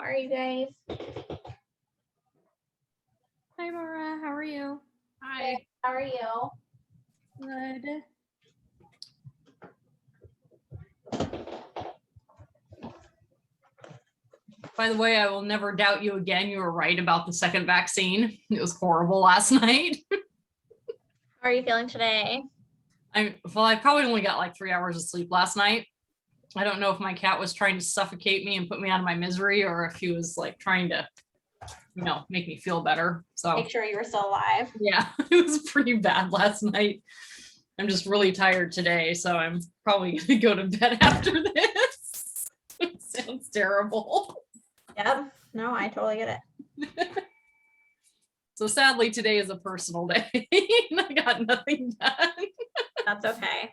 How are you guys? Hi, Mara. How are you? Hi. How are you? Good. By the way, I will never doubt you again. You were right about the second vaccine. It was horrible last night. How are you feeling today? I probably only got like 3 hours of sleep last night. I don't know if my cat was trying to suffocate me and put me out of my misery, or if he was like trying to, make me feel better. So Make sure you were still alive. yeah, it was pretty bad last night. I'm just really tired today, so I'm probably gonna go to bed after this. It sounds terrible. Yep. No, I totally get it. So sadly, today is a personal day. I got nothing done. That's okay.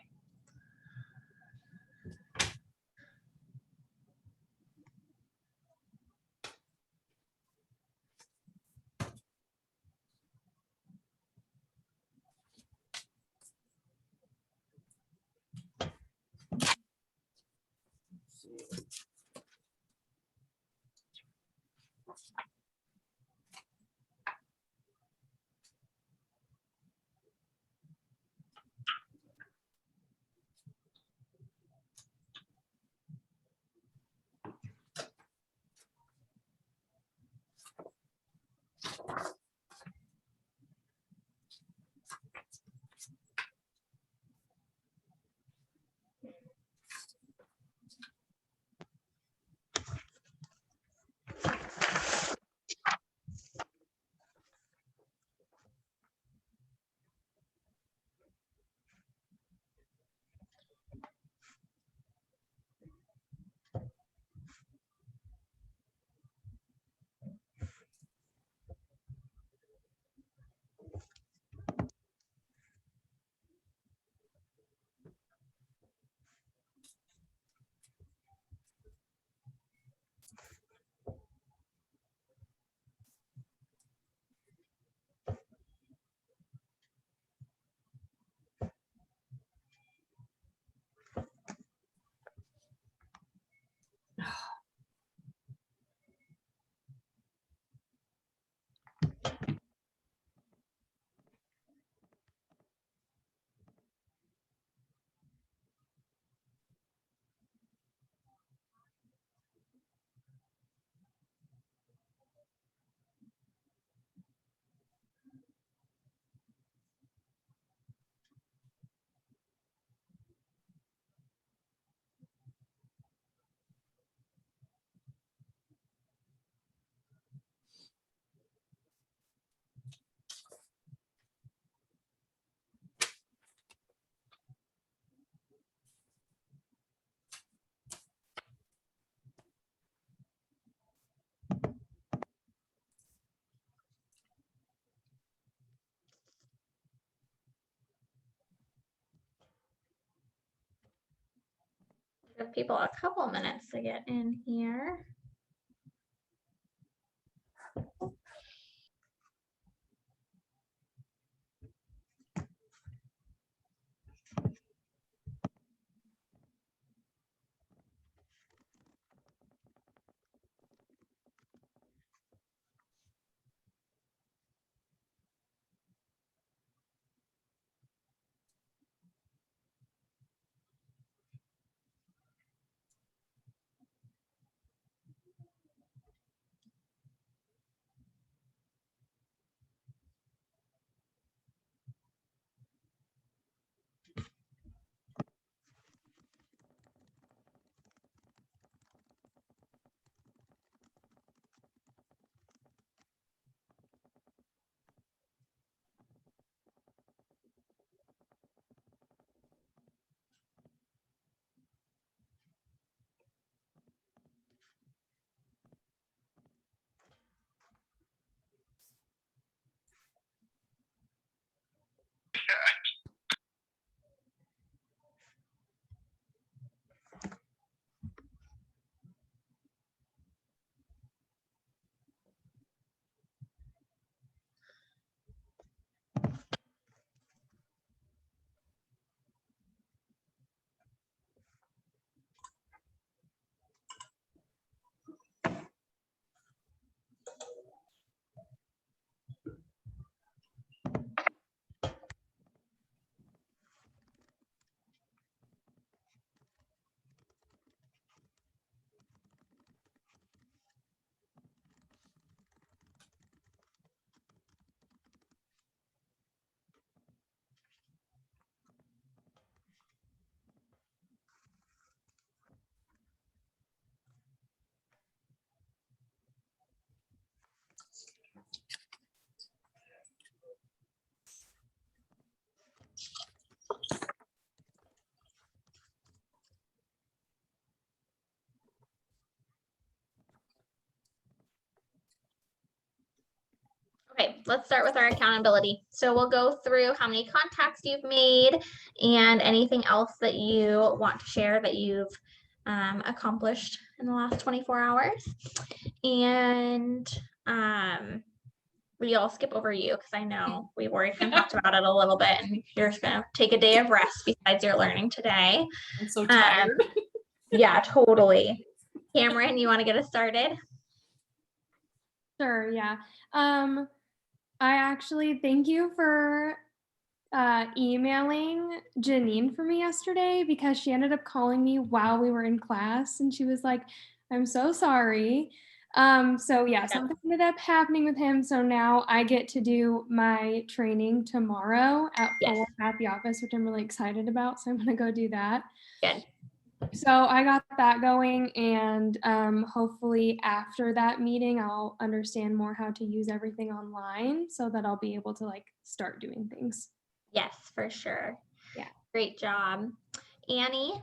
Give people a couple minutes to get in here. let's start with our accountability. So we'll go through how many contacts you've made and anything else that you want to share that you've accomplished in the last 24 hours. And we'll skip over you because I know we've already kind of talked about it a little bit, and you're just gonna take a day of rest besides your learning today. I'm so tired. Yeah, totally. Cameron, you want to get us started? Sure, yeah. I actually thank you for emailing Janine for me yesterday, because she ended up calling me while we were in class, and she was like, I'm so sorry. So yeah, something ended up happening with him. So now I get to do my training tomorrow at 4 at the office, which I'm really excited about. So I'm gonna go do that. Good. So I got that going, and hopefully after that meeting, I'll understand more how to use everything online so that I'll be able to like start doing things. Yes, for sure. Yeah. Great job. Annie?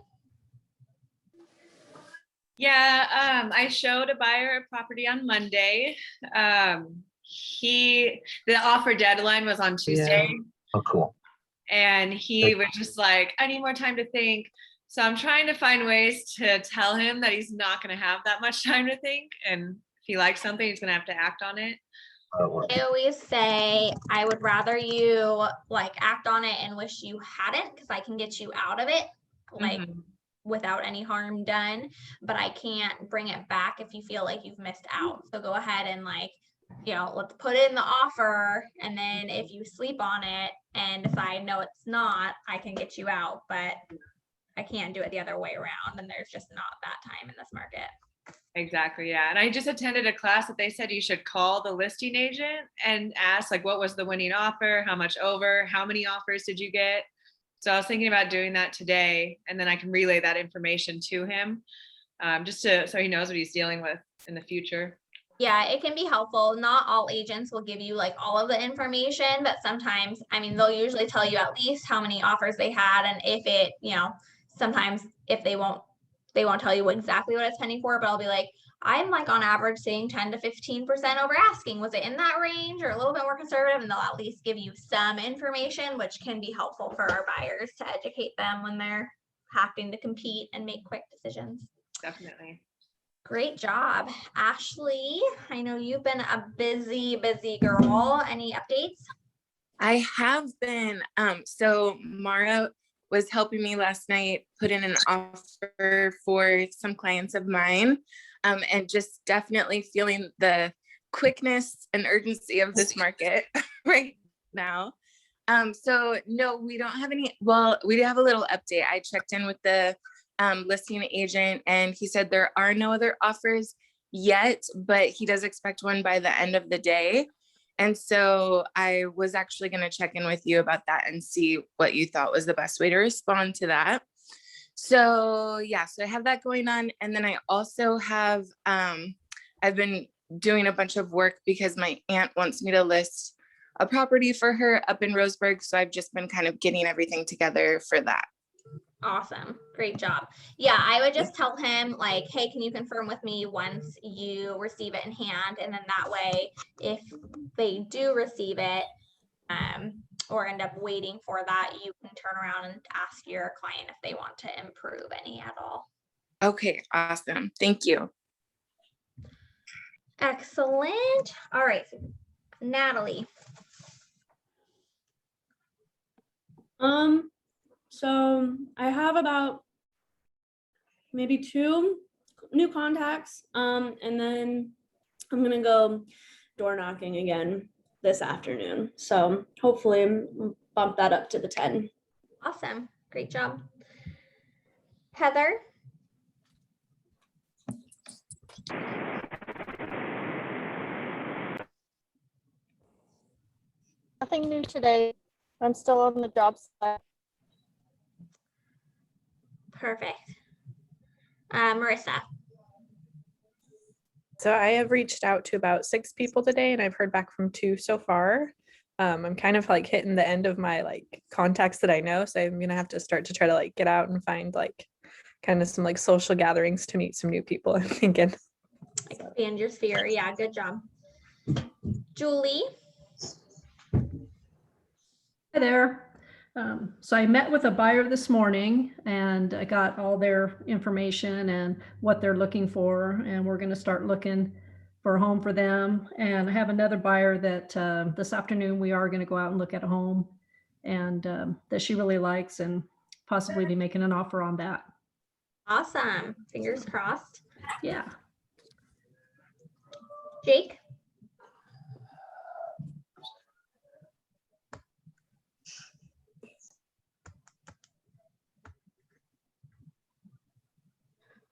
Yeah, I showed a buyer a property on Monday. The offer deadline was on Tuesday. Yeah. Oh, cool. And he was just like, I need more time to think. So I'm trying to find ways to tell him that he's not going to have that much time to think. And if he likes something, he's going to have to act on it. I always say I would rather you like act on it and wish you hadn't, because I can get you out of it like without any harm done, but I can't bring it back if you feel like you've missed out. So go ahead and like, let's put it in the offer, and then if you sleep on it and decide no, it's not, I can get you out, but I can't do it the other way around, and there's just not that time in this market. Exactly, yeah. And I just attended a class that they said you should call the listing agent and ask like, what was the winning offer? How much over? How many offers did you get? So I was thinking about doing that today, and then I can relay that information to him, so he knows what he's dealing with in the future. Yeah, it can be helpful. Not all agents will give you like all of the information, but sometimes, they'll usually tell you at least how many offers they had, and if it, sometimes if they won't tell you exactly what it's pending for, but I'll be like, I'm like on average seeing 10 to 15% over asking. Was it in that range or a little bit more conservative? And they'll at least give you some information, which can be helpful for our buyers to educate them when they're having to compete and make quick decisions. Definitely. Great job. Ashley, I know you've been a busy girl. Any updates? I have been. So Mara was helping me last night put in an offer for some clients of mine, and just definitely feeling the quickness and urgency of this market right now. So no, we don't have any. Well, we do have a little update. I checked in with the listing agent, and he said there are no other offers yet, but he does expect one by the end of the day. And so I was actually going to check in with you about that and see what you thought was the best way to respond to that. So yeah, so I have that going on. And then I also have, I've been doing a bunch of work because my aunt wants me to list a property for her up in Roseburg. So I've just been kind of getting everything together for that. Awesome. Great job. Yeah, I would just tell him like, hey, can you confirm with me once you receive it in hand? And then that way, if they do receive it or end up waiting for that, you can turn around and ask your client if they want to improve any at all. Okay, awesome. Thank you. Excellent. All right, Natalie. So I have about maybe 2 new contacts, and then I'm gonna go door knocking again this afternoon. So hopefully bump that up to the 10. Awesome. Great job. Heather. Nothing new today. I'm still on the job site. Perfect. Marissa. So I have reached out to about 6 people today, and I've heard back from 2 so far. I'm kind of like hitting the end of my like contacts that I know. So I'm gonna have to start to try to like get out and find like kind of some like social gatherings to meet some new people, I'm thinking. Expand your sphere. Yeah, good job. Julie. Hi there. So I met with a buyer this morning and I got all their information and what they're looking for. And we're going to start looking for a home for them. And I have another buyer that this afternoon we are going to go out and look at a home and that she really likes and possibly be making an offer on that. Awesome. Fingers crossed. Yeah. Jake?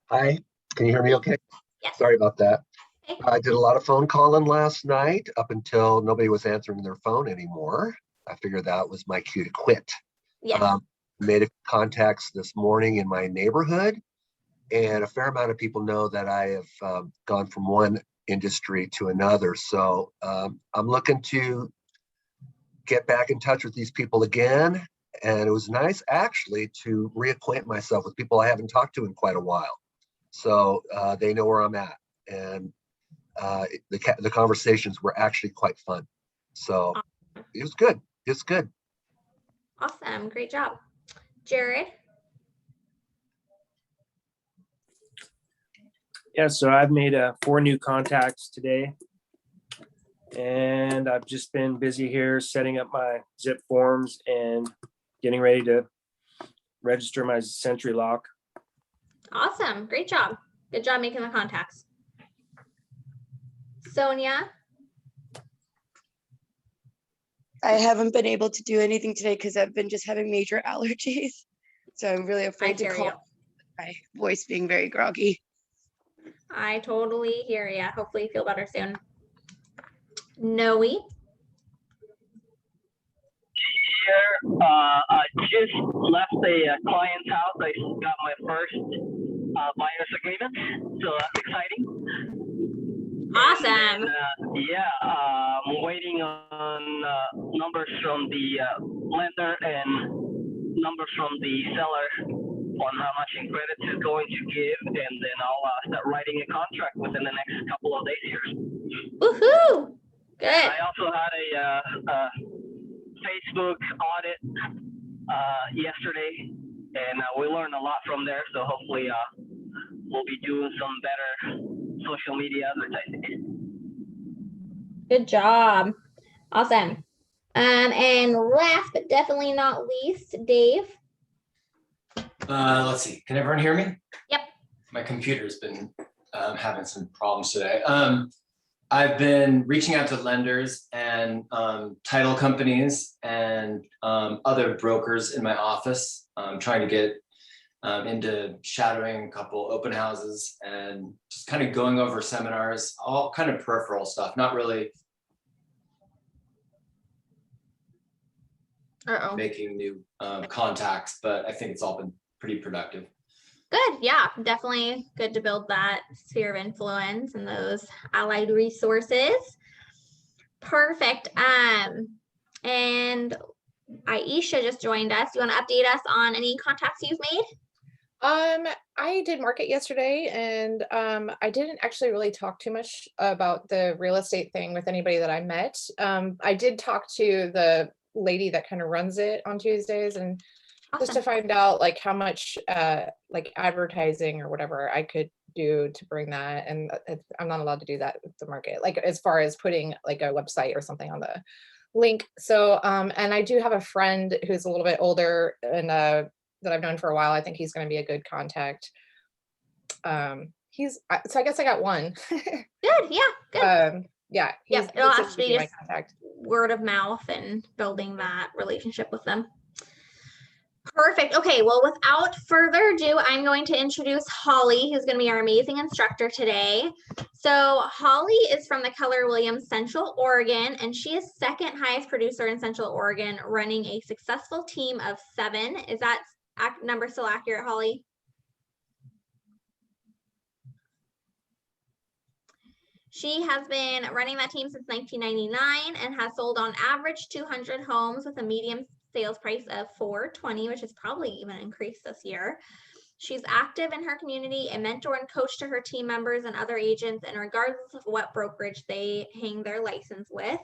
Hi, can you hear me okay? Yes. Sorry about that. Okay. I did a lot of phone calling last night up until nobody was answering their phone anymore. I figured that was my cue to quit. Yeah. Made a contacts this morning in my neighborhood, and a fair amount of people know that I have gone from one industry to another. So I'm looking to get back in touch with these people again. And it was nice actually to reacquaint myself with people I haven't talked to in quite a while. So they know where I'm at, and the conversations were actually quite fun. So it was good. It's good. Awesome. Great job. Jared? Yeah, so I've made 4 new contacts today, and I've just been busy here setting up my zip forms and getting ready to register my Century lock. Awesome. Great job. Good job making the contacts. Sonia? I haven't been able to do anything today because I've been just having major allergies. So I'm really afraid to call, my voice being very groggy. I totally hear you. Hopefully you feel better soon. Noe? I just left a client's house. I got my first buyer's agreement, so that's exciting. Awesome. I'm waiting on numbers from the lender and numbers from the seller on how much in credit is going to give, and then I'll start writing a contract within the next couple of days here. Woohoo! Good. I also had a Facebook audit yesterday, and we learned a lot from there. So hopefully we'll be doing some better social media advertising. Good job. Awesome. And last but definitely not least, Dave. Let's see. Can everyone hear me? Yep. My computer's been having some problems today. I've been reaching out to lenders and title companies and other brokers in my office, trying to get into shadowing a couple open houses and just kind of going over seminars, all kind of peripheral stuff, not really making new contacts, but I think it's all been pretty productive. Good. Yeah, definitely good to build that sphere of influence and those allied resources. Perfect. And Aisha just joined us. You want to update us on any contacts you've made? I did market yesterday, and I didn't actually really talk too much about the real estate thing with anybody that I met. I did talk to the lady that kind of runs it on Tuesdays, and just to find out like how much like advertising or whatever I could do to bring that. And I'm not allowed to do that with the market, like as far as putting like a website or something on the link. So and I do have a friend who's a little bit older and that I've known for a while. I think he's going to be a good contact. So I guess I got one. Good. Yeah. Good. Yeah. Yep. It'll have to be my just contact. word of mouth and building that relationship with them. Perfect. Okay, well, without further ado, I'm going to introduce Holly, who's going to be our amazing instructor today. So Holly is from the Keller Williams Central Oregon, and she is second highest producer in Central Oregon, running a successful team of 7. Is that number still accurate, Holly? She has been running that team since 1999 and has sold on average 200 homes with a median sales price of $420, which has probably even increased this year. She's active in her community, a mentor and coach to her team members and other agents, and regardless of what brokerage they hang their license with.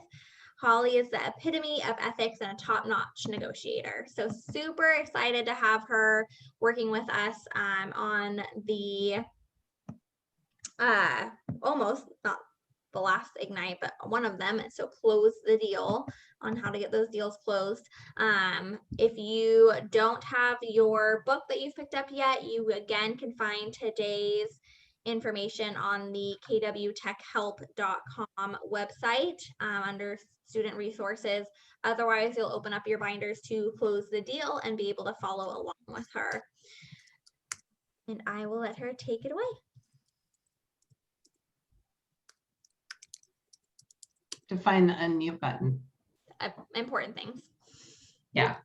Holly is the epitome of ethics and a top-notch negotiator. So super excited to have her working with us on the almost not the last Ignite, but one of them. So close the deal, on how to get those deals closed. If you don't have your book that you've picked up yet, you again can find today's information on the kwtechhelp.com website under student resources. Otherwise, you'll open up your binders to close the deal and be able to follow along with her. And I will let her take it away. To find the unmute button. Important things. Yeah.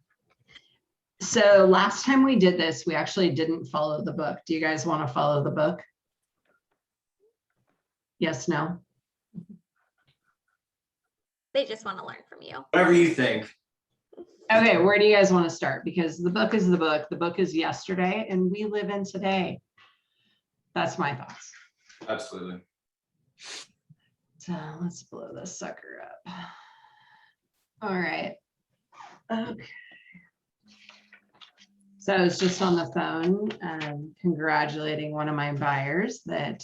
So last time we did this, we actually didn't follow the book. Do you guys want to follow the book? Yes, no? They just want to learn from you. Whatever you think. Okay, where do you guys want to start? Because the book is the book. The book is yesterday and we live in today. That's my thoughts. Absolutely. So let's blow this sucker up. All right. Okay. So I was just on the phone congratulating one of my buyers that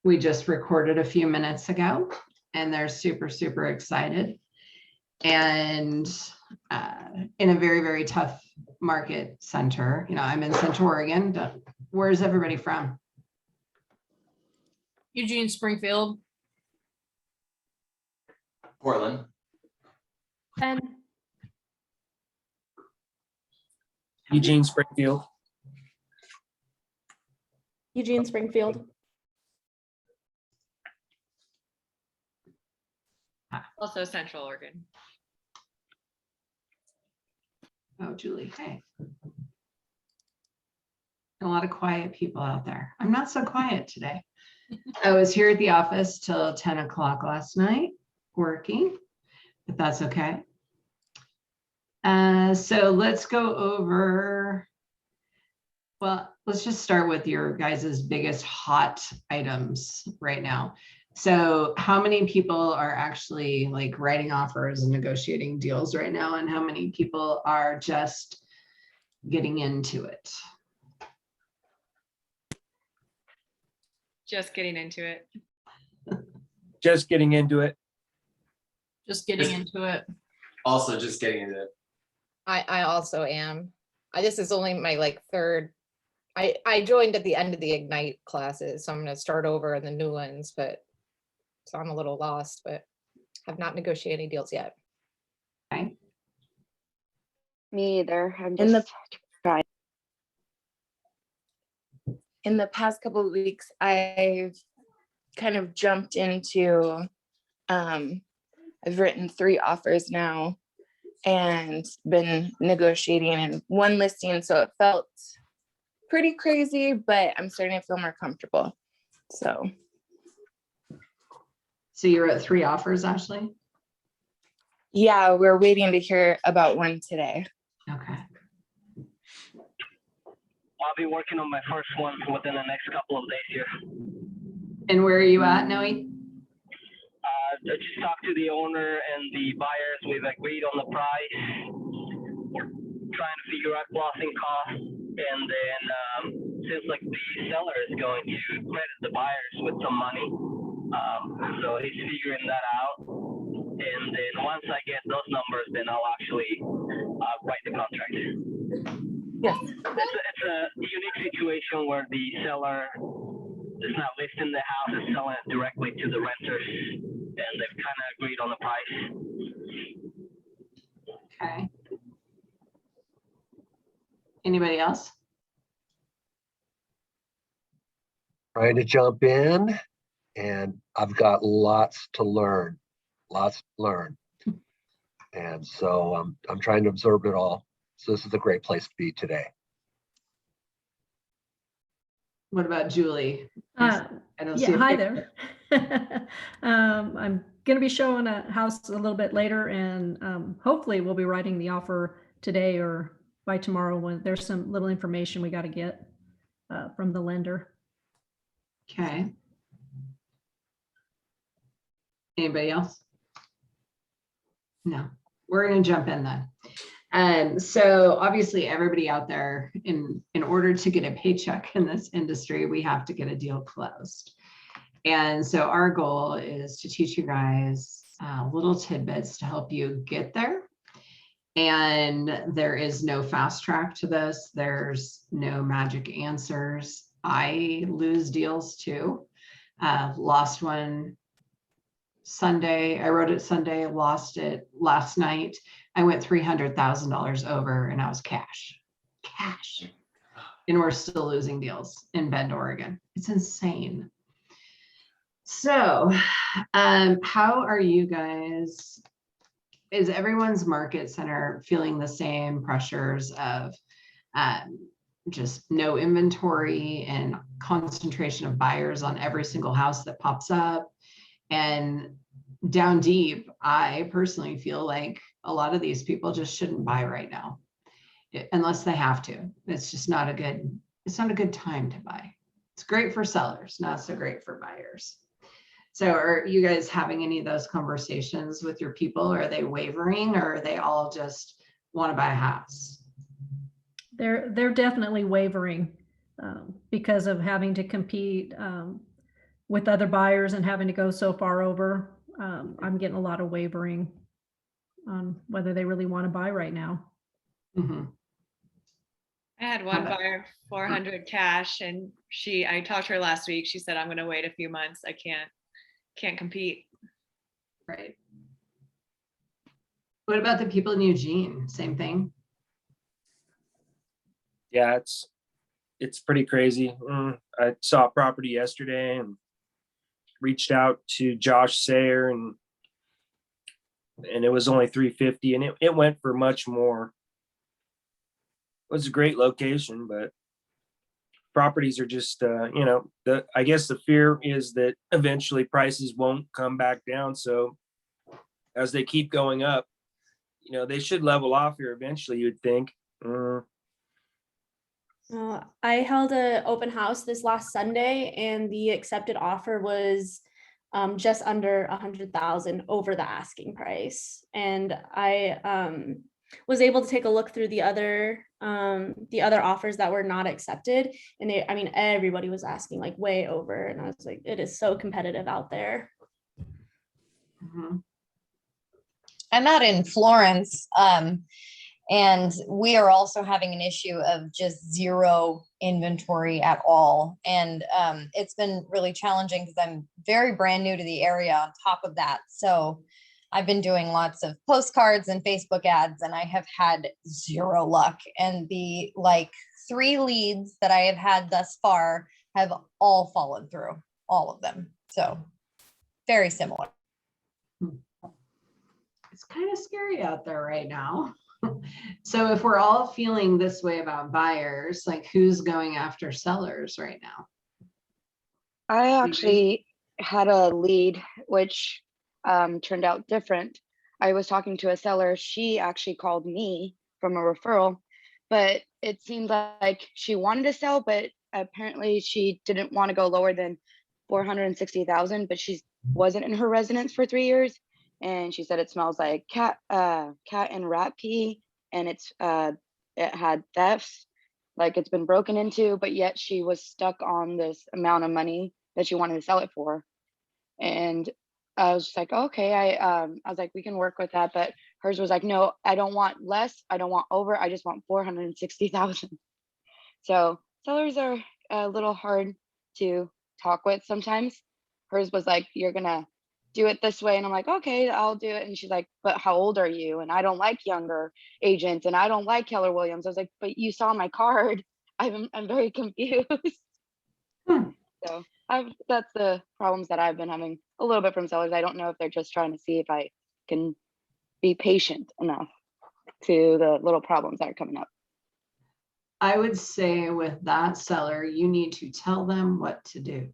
we just recorded a few minutes ago, and they're super, super excited. And in a very, very tough market center, you know, I'm in Central Oregon. Where's everybody from? Eugene, Springfield. Portland. And Eugene, Springfield. Eugene, Springfield. Also Central Oregon. Oh, Julie, hey. A lot of quiet people out there. I'm not so quiet today. I was here at the office till 10 o'clock last night working, but that's okay. So let's go over, well, let's just start with your guys' biggest hot items right now. So how many people are actually like writing offers and negotiating deals right now? And how many people are just getting into it? Just getting into it. Just getting into it. Just getting into it. Also just getting into it. I also am. This is only my like third. I joined at the end of the Ignite classes, so I'm going to start over in the new ones, but so I'm a little lost, but have not negotiated any deals yet. Okay. Me either. I'm In the- just trying. In the past couple of weeks, I've kind of jumped into, I've written 3 offers now and been negotiating in one listing. So it felt pretty crazy, but I'm starting to feel more comfortable. So you're at 3 offers, Ashley? yeah, we're waiting to hear about one today. Okay. I'll be working on my first one within the next couple of days here. And where are you at, Noe? I just talked to the owner and the buyers. We've agreed on the price. We're trying to figure out closing costs. And then since like the seller is going to credit the buyers with some money, so he's figuring that out. And then once I get those numbers, then I'll actually write the contract. Yes. It's a unique situation where the seller is not listing the house, is selling it directly to the renters, and they've kind of agreed on the price. Okay. Anybody else? Trying to jump in, and I've got lots to learn. And so I'm trying to absorb it all. So this is a great place to be today. What about Julie? I don't see Yeah, a hi picture. there. I'm going to be showing a house a little bit later, and hopefully we'll be writing the offer today or by tomorrow when there's some little information we got to get from the lender. Okay. Anybody else? No, we're gonna jump in then. So obviously everybody out there, in order to get a paycheck in this industry, we have to get a deal closed. And so our goal is to teach you guys little tidbits to help you get there. And there is no fast track to this. There's no magic answers. I lose deals too. Lost one Sunday. I wrote it Sunday, lost it last night. I went $300,000 over and I was cash. And we're still losing deals in Bend, Oregon. It's insane. So how are you guys? Is everyone's market center feeling the same pressures of just no inventory and concentration of buyers on every single house that pops up? And down deep, I personally feel like a lot of these people just shouldn't buy right now unless they have to. It's just not a good time to buy. It's great for sellers, not so great for buyers. So are you guys having any of those conversations with your people? Are they wavering, or are they all just want to buy a house? They're definitely wavering because of having to compete with other buyers and having to go so far over. I'm getting a lot of wavering on whether they really want to buy right now. Mm-hmm. I had one buyer, 400 cash, and I talked to her last week. She said, I'm going to wait a few months. I can't compete. Right. What about the people in Eugene? Same thing? Yeah, it's pretty crazy. I saw a property yesterday and reached out to Josh Sayer, and it was only $350, and it went for much more. It was a great location, but properties are just I guess the fear is that eventually prices won't come back down. So as they keep going up, they should level off here eventually, you'd think. I held an open house this last Sunday, and the accepted offer was just under 100,000 over the asking price. And I was able to take a look through the other offers that were not accepted, and everybody was asking like way over, and I was like, it is so competitive out there. Mm-hmm. I'm out in Florence, and we are also having an issue of just zero inventory at all. And it's been really challenging because I'm very brand new to the area on top of that. So I've been doing lots of postcards and Facebook ads, and I have had zero luck. And the 3 leads that I have had thus far have all fallen through, all of them. So very similar. It's kind of scary out there right now. So if we're all feeling this way about buyers, who's going after sellers right now? I actually had a lead, which turned out different. I was talking to a seller. She actually called me from a referral, but it seemed like she wanted to sell, but apparently she didn't want to go lower than 460,000, but she wasn't in her residence for 3 years. And she said it smells like cat and rat pee, and it had thefts, like it's been broken into, but yet she was stuck on this amount of money that she wanted to sell it for. And I was just like, okay, I was like, we can work with that. But hers was like, no, I don't want less. I don't want over. I just want 460,000. So sellers are a little hard to talk with sometimes. Hers was like, you're going to do it this way. And I'm like, okay, I'll do it. And she's like, but how old are you? And I don't like younger agents, and I don't like Keller Williams. I was like, but you saw my card. I'm very confused. So that's the problems that I've been having a little bit from sellers. I don't know if they're just trying to see if I can be patient enough to the little problems that are coming up. I would say with that seller, you need to tell them what to do.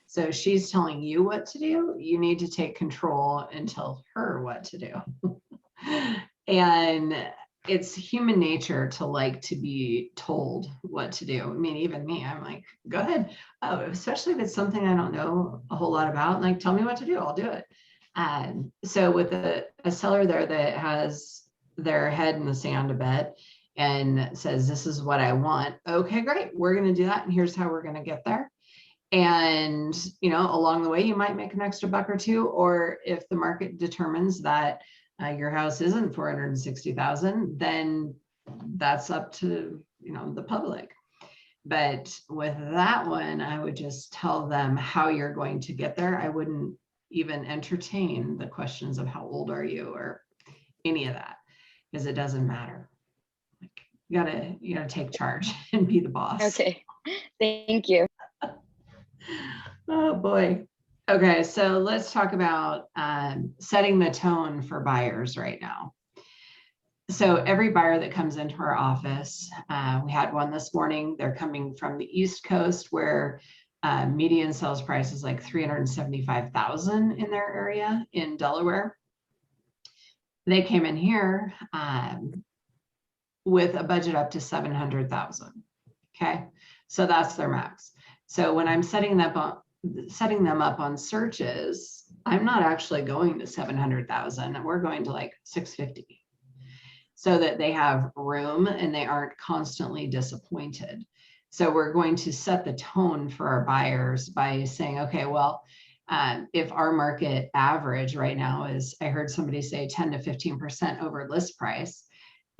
So she's telling you what to do. You need to take control and tell her what to do. And it's human nature to like to be told what to do. I mean, even me, I'm like, go ahead. Oh, especially if it's something I don't know a whole lot about, tell me what to do. I'll do it. So with a seller there that has their head in the sand a bit and says, this is what I want. Okay, great. We're going to do that. And here's how we're going to get there. And, along the way, you might make an extra buck or two, or if the market determines that your house isn't 460,000, then that's up to, the public. But with that one, I would just tell them how you're going to get there. I wouldn't even entertain the questions of how old are you or any of that, because it doesn't matter. Like, you gotta take charge and be the boss. Okay, thank you. Oh boy. Okay, so let's talk about setting the tone for buyers right now. So every buyer that comes into our office, we had one this morning. They're coming from the East Coast, where median sales price is like $375,000 in their area in Delaware. They came in here with a budget up to $700,000. Okay, so that's their max. So when I'm setting them up on searches, I'm not actually going to 700,000. We're going to like 650, so that they have room and they aren't constantly disappointed. So we're going to set the tone for our buyers by saying, okay, well, if our market average right now is, I heard somebody say 10 to 15% over list price,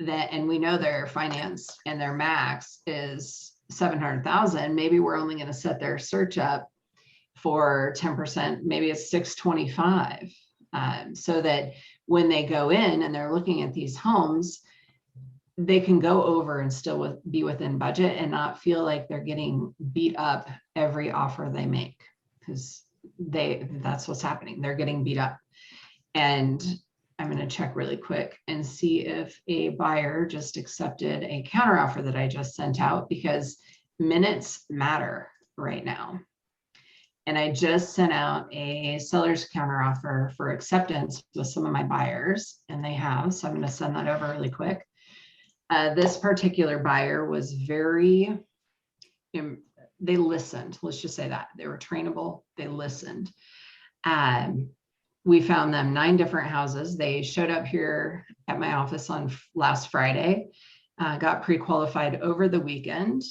and we know their finance and their max is 700,000, maybe we're only going to set their search up for 10%, maybe it's 625, so that when they go in and they're looking at these homes, they can go over and still be within budget and not feel like they're getting beat up every offer they make, because that's what's happening. They're getting beat up. And I'm going to check really quick and see if a buyer just accepted a counteroffer that I just sent out, because minutes matter right now. And I just sent out a seller's counteroffer for acceptance with some of my buyers, and they have, so I'm going to send that over really quick. This particular buyer was they listened. Let's just say that. They were trainable. They listened. We found them 9 different houses. They showed up here at my office on last Friday, got pre-qualified over the weekend,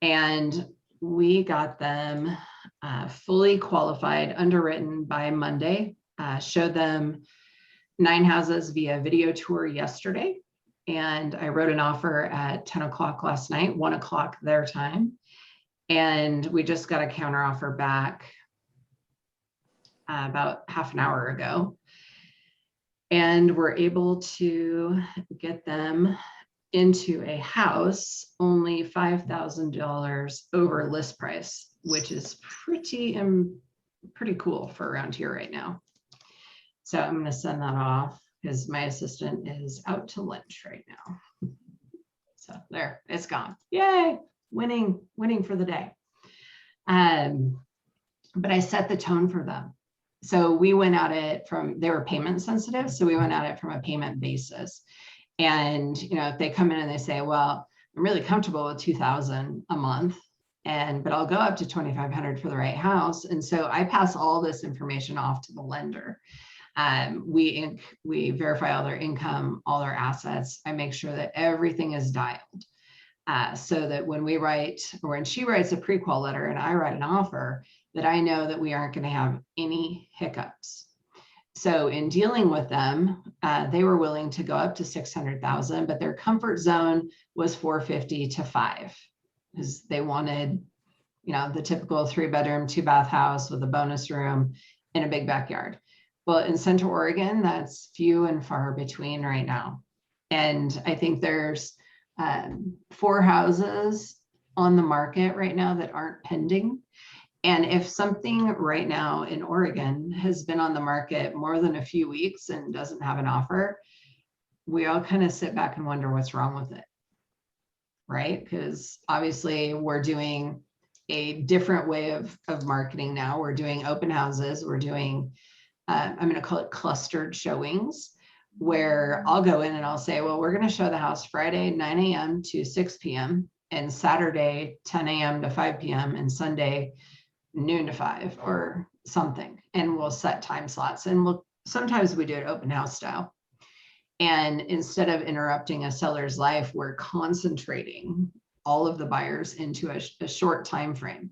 and we got them fully qualified, underwritten by Monday. Showed them 9 houses via video tour yesterday. And I wrote an offer at 10 o'clock last night, 1 o'clock their time. And we just got a counteroffer back about half an hour ago. And we're able to get them into a house only $5,000 over list price, which is pretty cool for around here right now. So I'm going to send that off because my assistant is out to lunch right now. So there, it's gone. Yay, winning for the day. But I set the tone for them. So we went at it they were payment sensitive. So we went at it from a payment basis. And, if they come in and they say, well, I'm really comfortable with $2,000 a month, but I'll go up to $2,500 for the right house. And so I pass all this information off to the lender. We verify all their income, all their assets. I make sure that everything is dialed, so that when we write, or when she writes a pre-qual letter and I write an offer, that I know that we aren't going to have any hiccups. So in dealing with them, they were willing to go up to 600,000, but their comfort zone was 450 to 5, because they wanted, the typical 3-bedroom, 2-bath house with a bonus room and a big backyard. Well, in Central Oregon, that's few and far between right now. And I think there's 4 houses on the market right now that aren't pending. And if something right now in Oregon has been on the market more than a few weeks and doesn't have an offer, we all kind of sit back and wonder what's wrong with it, right? Because obviously we're doing a different way of marketing now. We're doing open houses. We're doing, I'm going to call it clustered showings, where I'll go in and I'll say, well, we're going to show the house Friday, 9 a.m. to 6 p.m. and Saturday, 10 a.m. to 5 p.m. and Sunday, noon to 5 or something. and we'll set time slots, and sometimes we do it open house style. And instead of interrupting a seller's life, we're concentrating all of the buyers into a short time frame.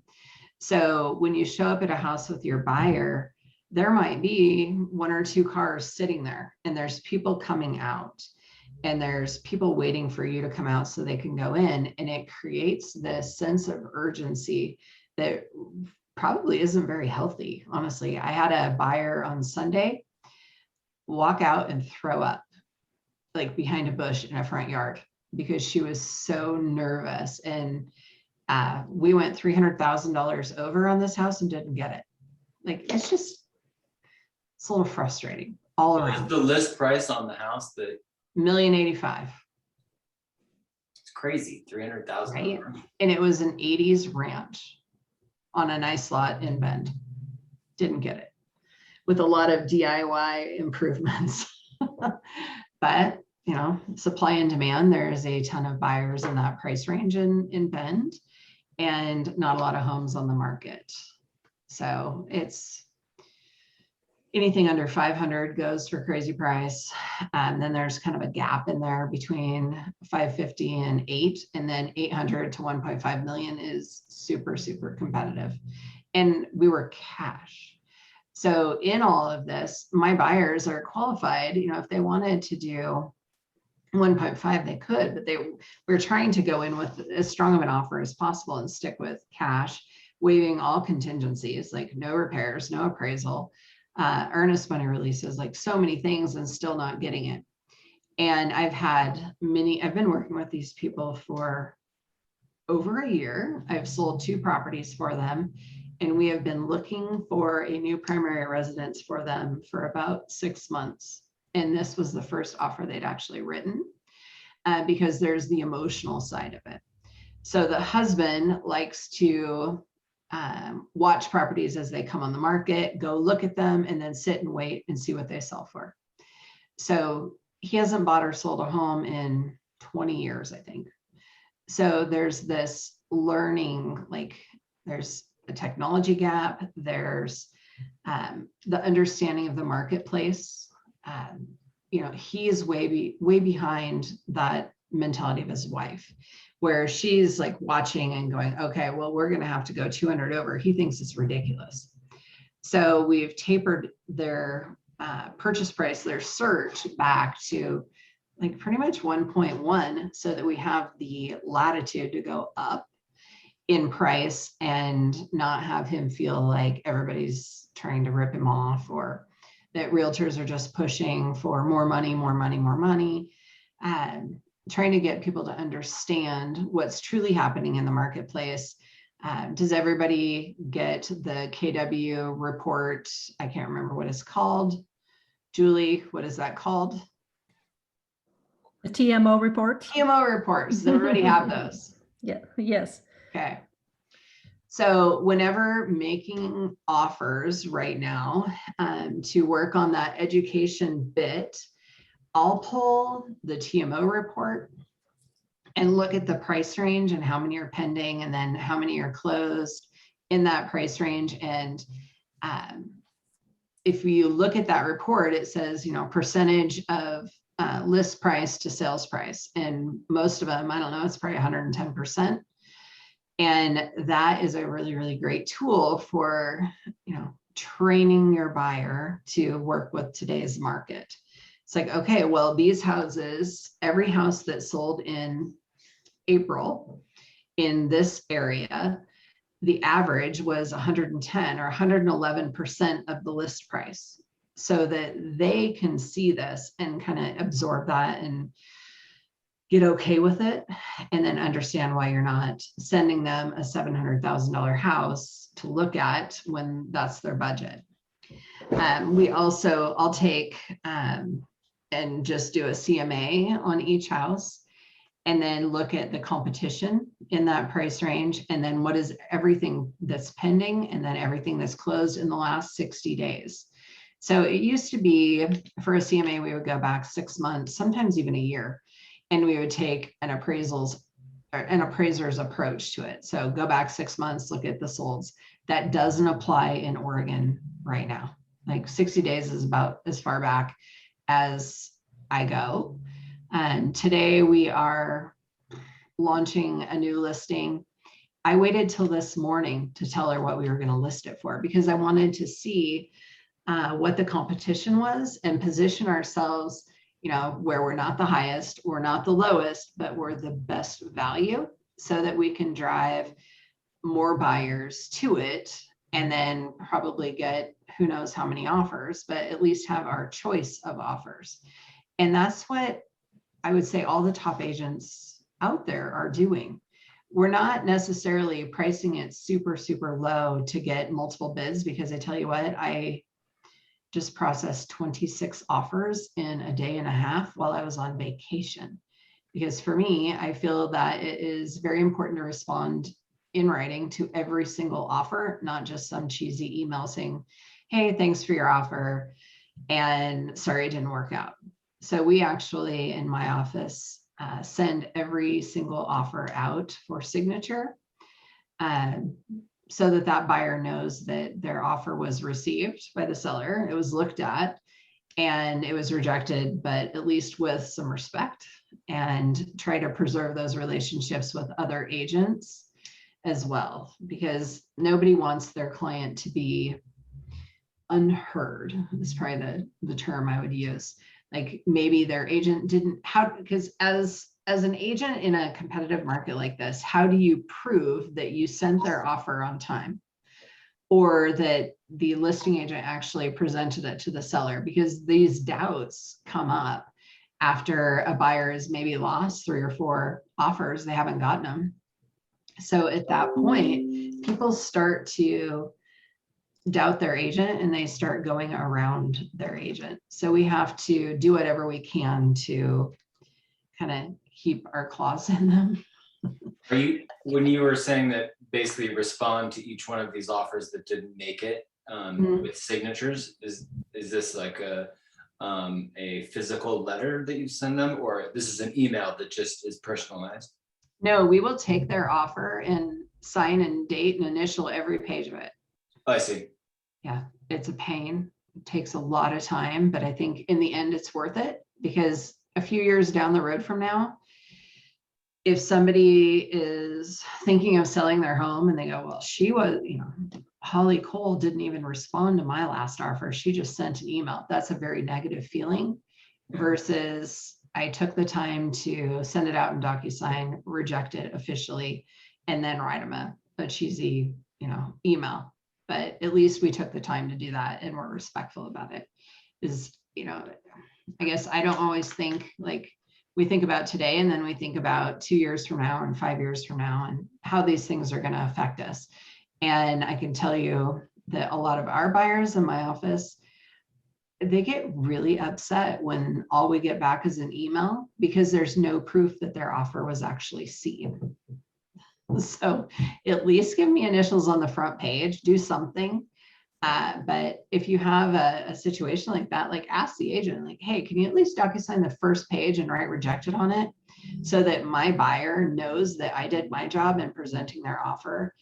So when you show up at a house with your buyer, there might be 1 or 2 cars sitting there, and there's people coming out, and there's people waiting for you to come out so they can go in. And it creates this sense of urgency that probably isn't very healthy. Honestly, I had a buyer on Sunday walk out and throw up like behind a bush in a front yard because she was so nervous. And we went $300,000 over on this house and didn't get it. Like, it's a little frustrating all What was around. the list price on the house? That $1,085,000. it's crazy, 300,000. Right. And it was an 80s ranch on a nice lot in Bend. Didn't get it, with a lot of DIY improvements. But, you know, supply and demand, there is a ton of buyers in that price range in Bend, and not a lot of homes on the market. So it's anything under 500 goes for crazy price. And then there's kind of a gap in there between 550 and 8, and then 800 to 1.5 million is super, super competitive. And we were cash. So in all of this, my buyers are qualified. You know, if they wanted to do 1.5, they could, but we're trying to go in with as strong of an offer as possible and stick with cash, waiving all contingencies, like no repairs, no appraisal, earnest money releases, like so many things, and still not getting it. And I've been working with these people for over a year. I've sold 2 properties for them, and we have been looking for a new primary residence for them for about 6 months. And this was the first offer they'd actually written, because there's the emotional side of it. So the husband likes to watch properties as they come on the market, go look at them, and then sit and wait and see what they sell for. So he hasn't bought or sold a home in 20 years, I think. So there's this learning, like there's a technology gap, there's the understanding of the marketplace. You know, he is way behind that mentality of his wife, where she's like watching and going, okay, well, we're going to have to go 200 over. He thinks it's ridiculous. So we've tapered their purchase price, their search, back to like pretty much 1.1, so that we have the latitude to go up in price and not have him feel like everybody's trying to rip him off, or that realtors are just pushing for more money, trying to get people to understand what's truly happening in the marketplace. Does everybody get the KW report? I can't remember what it's called. Julie, what is that called? The TMO report. TMO reports. Does everybody have those? Yeah. Yes. Okay. So whenever making offers right now, to work on that education bit, I'll pull the TMO report and look at the price range and how many are pending, and then how many are closed in that price range. And if you look at that report, it says, you know, percentage of list price to sales price. And most of them, I don't know, it's probably 110%. And that is a really, really great tool for, you know, training your buyer to work with today's market. It's like, okay, well, these houses, every house that sold in April in this area, the average was 110 or 111% of the list price, so that they can see this and kind of absorb that and get okay with it, and then understand why you're not sending them a $700,000 house to look at when that's their budget. I'll take and just do a CMA on each house, and then look at the competition in that price range, and then what is everything that's pending, and then everything that's closed in the last 60 days. So it used to be, for a CMA, we would go back 6 months, sometimes even a year, and we would take an appraiser's approach to it. So go back 6 months, look at the solds. That doesn't apply in Oregon right now. Like 60 days is about as far back as I go. And today we are launching a new listing. I waited till this morning to tell her what we were going to list it for, because I wanted to see what the competition was and position ourselves, where we're not the highest, we're not the lowest, but we're the best value, so that we can drive more buyers to it, and then probably get who knows how many offers, but at least have our choice of offers. And that's what I would say all the top agents out there are doing. We're not necessarily pricing it super, super low to get multiple bids, because I tell you what, I just processed 26 offers in a day and a half while I was on vacation. Because for me, I feel that it is very important to respond in writing to every single offer, not just some cheesy email saying, hey, thanks for your offer, and sorry, it didn't work out. So we actually, in my office, send every single offer out for signature, so that that buyer knows that their offer was received by the seller, it was looked at, and it was rejected, but at least with some respect, and try to preserve those relationships with other agents as well, because nobody wants their client to be unheard, is probably the term I would use. Like maybe their agent didn't, because as an agent in a competitive market like this, how do you prove that you sent their offer on time, or that the listing agent actually presented it to the seller? Because these doubts come up after a buyer has maybe lost 3 or 4 offers, they haven't gotten them. So at that point, people start to doubt their agent and they start going around their agent. So we have to do whatever we can to kind of keep our claws in them. When you were saying that basically respond to each one of these offers that didn't make it with signatures, is this like a physical letter that you send them, or this is an email that just is personalized? No, we will take their offer and sign and date and initial every page of it. I see. Yeah, it's a pain. It takes a lot of time, but I think in the end it's worth it, because a few years down the road from now, if somebody is thinking of selling their home and they go, well, she was, Holly Cole didn't even respond to my last offer, she just sent an email. That's a very negative feeling, versus I took the time to send it out in DocuSign, reject it officially, and then write them a cheesy, email. But at least we took the time to do that and we're respectful about it. I guess I don't always think, like, we think about today and then we think about 2 years from now and 5 years from now and how these things are going to affect us. And I can tell you that a lot of our buyers in my office, they get really upset when all we get back is an email, because there's no proof that their offer was actually seen. So at least give me initials on the front page, do something. But if you have a situation like that, like ask the agent, like, hey, can you at least DocuSign the first page and write rejected on it, so that my buyer knows that I did my job in presenting their offer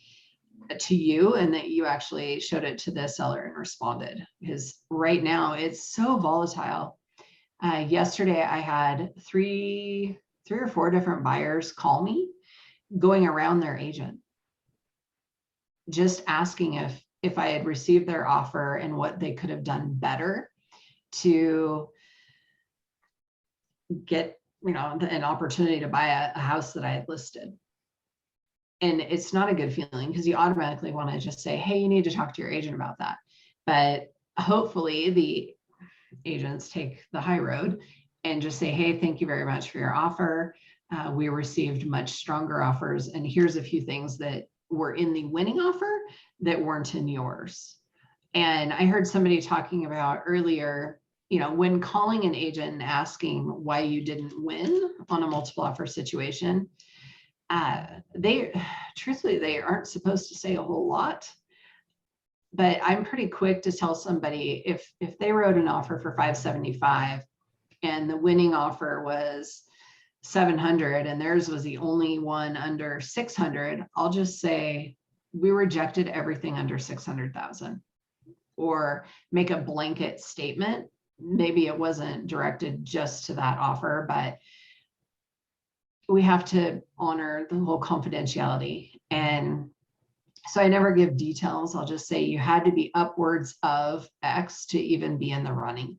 to you and that you actually showed it to the seller and responded. Because right now it's so volatile. Yesterday I had three or four different buyers call me going around their agent, just asking if I had received their offer and what they could have done better to get, an opportunity to buy a house that I had listed. And it's not a good feeling, because you automatically want to just say, hey, you need to talk to your agent about that. But hopefully the agents take the high road and just say, hey, thank you very much for your offer. We received much stronger offers, and here's a few things that were in the winning offer that weren't in yours. And I heard somebody talking about earlier, when calling an agent and asking why you didn't win on a multiple offer situation, they aren't supposed to say a whole lot. But I'm pretty quick to tell somebody, if they wrote an offer for $575 and the winning offer was $700 and theirs was the only one under $600, I'll just say we rejected everything under $600,000. or make a blanket statement. Maybe it wasn't directed just to that offer, but we have to honor the whole confidentiality. And so I never give details. I'll just say you had to be upwards of X to even be in the running.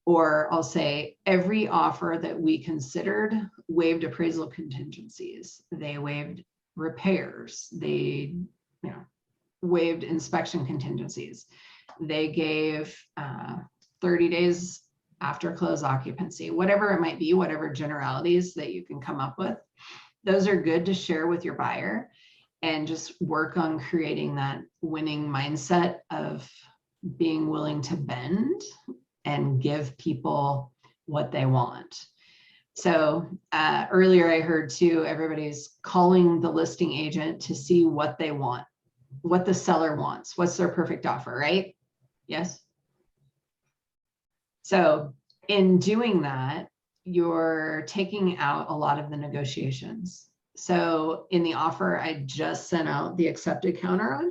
Or I'll say every offer that we considered waived appraisal contingencies. They waived repairs. They, waived inspection contingencies. They gave 30 days after close occupancy, whatever it might be, whatever generalities that you can come up with. Those are good to share with your buyer and just work on creating that winning mindset of being willing to bend and give people what they want. So earlier I heard too, everybody's calling the listing agent to see what they want, what the seller wants, what's their perfect offer, right? Yes. So in doing that, you're taking out a lot of the negotiations. So in the offer I just sent out the accepted counter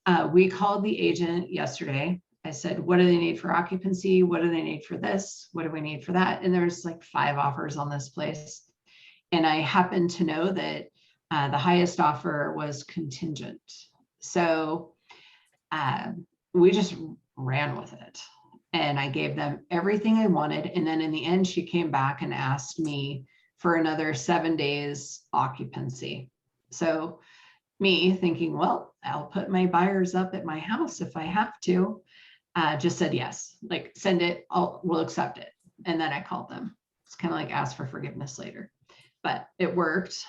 on, we called the agent yesterday. I said, what do they need for occupancy? What do they need for this? What do we need for that? And there's like 5 offers on this place. And I happen to know that the highest offer was contingent. So we just ran with it. And I gave them everything I wanted. And then in the end, she came back and asked me for another 7 days occupancy. So me thinking, well, I'll put my buyers up at my house if I have to. Just said yes, like send it, we'll accept it. And then I called them. It's kind of like ask for forgiveness later, but it worked.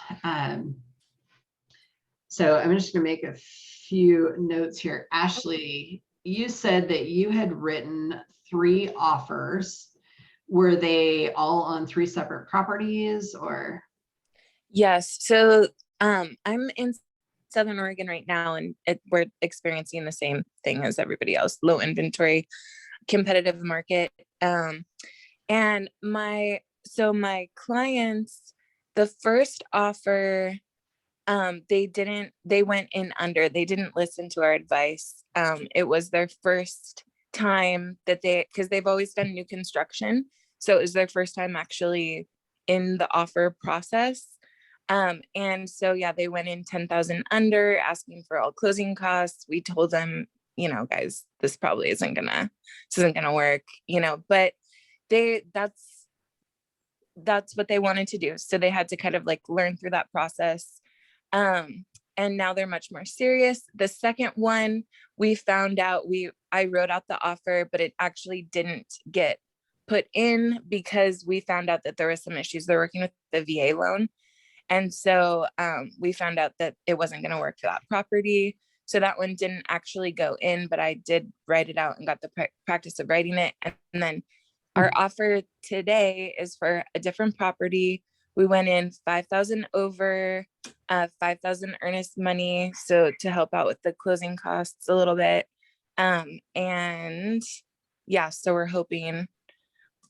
So I'm just gonna make a few notes here. Ashley, you said that you had written 3 offers. Were they all on 3 separate properties or? Yes. So I'm in Southern Oregon right now, and we're experiencing the same thing as everybody else, low inventory, competitive market. And my clients, the first offer, they went in under, they didn't listen to our advice. It was their first time that because they've always done new construction. So it was their first time actually in the offer process. And so, yeah, they went in 10,000 under, asking for all closing costs. We told them, guys, this probably isn't gonna work, but that's what they wanted to do. So they had to kind of like learn through that process. And now they're much more serious. The second one, we found out, I wrote out the offer, but it actually didn't get put in because we found out that there was some issues. They're working with the VA loan. And so we found out that it wasn't going to work for that property. So that one didn't actually go in, but I did write it out and got the practice of writing it. And then our offer today is for a different property. We went in 5,000 over, 5,000 earnest money. So to help out with the closing costs a little bit. And yeah, so we're hoping,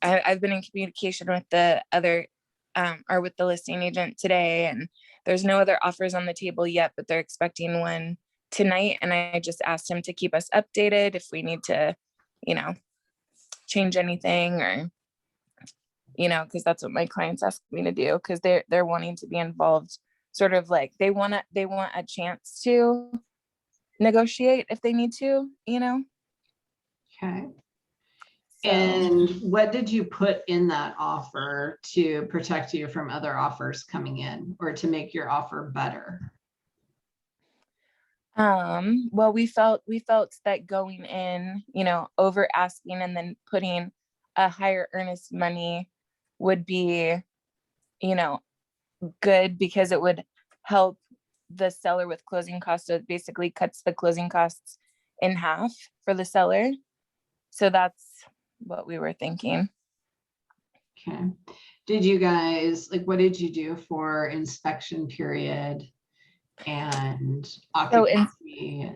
I've been in communication with the other or with the listing agent today, and there's no other offers on the table yet, but they're expecting one tonight. And I just asked him to keep us updated if we need to, change anything or, because that's what my clients ask me to do, because they're wanting to be involved, sort of like they want a chance to negotiate if they need to, Okay. And what did you put in that offer to protect you from other offers coming in or to make your offer better? Well, we felt that going in, over asking and then putting a higher earnest money would be, good because it would help the seller with closing costs. So it basically cuts the closing costs in half for the seller. So that's what we were thinking. Okay. Did you guys, what did you do for inspection period and occupancy?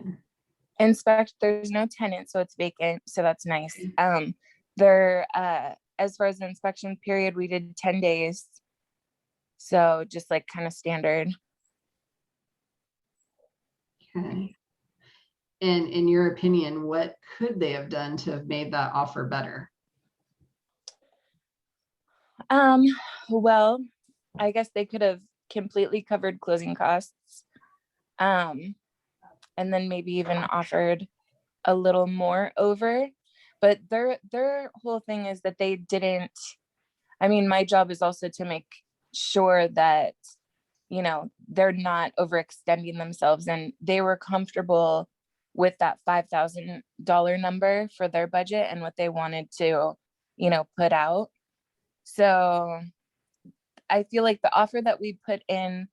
There's no tenant, so it's vacant. So that's nice. As far as the inspection period, we did 10 days. So just kind of standard. Okay. And in your opinion, what could they have done to have made that offer better? Well, I guess they could have completely covered closing costs. And then maybe even offered a little more over. But their whole thing is that they didn't, I mean, my job is also to make sure that, you know, they're not overextending themselves, and they were comfortable with that $5,000 number for their budget and what they wanted to, you know, put out. So I feel like the offer that we put in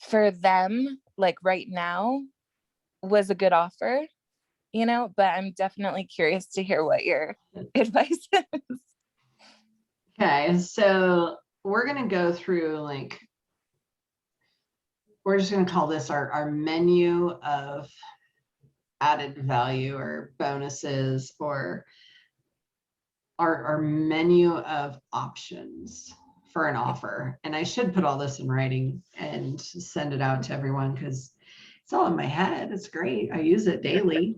for them, like right now, was a good offer, you know, but I'm definitely curious to hear what your advice is. Okay, so we're gonna go through, like, we're just gonna call this our menu of added value or bonuses, or our menu of options for an offer. And I should put all this in writing and send it out to everyone, because it's all in my head. It's great. I use it daily.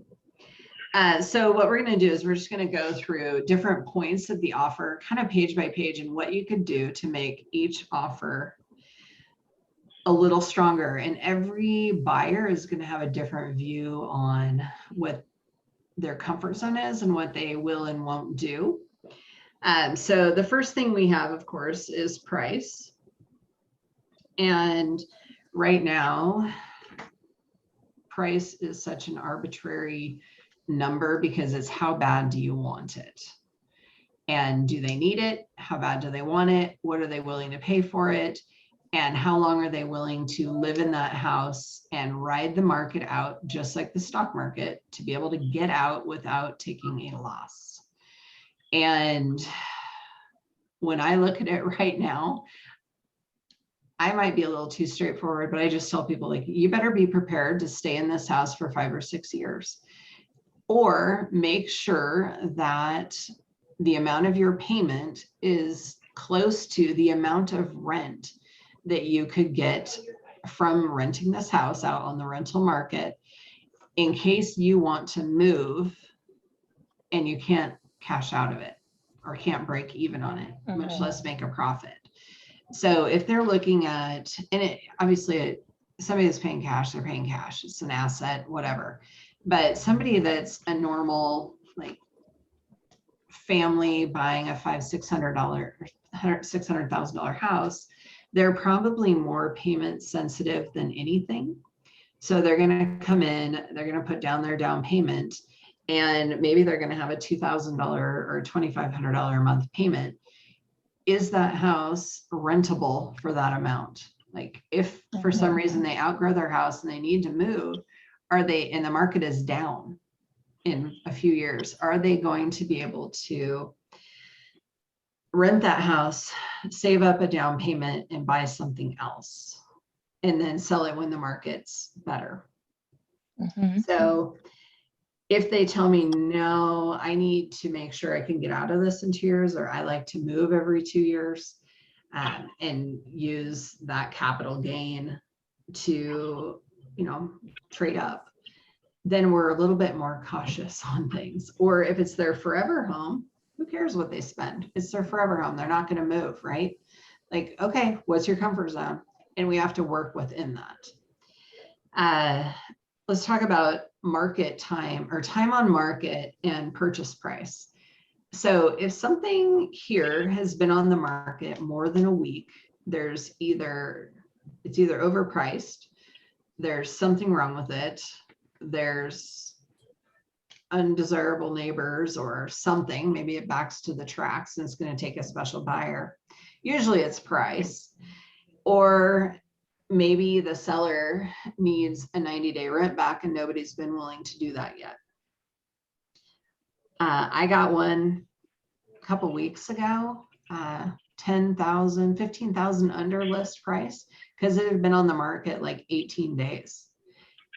So what we're going to do is we're just going to go through different points of the offer, kind of page by page, and what you could do to make each offer a little stronger. And every buyer is going to have a different view on what their comfort zone is and what they will and won't do. So the first thing we have, of course, is price. And right now, price is such an arbitrary number because it's how bad do you want it? And do they need it? How bad do they want it? What are they willing to pay for it? And how long are they willing to live in that house and ride the market out, just like the stock market, to be able to get out without taking a loss? And when I look at it right now, I might be a little too straightforward, but I just tell people, like, you better be prepared to stay in this house for 5 or 6 years, or make sure that the amount of your payment is close to the amount of rent that you could get from renting this house out on the rental market, in case you want to move and you can't cash out of it or can't break even on it, much less make a profit. So if they're looking at, and it obviously somebody that's paying cash, they're paying cash, it's an asset, whatever. But somebody that's a normal, like, family buying a $600,000 house, they're probably more payment sensitive than anything. So they're going to come in, they're going to put down their down payment, and maybe they're going to have a $2,000 or $2,500 a month payment. Is that house rentable for that amount? Like, if for some reason they outgrow their house and they need to move, are they, and the market is down in a few years, are they going to be able to rent that house, save up a down payment, and buy something else, and then sell it when the market's better? So if they tell me, no, I need to make sure I can get out of this in 2 years, or I like to move every 2 years, and use that capital gain to, you know, trade up, then we're a little bit more cautious on things. Or if it's their forever home, who cares what they spend? It's their forever home. They're not going to move, right? Like, okay, what's your comfort zone? And we have to work within that. Let's talk about market time, or time on market, and purchase price. So if something here has been on the market more than a week, it's either overpriced, there's something wrong with it, there's undesirable neighbors or something, maybe it backs to the tracks and it's going to take a special buyer. Usually it's price, or maybe the seller needs a 90-day rent back and nobody's been willing to do that yet. I got one a couple weeks ago, 10,000, 15,000 under list price, because it had been on the market like 18 days.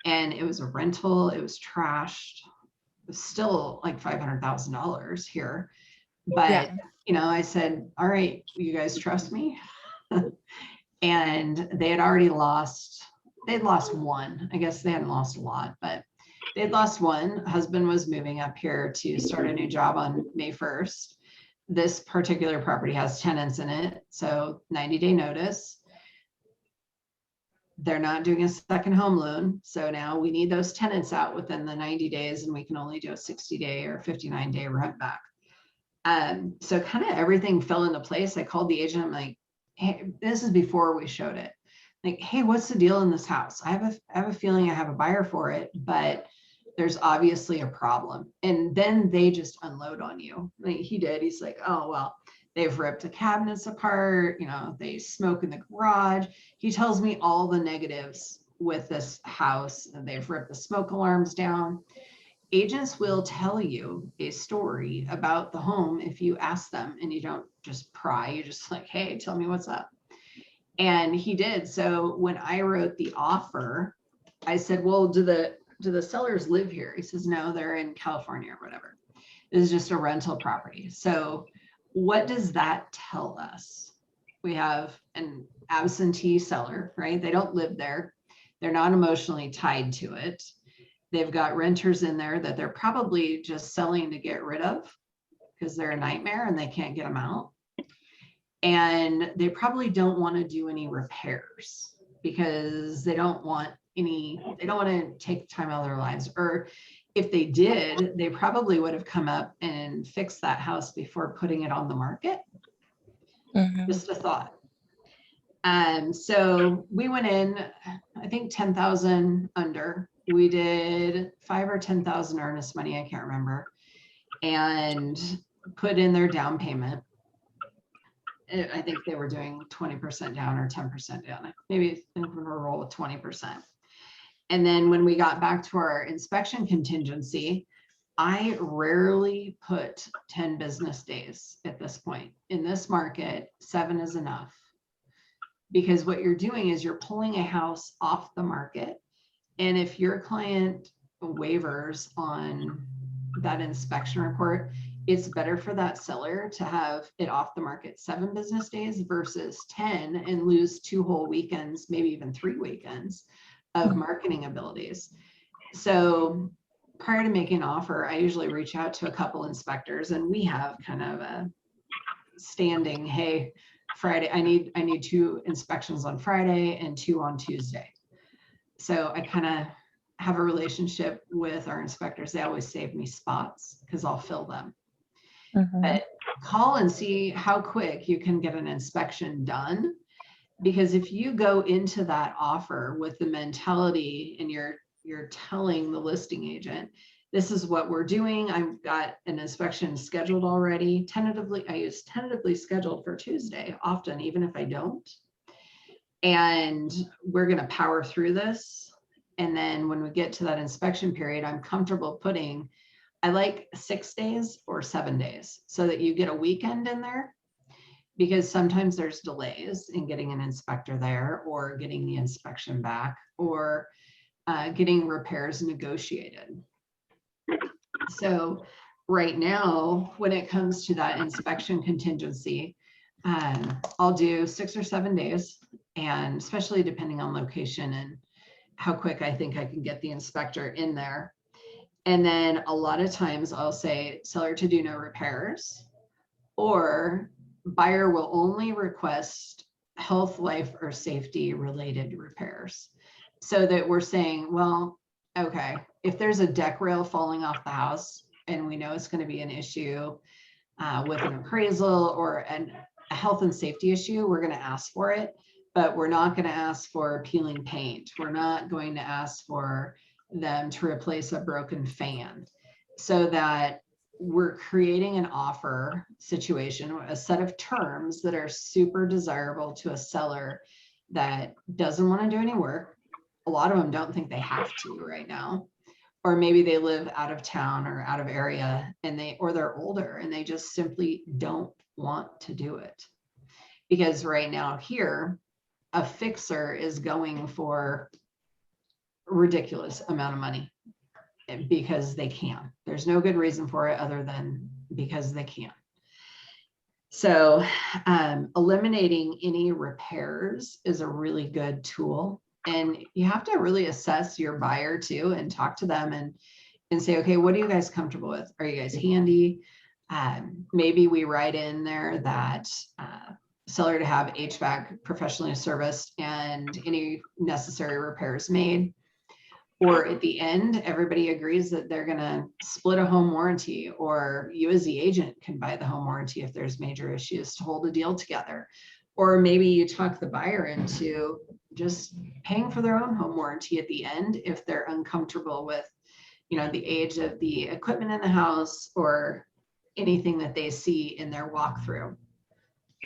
And it was a rental, it was trashed. It was still like $500,000 here. But, you know, I said, all right, you guys trust me? And they had already lost, they'd lost one. I guess they hadn't lost a lot, but they'd lost one. Husband was moving up here to start a new job on May 1st. This particular property has tenants in it, so 90-day notice. They're not doing a second home loan, so now we need those tenants out within the 90 days, and we can only do a 60-day or 59-day rent back. So kind of everything fell into place. I called the agent. I'm like, hey, this is before we showed it. Like, hey, what's the deal in this house? I have a feeling I have a buyer for it, but there's obviously a problem. And then they just unload on you. Like he did. He's like, oh, well, they've ripped the cabinets apart. You know, they smoke in the garage. He tells me all the negatives with this house, and they've ripped the smoke alarms down. Agents will tell you a story about the home if you ask them, and you don't just pry. You're just like, hey, tell me what's up. And he did. So when I wrote the offer, I said, well, do the sellers live here? He says, no, they're in California or whatever. This is just a rental property. So what does that tell us? We have an absentee seller, right? They don't live there. They're not emotionally tied to it. They've got renters in there that they're probably just selling to get rid of because they're a nightmare and they can't get them out. And they probably don't want to do any repairs because they don't want to take time out of their lives. Or if they did, they probably would have come up and fixed that house before putting it on the market. Just a thought. So we went in, I think 10,000 under. We did 5 or 10,000 earnest money, I can't remember, and put in their down payment. I think they were doing 20% down or 10% down. Maybe we're gonna roll with 20%. And then when we got back to our inspection contingency, I rarely put 10 business days at this point. In this market, 7 is enough. Because what you're doing is you're pulling a house off the market. And if your client waivers on that inspection report, it's better for that seller to have it off the market 7 business days versus 10 and lose 2 whole weekends, maybe even 3 weekends of marketing abilities. So prior to making an offer, I usually reach out to a couple inspectors, and we have kind of a standing, hey, Friday, I need 2 inspections on Friday and 2 on Tuesday. So I kind of have a relationship with our inspectors. They always save me spots because I'll fill them. But call and see how quick you can get an inspection done. Because if you go into that offer with the mentality and you're telling the listing agent, this is what we're doing. I've got an inspection scheduled already. Tentatively, I use tentatively scheduled for Tuesday, often, even if I don't. And we're going to power through this. And then when we get to that inspection period, I'm comfortable putting, I like 6 days or 7 days so that you get a weekend in there, because sometimes there's delays in getting an inspector there or getting the inspection back or getting repairs negotiated. So right now, when it comes to that inspection contingency, I'll do 6 or 7 days, and especially depending on location and how quick I think I can get the inspector in there. And then a lot of times I'll say seller to do no repairs, or buyer will only request health, life, or safety related repairs. So that we're saying, well, okay, if there's a deck rail falling off the house and we know it's going to be an issue with an appraisal or a health and safety issue, we're going to ask for it, but we're not going to ask for peeling paint. We're not going to ask for them to replace a broken fan, so that we're creating an offer situation, a set of terms that are super desirable to a seller that doesn't want to do any work. A lot of them don't think they have to right now, or maybe they live out of town or out of area, and they're older and they just simply don't want to do it. Because right now here, a fixer is going for a ridiculous amount of money because they can. There's no good reason for it other than because they can. So eliminating any repairs is a really good tool And you have to really assess your buyer too and talk to them and say, okay, what are you guys comfortable with? Are you guys handy? Maybe we write in there that seller to have HVAC professionally serviced and any necessary repairs made. Or at the end, everybody agrees that they're going to split a home warranty, or you as the agent can buy the home warranty if there's major issues to hold a deal together. Or maybe you talk the buyer into just paying for their own home warranty at the end if they're uncomfortable with, you know, the age of the equipment in the house or anything that they see in their walkthrough.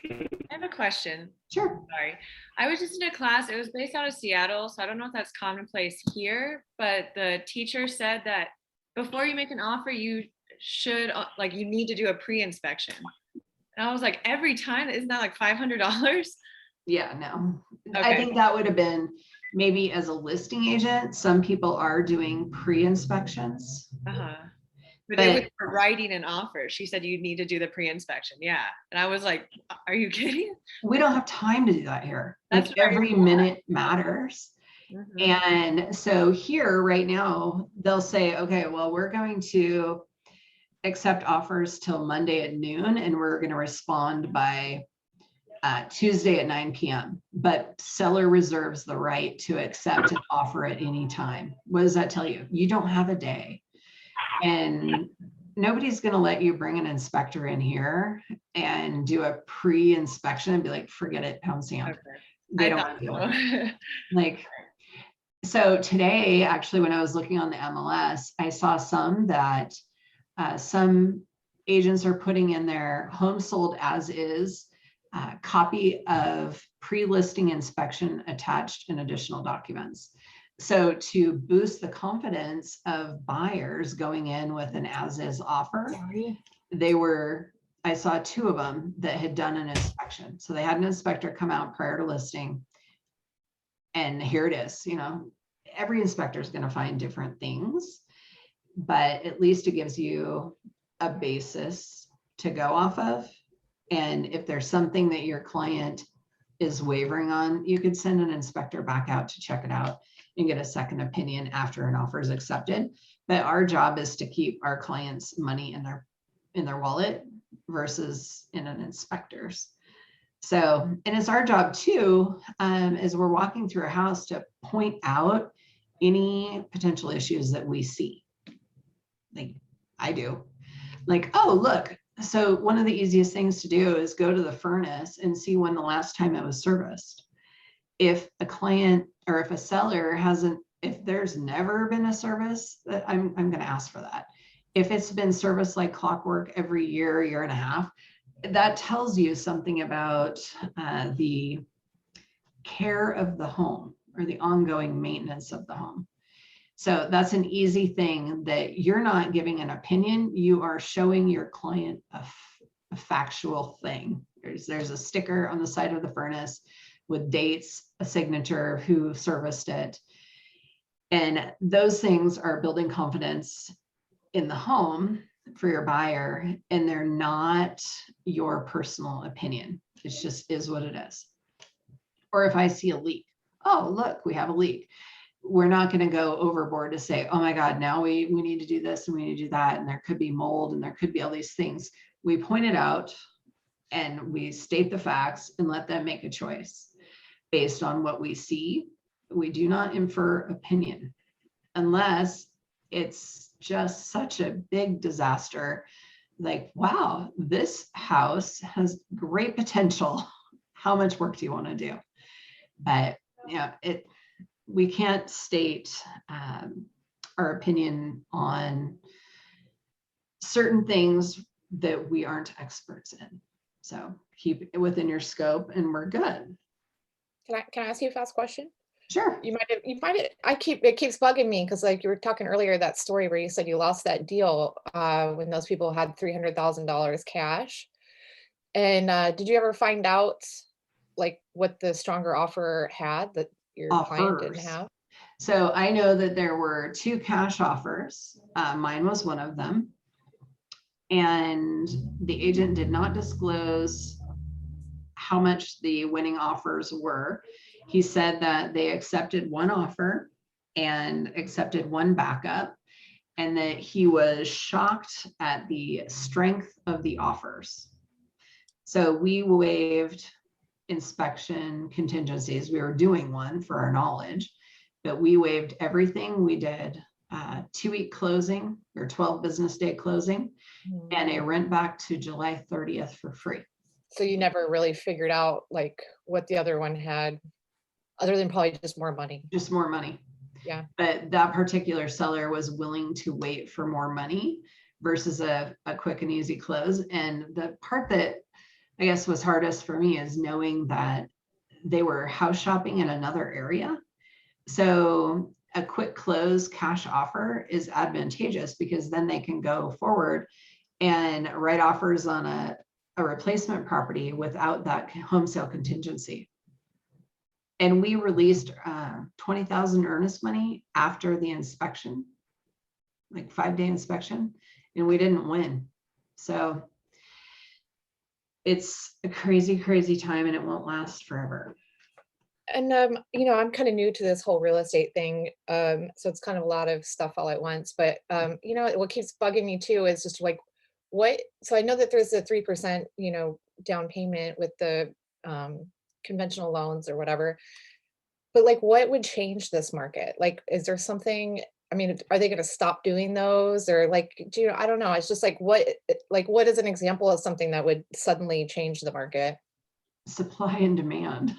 I have a question. Sure. Sorry. I was just in a class, it was based out of Seattle, so I don't know if that's commonplace here, but the teacher said that before you make an offer, you should, like, you need to do a pre-inspection. And I was like, every time, isn't that like $500? Yeah, no. I Okay. think that would have been maybe as a listing agent, some people are doing pre-inspections. Uh-huh. But it was for writing an offer. She said you need to do the pre-inspection. Yeah. And I was like, are you kidding? We don't have time to do that here. That's Like very every cool. minute matters. Mhm. And so here right now, they'll say, okay, well, we're going to accept offers till Monday at noon, and we're going to respond by Tuesday at 9 p.m. But seller reserves the right to accept an offer at any time. What does that tell you? You don't have a day. And nobody's going to let you bring an inspector in here and do a pre-inspection and be like, forget it, pound sand. Okay. They I don't thought want to deal so. with it. Like, so today, actually, when I was looking on the MLS, I saw some that some agents are putting in their home sold as is, copy of pre-listing inspection attached in additional documents. So to boost the confidence of buyers going in with an as-is offer, I saw 2 of them that had done an inspection. So they had an inspector come out prior to listing. And here it is, you know, every inspector is going to find different things, but at least it gives you a basis to go off of. And if there's something that your client is wavering on, you could send an inspector back out to check it out and get a second opinion after an offer is accepted. But our job is to keep our clients' money in their wallet versus in an inspector's. So, and it's our job too, as we're walking through a house, to point out any potential issues that we see. Like I do. Like, oh, look. So one of the easiest things to do is go to the furnace and see when the last time it was serviced. If a client or if a seller hasn't, if there's never been a service, I'm going to ask for that. If it's been serviced like clockwork every year, year and a half, that tells you something about the care of the home or the ongoing maintenance of the home. So that's an easy thing that you're not giving an opinion. You are showing your client a factual thing. There's a sticker on the side of the furnace with dates, a signature, who serviced it. And those things are building confidence in the home for your buyer, and they're not your personal opinion. It just is what it is. Or if I see a leak, oh, look, we have a leak. We're not going to go overboard to say, oh my God, now we need to do this and we need to do that. And there could be mold and there could be all these things. We point it out and we state the facts and let them make a choice based on what we see. We do not infer opinion unless it's just such a big disaster. Like, wow, this house has great potential. How much work do you want to do? But yeah, we can't state our opinion on certain things that we aren't experts in. So keep it within your scope and we're good. Can I ask you a fast question? Sure. You might have, it keeps bugging me because, like, you were talking earlier, that story where you said you lost that deal when those people had $300,000 cash. And did you ever find out like what the stronger offer had that your client didn't have? So I know that there were 2 cash offers. Mine was one of them. And the agent did not disclose how much the winning offers were. He said that they accepted one offer and accepted one backup, and that he was shocked at the strength of the offers. So we waived inspection contingencies. We were doing one for our knowledge, but we waived everything. We did 2-week closing or 12 business day closing and a rent back to July 30th for free. So you never really figured out like what the other one had, other than probably just more money. Just more money. Yeah. But that particular seller was willing to wait for more money versus a quick and easy close. And the part that I guess was hardest for me is knowing that they were house shopping in another area. So a quick close cash offer is advantageous because then they can go forward and write offers on a replacement property without that home sale contingency. And we released 20,000 earnest money after the inspection, like 5-day inspection, and we didn't win. So it's a crazy, crazy time, and it won't last forever. And you know, I'm kind of new to this whole real estate thing, so it's kind of a lot of stuff all at once. But you know, what keeps bugging me too is just like, what? So I know that there's a 3%, you know, down payment with the conventional loans or whatever. But like, what would change this market? Like, is there something? I mean, are they going to stop doing those, or like, do you? I don't know. It's just like, what is an example of something that would suddenly change the market? Supply and demand.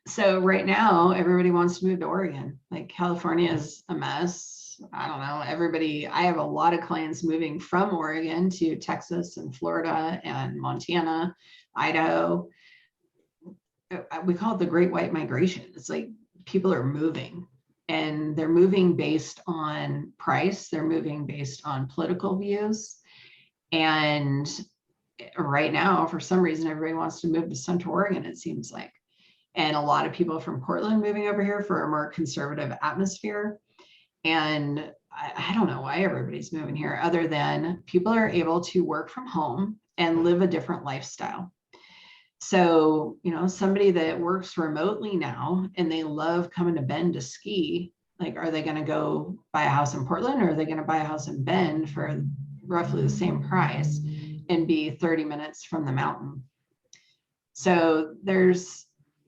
So right now, everybody wants to move to Oregon. Like California is a mess. I don't know. Everybody, I have a lot of clients moving from Oregon to Texas and Florida and Montana, Idaho. We call it the Great White Migration. It's like people are moving, and they're moving based on price. They're moving based on political views. And right now, for some reason, everybody wants to move to Central Oregon, it seems like. And a lot of people from Portland moving over here for a more conservative atmosphere. And I don't know why everybody's moving here, other than people are able to work from home and live a different lifestyle. So, you know, somebody that works remotely now and they love coming to Bend to ski, like, are they going to go buy a house in Portland, or are they going to buy a house in Bend for roughly the same price and be 30 minutes from the mountain? So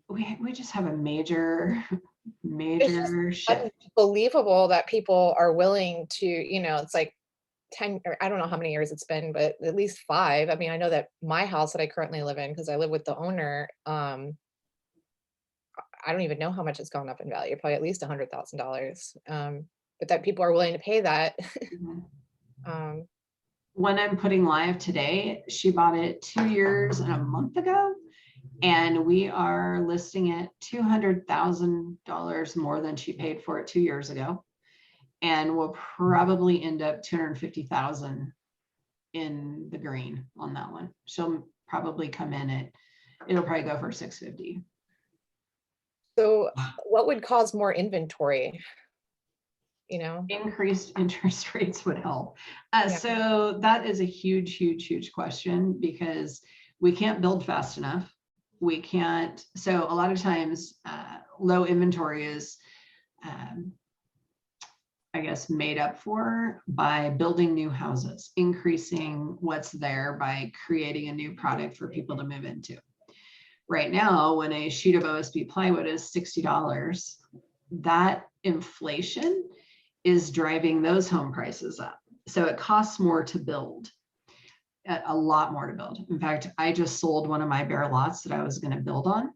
we just have a major shift. Unbelievable that people are willing to, you know, it's like 10, or I don't know how many years it's been, but at least 5. I mean, I know that my house that I currently live in, because I live with the owner, I don't even know how much it's gone up in value, probably at least $100,000. But that people are willing to pay that. When I'm putting live today, she bought it 2 years and a month ago, and we are listing it $200,000 more than she paid for it 2 years ago. And we'll probably end up 250,000 in the green on that one. She'll probably come in at, it'll probably go for 650. So what would cause more inventory? You know, increased interest rates would help. Yeah. So that is a huge, huge, huge question, because we can't build fast enough. We can't. So a lot of times low inventory is, I guess, made up for by building new houses, increasing what's there by creating a new product for people to move into. Right now, when a sheet of OSB plywood is $60, that inflation is driving those home prices up. So it costs more to build, a lot more to build. In fact, I just sold one of my bare lots that I was going to build on,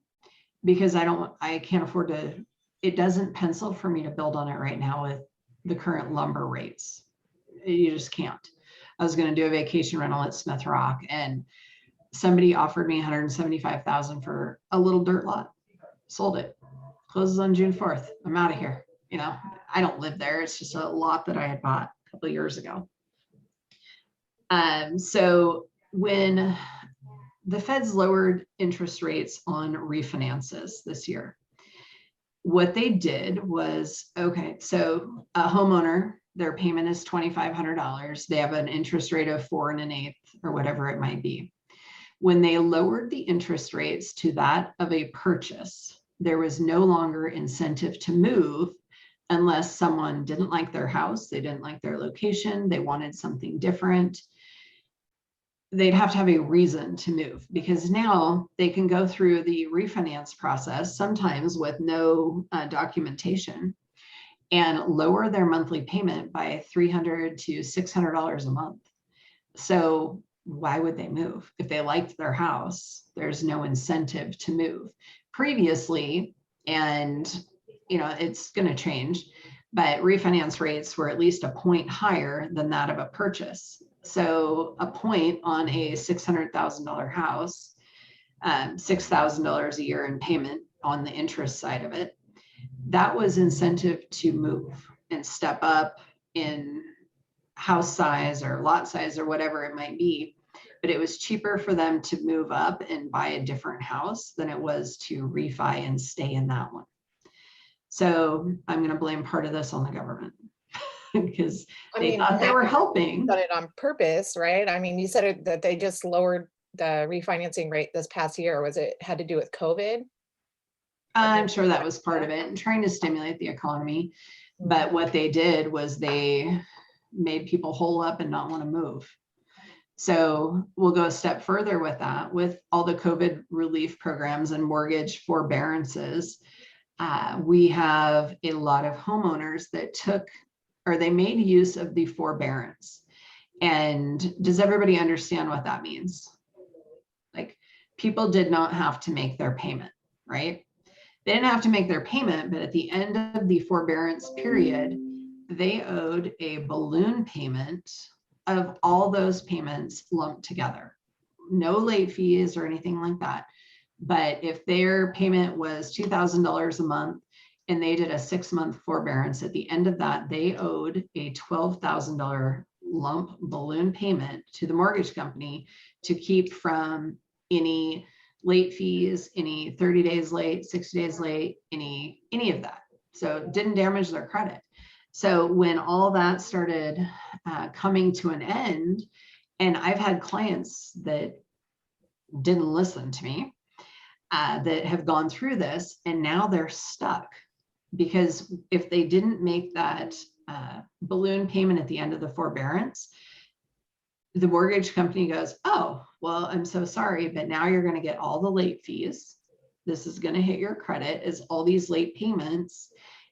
because I can't afford to, it doesn't pencil for me to build on it right now with the current lumber rates. You just can't. I was going to do a vacation rental at Smith Rock, and somebody offered me $175,000 for a little dirt lot. Sold it. Closes on June 4th. I'm out of here. You know, I don't live there. It's just a lot that I had bought a couple of years ago. So when the Feds lowered interest rates on refinances this year, what they did was, okay, so a homeowner, their payment is $2,500. They have an interest rate of 4 1/8 or whatever it might be. When they lowered the interest rates to that of a purchase, there was no longer incentive to move unless someone didn't like their house, they didn't like their location, they wanted something different. They'd have to have a reason to move, because now they can go through the refinance process, sometimes with no documentation, and lower their monthly payment by $300 to $600 a month. So why would they move? If they liked their house, there's no incentive to move. Previously, and it's going to change, but refinance rates were at least a point higher than that of a purchase. So a point on a $600,000 house, $6,000 a year in payment on the interest side of it, that was incentive to move and step up in house size or lot size or whatever it might be. But it was cheaper for them to move up and buy a different house than it was to refi and stay in that one. So I'm going to blame part of this on the government because they thought they were helping. Done it on purpose, right? I mean, you said that they just lowered the refinancing rate this past year. Was it had to do with COVID? I'm sure that was part of it, and trying to stimulate the economy. But what they did was they made people hole up and not want to move. So we'll go a step further with that. With all the COVID relief programs and mortgage forbearances, we have a lot of homeowners that they made use of the forbearance. And does everybody understand what that means? Like, people did not have to make their payment, right? They didn't have to make their payment, but at the end of the forbearance period, they owed a balloon payment of all those payments lumped together. No late fees or anything like that. But if their payment was $2,000 a month and they did a 6-month forbearance, at the end of that, they owed a $12,000 lump balloon payment to the mortgage company to keep from any late fees, any 30 days late, 60 days late, any of that. So it didn't damage their credit. So when all that started coming to an end, and I've had clients that didn't listen to me, that have gone through this, and now they're stuck because if they didn't make that balloon payment at the end of the forbearance, the mortgage company goes, oh, well, I'm so sorry, but now you're going to get all the late fees. This is going to hit your credit as all these late payments.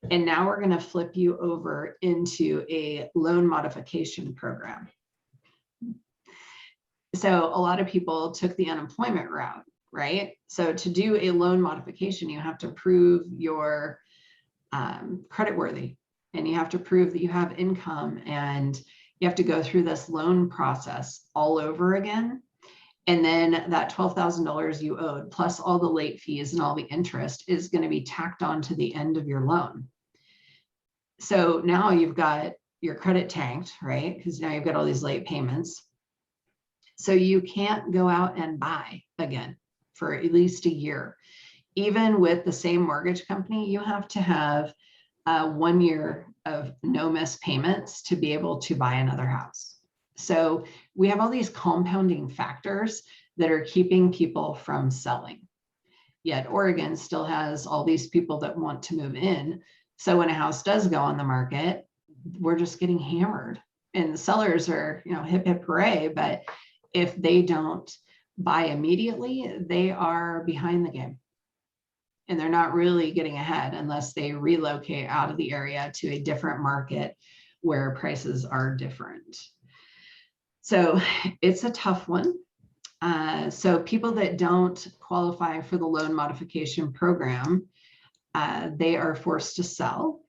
And now we're going to flip you over into a loan modification program. So a lot of people took the unemployment route, right? So to do a loan modification, you have to prove you're creditworthy, and you have to prove that you have income, and you have to go through this loan process all over again. And then that $12,000 you owed, plus all the late fees and all the interest, is going to be tacked on to the end of your loan. So now you've got your credit tanked, right? Because now you've got all these late payments. So you can't go out and buy again for at least a year. Even with the same mortgage company, you have to have 1 year of no missed payments to be able to buy another house. So we have all these compounding factors that are keeping people from selling. Yet Oregon still has all these people that want to move in. So when a house does go on the market, we're just getting hammered, and the sellers are, hip, hip, hooray. But if they don't buy immediately, they are behind the game. And they're not really getting ahead unless they relocate out of the area to a different market where prices are different. So it's a tough one. So people that don't qualify for the loan modification program, they are forced to sell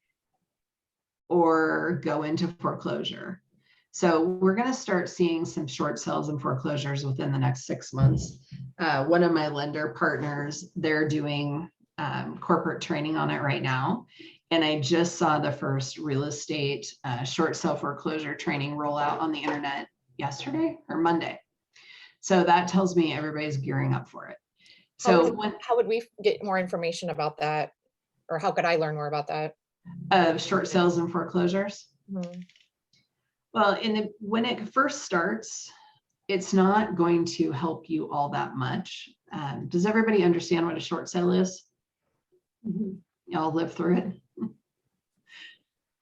or go into foreclosure. So we're going to start seeing some short sales and foreclosures within the next 6 months. One of my lender partners, they're doing corporate training on it right now. And I just saw the first real estate short sale foreclosure training roll out on the internet yesterday or Monday. So that tells me everybody's gearing up for it. So how would we get more information about that? Or how could I learn more about that? Short sales and foreclosures? Mm-hmm. Well, when it first starts, it's not going to help you all that much. Does everybody understand what a short sale is? Y'all live through it.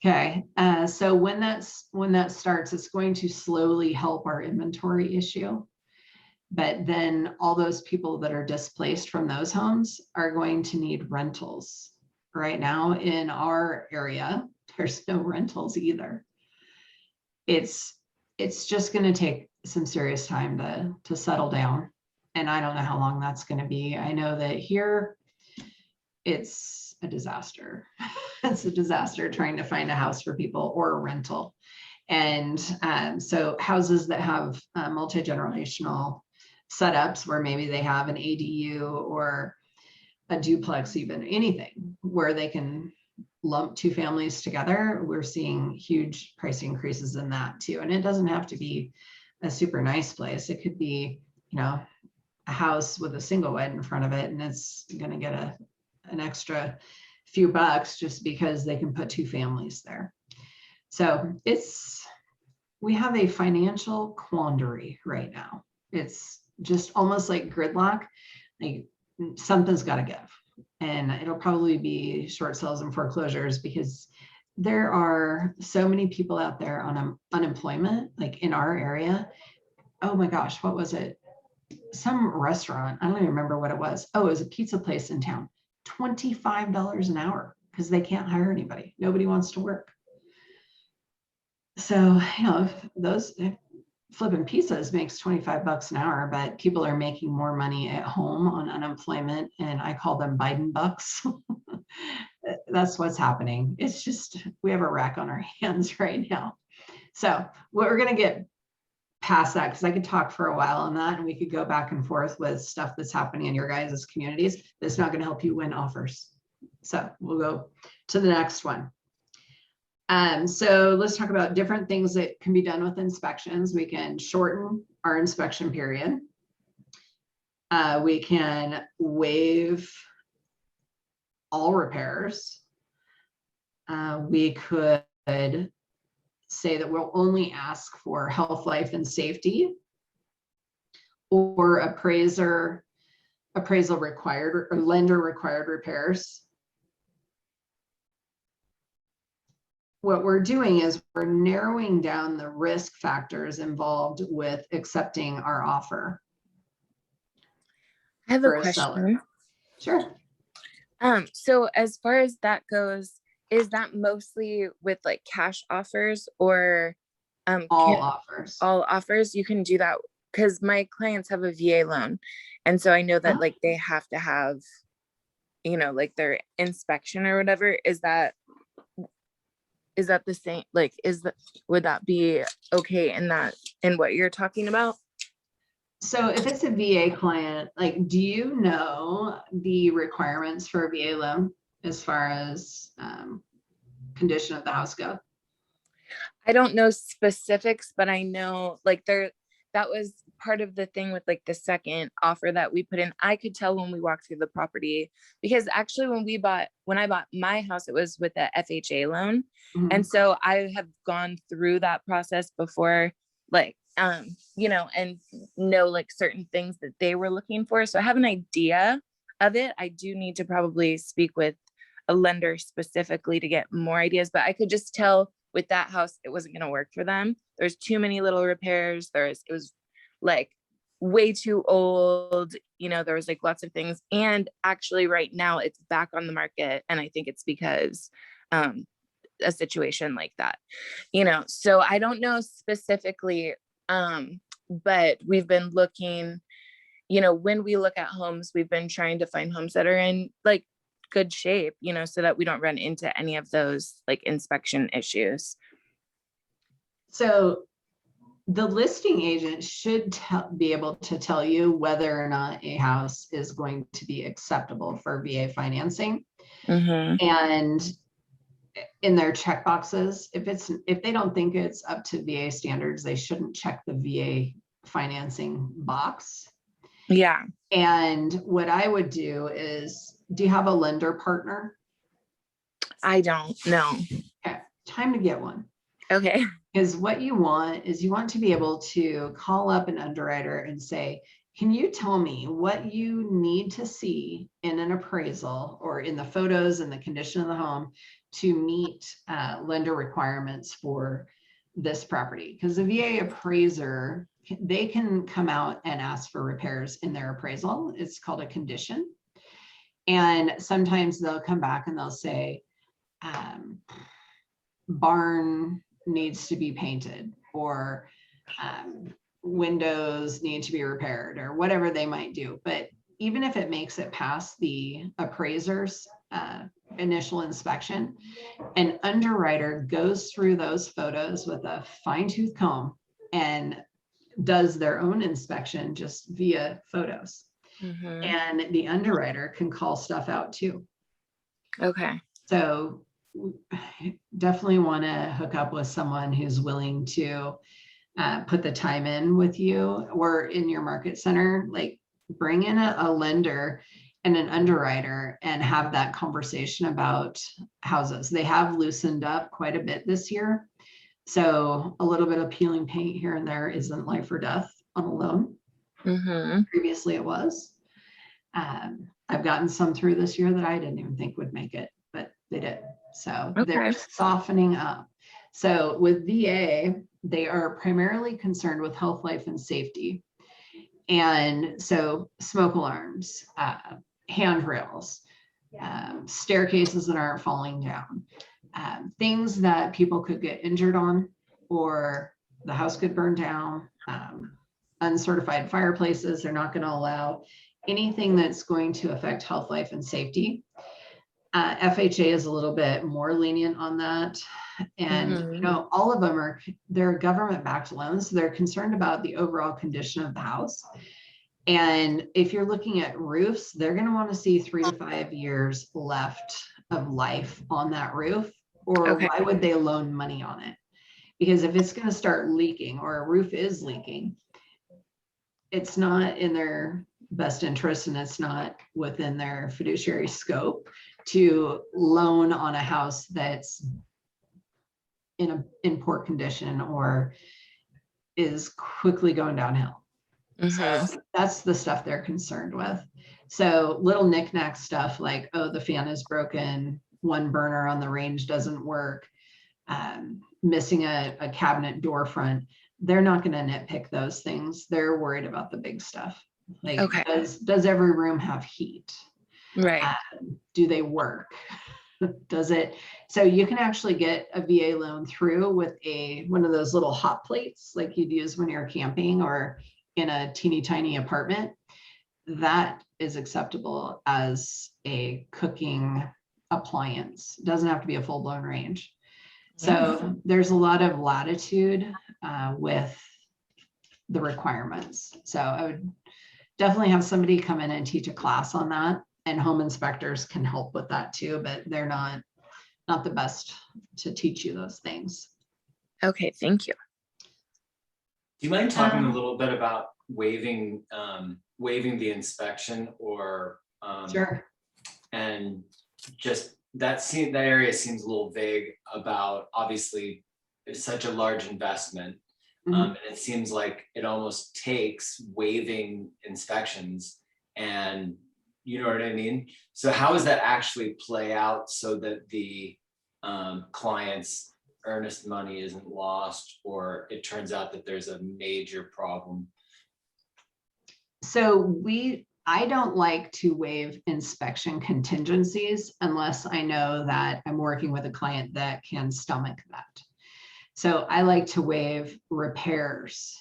Okay, so when that starts, it's going to slowly help our inventory issue. But then all those people that are displaced from those homes are going to need rentals. Right now in our area, there's no rentals either. It's just going to take some serious time to settle down. And I don't know how long that's going to be. I know that here it's a disaster. It's a disaster trying to find a house for people or a rental. And so houses that have multi-generational setups where maybe they have an ADU or a duplex, even anything where they can lump two families together, we're seeing huge price increases in that too. And it doesn't have to be a super nice place. It could be, a house with a single wide in front of it, and it's going to get an extra few bucks just because they can put two families there. So we have a financial quandary right now. It's just almost like gridlock. Like something's got to give, and it'll probably be short sales and foreclosures because there are so many people out there on unemployment, like in our area. Oh my gosh, what was it? Some restaurant, I don't even remember what it was. Oh, it was a pizza place in town, $25 an hour because they can't hire anybody. Nobody wants to work. So, if flipping pizzas makes 25 bucks an hour, but people are making more money at home on unemployment, and I call them Biden bucks. That's what's happening. It's just, we have a wreck on our hands right now. So we're going to get past that because I could talk for a while on that, and we could go back and forth with stuff that's happening in your guys' communities that's not going to help you win offers. So we'll go to the next one. So let's talk about different things that can be done with inspections. We can shorten our inspection period. We can waive all repairs. We could say that we'll only ask for health, life, and safety, or appraisal required or lender required repairs. What we're doing is we're narrowing down the risk factors involved with accepting our offer. I have a question. Sure. So as far as that goes, is that mostly with like cash offers or all offers? All offers, you can do that because my clients have a VA loan, and so I know that like they have to have, like their inspection or whatever. Is that the same? Like, would that be okay in what you're talking about? So if it's a VA client, like, do you know the requirements for a VA loan as far as condition of the house go? I don't know specifics, but I know like that was part of the thing with like the second offer that we put in. I could tell when we walked through the property, because actually when I bought my house, it was with a FHA loan. Mm-hmm. And so I have gone through that process before, like, and know like certain things that they were looking for. So I have an idea of it. I do need to probably speak with a lender specifically to get more ideas, but I could just tell with that house, it wasn't going to work for them. There's too many little repairs. It was like way too old. There was like lots of things. And actually right now it's back on the market. And I think it's because, a situation like that, so I don't know specifically, but we've been looking, when we look at homes, we've been trying to find homes that are in like good shape, so that we don't run into any of those like inspection issues. So the listing agent should be able to tell you whether or not a house is going to be acceptable for VA financing. Mm-hmm. And in their check boxes, if they don't think it's up to VA standards, they shouldn't check the VA financing box. Yeah. And what I would do is, do you have a lender partner? I don't know. Okay, time to get one. Okay. Because what you want is you want to be able to call up an underwriter and say, can you tell me what you need to see in an appraisal or in the photos and the condition of the home to meet lender requirements for this property? Because the VA appraiser, they can come out and ask for repairs in their appraisal. It's called a condition. And sometimes they'll come back and they'll say, barn needs to be painted, or windows need to be repaired, or whatever they might do. But even if it makes it past the appraiser's initial inspection, an underwriter goes through those photos with a fine-tooth comb and does their own inspection just via photos. And the underwriter can call stuff out too. Okay. So definitely want to hook up with someone who's willing to put the time in with you, or in your market center, like bring in a lender and an underwriter and have that conversation about houses. They have loosened up quite a bit this year. So a little bit of peeling paint here and there isn't life or death on a loan. Previously it was. I've gotten some through this year that I didn't even think would make it, but they did. So they're softening up. So with VA, they are primarily concerned with health, life, and safety. And so smoke alarms, handrails, staircases that aren't falling down, things that people could get injured on, or the house could burn down, uncertified fireplaces. They're not going to allow anything that's going to affect health, life, and safety. FHA is a little bit more lenient on that. And, you know, all of them they're government-backed loans. So they're concerned about the overall condition of the house. And if you're looking at roofs, they're going to want to see 3 to 5 years left of life on that roof, or why would they loan money on it? Because if it's going to start leaking, or a roof is leaking, it's not in their best interest, and it's not within their fiduciary scope to loan on a house that's in poor condition or is quickly going downhill. So that's the stuff they're concerned with. So little knickknack stuff like, oh, the fan is broken, one burner on the range doesn't work, missing a cabinet door front, they're not going to nitpick those things. They're worried about the big stuff. Like, does every room have heat? Right. Do they work? Does it? So you can actually get a VA loan through with one of those little hot plates like you'd use when you're camping or in a teeny tiny apartment. That is acceptable as a cooking appliance. It doesn't have to be a full-blown range. So there's a lot of latitude with the requirements. So I would definitely have somebody come in and teach a class on that, and home inspectors can help with that too, but they're not the best to teach you those things. Okay, thank you. Do you mind talking a little bit about waiving the inspection, or Sure. And just that area seems a little vague about, obviously it's such a large investment. And it seems like it almost takes waiving inspections, and you know what I mean? So how does that actually play out so that the client's earnest money isn't lost, or it turns out that there's a major problem? So I don't like to waive inspection contingencies unless I know that I'm working with a client that can stomach that. So I like to waive repairs,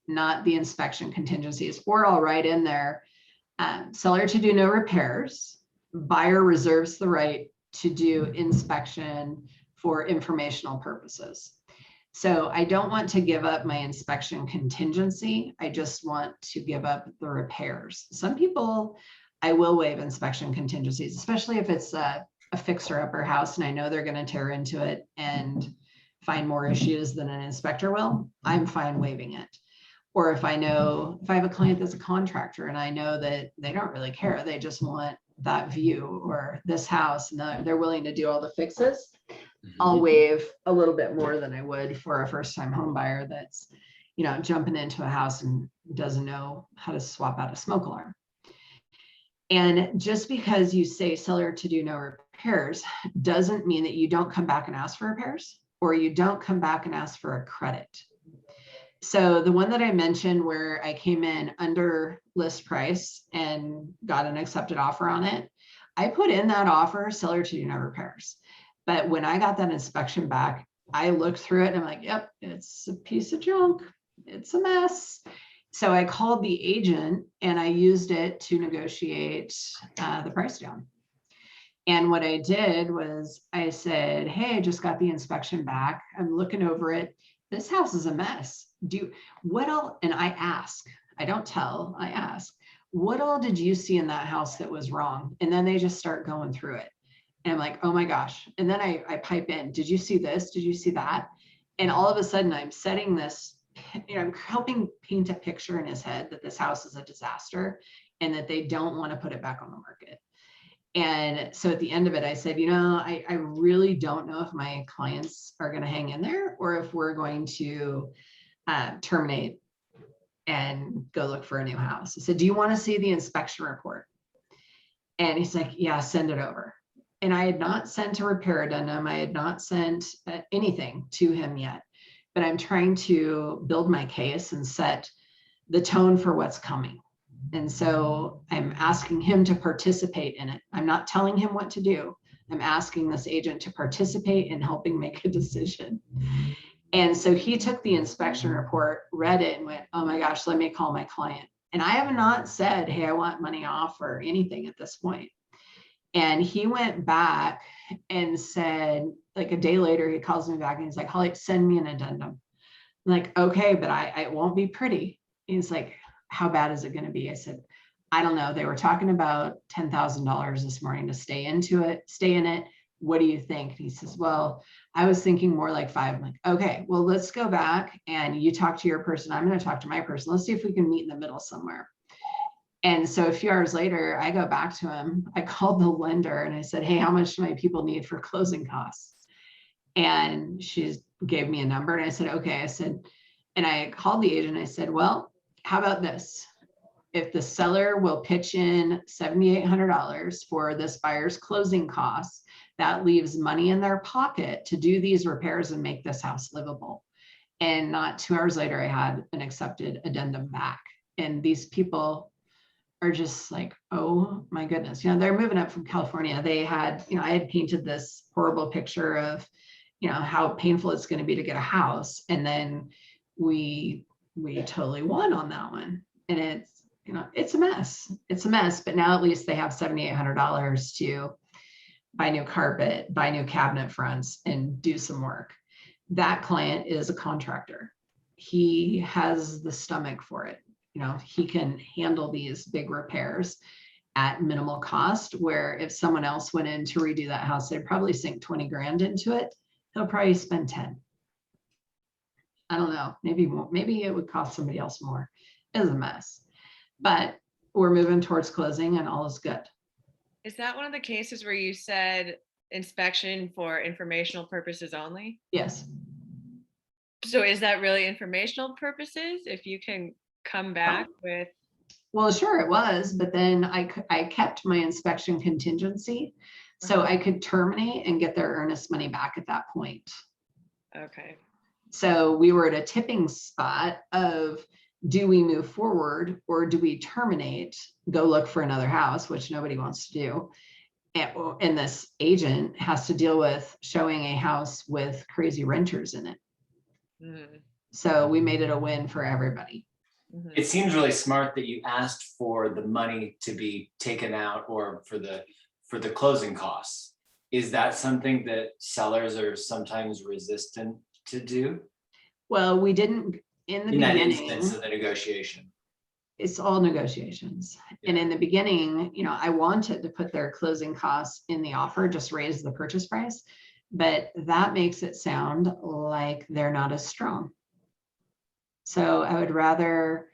not the inspection contingencies, or I'll write in there, seller to do no repairs, buyer reserves the right to do inspection for informational purposes. So I don't want to give up my inspection contingency. I just want to give up the repairs. Some people, I will waive inspection contingencies, especially if it's a fixer-upper house and I know they're going to tear into it and find more issues than an inspector will. I'm fine waiving it. Or if I have a client that's a contractor and I know that they don't really care, they just want that view or this house, and they're willing to do all the fixes, I'll waive a little bit more than I would for a first-time home buyer that's jumping into a house and doesn't know how to swap out a smoke alarm. And just because you say seller to do no repairs doesn't mean that you don't come back and ask for repairs, or you don't come back and ask for a credit. So the one that I mentioned where I came in under list price and got an accepted offer on it, I put in that offer, seller to do no repairs. But when I got that inspection back, I looked through it and I'm like, yep, it's a piece of junk. It's a mess. So I called the agent and I used it to negotiate the price down. And what I did was I said, hey, I just got the inspection back. I'm looking over it. This house is a mess. What all? And I ask, I don't tell, I ask, what all did you see in that house that was wrong? And then they just start going through it. And I'm like, oh my gosh. And then I pipe in, did you see this? Did you see that? And all of a sudden I'm setting this, I'm helping paint a picture in his head that this house is a disaster and that they don't want to put it back on the market. And so at the end of it, I said, I really don't know if my clients are going to hang in there or if we're going to terminate and go look for a new house. I said, do you want to see the inspection report? And he's like, yeah, send it over. And I had not sent a repair addendum. I had not sent anything to him yet, but I'm trying to build my case and set the tone for what's coming. And so I'm asking him to participate in it. I'm not telling him what to do. I'm asking this agent to participate in helping make a decision. And so he took the inspection report, read it, and went, oh my gosh, let me call my client. And I have not said, hey, I want money off or anything at this point. And he went back and said, like a day later, he calls me back and he's like, Holly, send me an addendum. I'm like, okay, but it won't be pretty. He's like, how bad is it going to be? I said, I don't know. They were talking about $10,000 this morning to stay in it. What do you think? And he says, well, I was thinking more like 5. I'm like, okay, well, let's go back and you talk to your person. I'm going to talk to my person. Let's see if we can meet in the middle somewhere. And so a few hours later, I go back to him. I called the lender and I said, hey, how much do my people need for closing costs? And she gave me a number and I said, okay. I said, and I called the agent. I said, well, how about this? If the seller will pitch in $7,800 for this buyer's closing costs, that leaves money in their pocket to do these repairs and make this house livable. And not 2 hours later, I had an accepted addendum back. And these people are just like, oh my goodness, they're moving up from California. They had, I had painted this horrible picture of, how painful it's going to be to get a house. And then we totally won on that one. And it's a mess. It's a mess, but now at least they have $7,800 to buy new carpet, buy new cabinet fronts, and do some work. That client is a contractor. He has the stomach for it. He can handle these big repairs at minimal cost, where if someone else went in to redo that house, they'd probably sink 20 grand into it. He'll probably spend 10. I don't know, maybe it would cost somebody else more. It's a mess, but we're moving towards closing and all is good. Is that one of the cases where you said inspection for informational purposes only? Yes. So is that really informational purposes? If you can come back with. Well, sure it was, but then I kept my inspection contingency so I could terminate and get their earnest money back at that point. Okay. So we were at a tipping spot of, do we move forward or do we terminate, go look for another house, which nobody wants to do. And this agent has to deal with showing a house with crazy renters in it. Mm. So we made it a win for everybody. It seems really smart that you asked for the money to be taken out or for the closing costs. Is that something that sellers are sometimes resistant to do? Well, we didn't in the beginning. That instance of the negotiation. It's all negotiations. Yeah. And in the beginning, I wanted to put their closing costs in the offer, just raise the purchase price, but that makes it sound like they're not as strong. So I would rather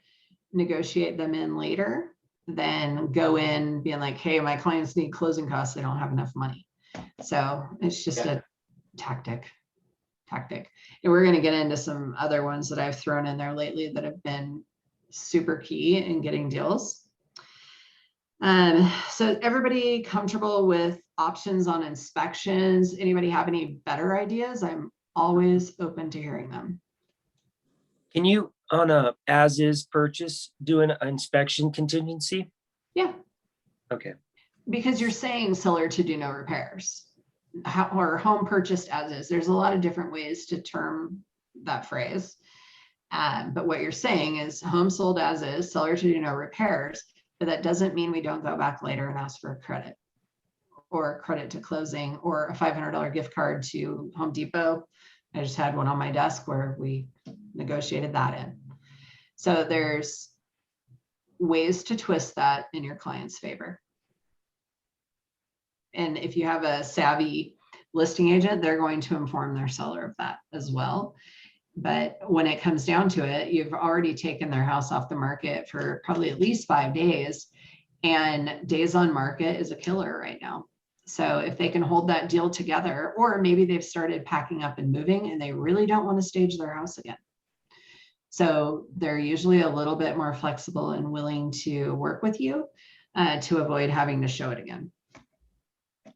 negotiate them in later than go in being like, hey, my clients need closing costs. They don't have enough money. So it's just a tactic. tactic. And we're going to get into some other ones that I've thrown in there lately that have been super key in getting deals. So everybody comfortable with options on inspections? Anybody have any better ideas? I'm always open to hearing them. Can you, on a as-is purchase, do an inspection contingency? Yeah, Okay. because you're saying seller to do no repairs. Or home purchased as is. There's a lot of different ways to term that phrase. But what you're saying is home sold as is, seller to do no repairs, but that doesn't mean we don't go back later and ask for a credit or credit to closing or a $500 gift card to Home Depot. I just had one on my desk where we negotiated that in. So there's ways to twist that in your client's favor. And if you have a savvy listing agent, they're going to inform their seller of that as well. But when it comes down to it, you've already taken their house off the market for probably at least 5 days, and days on market is a killer right now. So if they can hold that deal together, or maybe they've started packing up and moving and they really don't want to stage their house again. So they're usually a little bit more flexible and willing to work with you to avoid having to show it again.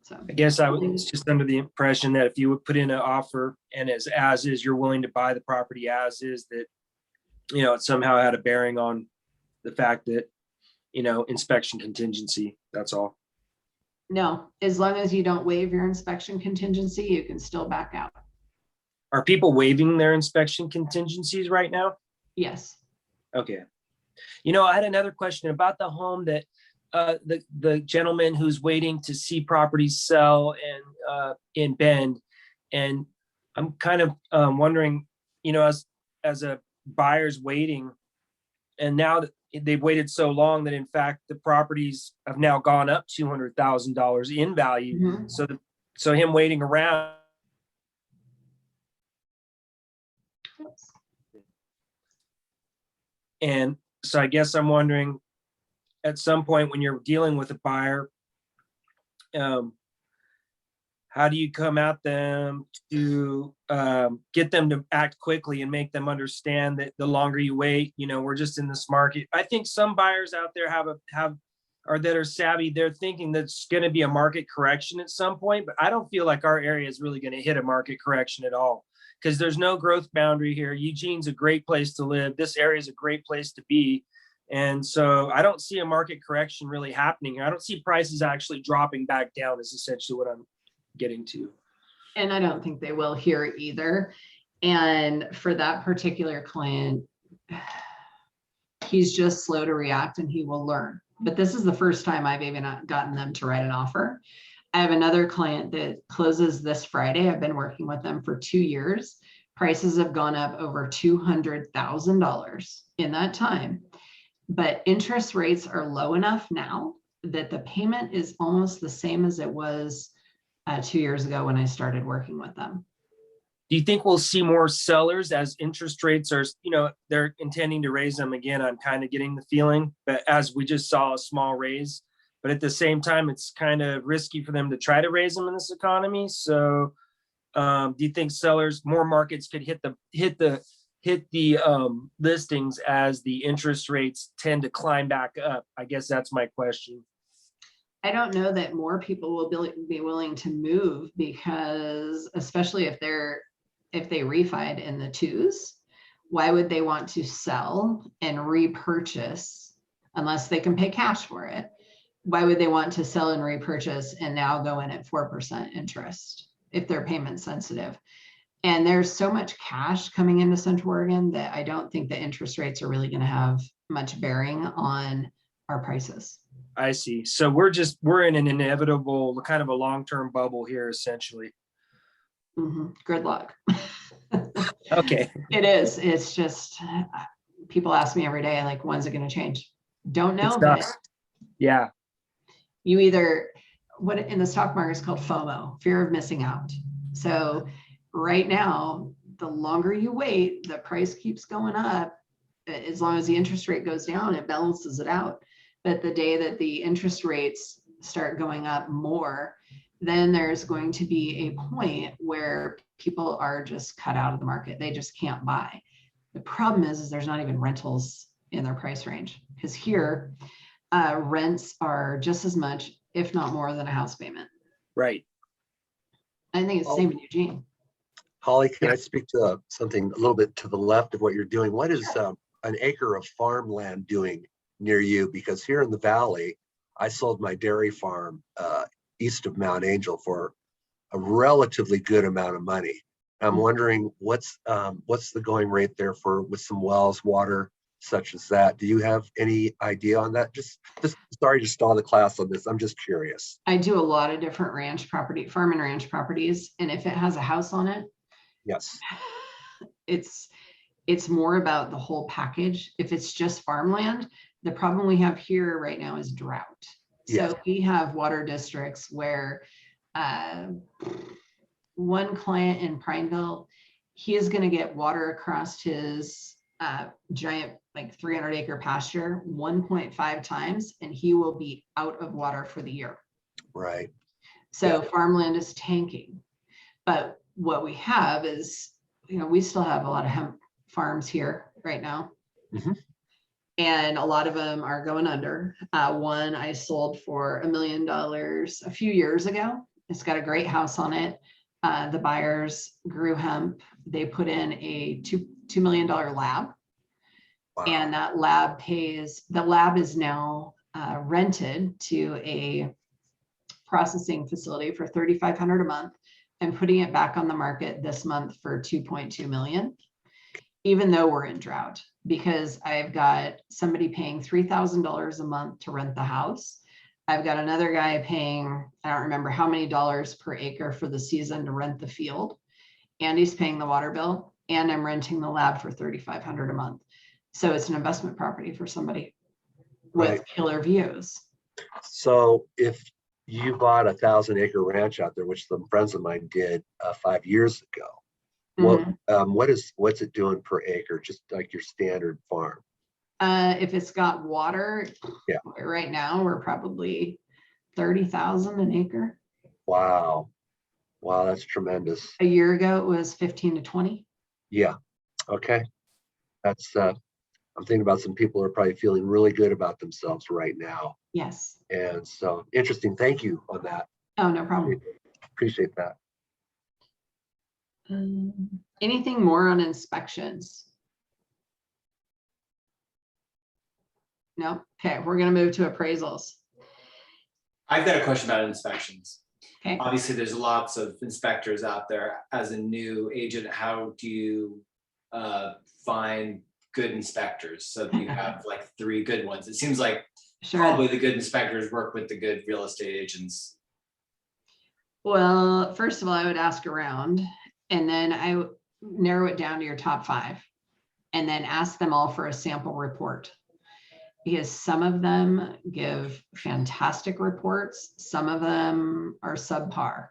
So I guess I was just under the impression that if you would put in an offer and as is, you're willing to buy the property as is, that, you know, it somehow had a bearing on the fact that, you know, inspection contingency, that's all. no, as long as you don't waive your inspection contingency, you can still back out. Are people waiving their inspection contingencies right now? Yes. Okay. You know, I had another question about the home that the gentleman who's waiting to see properties sell and in Bend. And I'm kind of wondering, you know, as a buyer's waiting, and now that they've waited so long that in fact the properties have now gone up $200,000 in value. Mm-hmm. So him waiting around. And so I guess I'm wondering, at some point when you're dealing with a buyer, how do you come at them to get them to act quickly and make them understand that the longer you wait, you know, we're just in this market. I think some buyers out there that are savvy. They're thinking that's going to be a market correction at some point, but I don't feel like our area is really going to hit a market correction at all, because there's no growth boundary here. Eugene's a great place to live. This area is a great place to be. And so I don't see a market correction really happening. I don't see prices actually dropping back down is essentially what I'm getting to. And I don't think they will here either. And for that particular client, he's just slow to react and he will learn. But this is the first time I've even gotten them to write an offer. I have another client that closes this Friday. I've been working with them for 2 years. Prices have gone up over $200,000 in that time. But interest rates are low enough now that the payment is almost the same as it was 2 years ago when I started working with them. Do you think we'll see more sellers as interest rates are, you know, they're intending to raise them again? I'm kind of getting the feeling, but as we just saw a small raise, but at the same time, it's kind of risky for them to try to raise them in this economy. So do you think sellers, more markets could hit the listings as the interest rates tend to climb back up? I guess that's my question. I don't know that more people will be willing to move, because especially if they refied in the 2s, why would they want to sell and repurchase unless they can pay cash for it? Why would they want to sell and repurchase and now go in at 4% interest if they're payment sensitive? And there's so much cash coming into Central Oregon that I don't think the interest rates are really going to have much bearing on our prices. I see. So we're in an inevitable kind of a long-term bubble here, essentially. Mm-hmm. Good luck. Okay. It is. It's just, people ask me every day, like, when's it going to change? Don't know. But yeah. You either, what in the stock market is called FOMO, fear of missing out. So right now, the longer you wait, the price keeps going up. As long as the interest rate goes down, it balances it out. But the day that the interest rates start going up more, then there's going to be a point where people are just cut out of the market. They just can't buy. The problem is there's not even rentals in their price range, because here rents are just as much, if not more, than a house payment. Right. I think it's the same in Eugene. Holly, can I speak to something a little bit to the left of what you're doing? What is an acre of farmland doing near you? Because here in the valley, I sold my dairy farm east of Mount Angel for a relatively good amount of money. I'm wondering what's the going rate there for with some wells, water, such as that. Do you have any idea on that? Just sorry to stall the class on this. I'm just curious. I do a lot of different farm and ranch properties, and if it has a house on it, yes, it's more about the whole package. If it's just farmland, the problem we have here right now is drought. Yes. So we have water districts where one client in Prineville, he is going to get water across his giant, like 300-acre pasture 1.5 times, and he will be out of water for the year. Right. So farmland is tanking. But what we have is, we still have a lot of hemp farms here right now. Mm-hmm. And a lot of them are going under. One I sold for $1 million a few years ago. It's got a great house on it. The buyers grew hemp. They put in a $2 million lab. Wow. And that lab the lab is now rented to a processing facility for $3,500 a month, and putting it back on the market this month for $2.2 million, even though we're in drought, because I've got somebody paying $3,000 a month to rent the house. I've got another guy paying, I don't remember how many dollars per acre for the season to rent the field. And he's paying the water bill, and I'm renting the lab for $3,500 a month. So it's an investment property for somebody with killer views. So if you bought a 1,000-acre ranch out there, which some friends of mine did 5 years ago, what's it doing per acre, just like your standard farm? If it's got water, right now we're probably 30,000 an acre. Wow, that's tremendous. A year ago it was 15 to 20. Yeah, okay. That's I'm thinking about some people who are probably feeling really good about themselves right now. Yes. And so interesting. Thank you on that. Oh, no problem. Appreciate that. Anything more on inspections? No. Okay, we're going to move to appraisals. I've got a question about inspections. Okay. Obviously, there's lots of inspectors out there. As a new agent, how do you find good inspectors so that you have like 3 good ones? It seems like probably the good inspectors work with the good real estate agents. Well, first of all, I would ask around, and then I would narrow it down to your top 5, and then ask them all for a sample report. Because some of them give fantastic reports, some of them are subpar.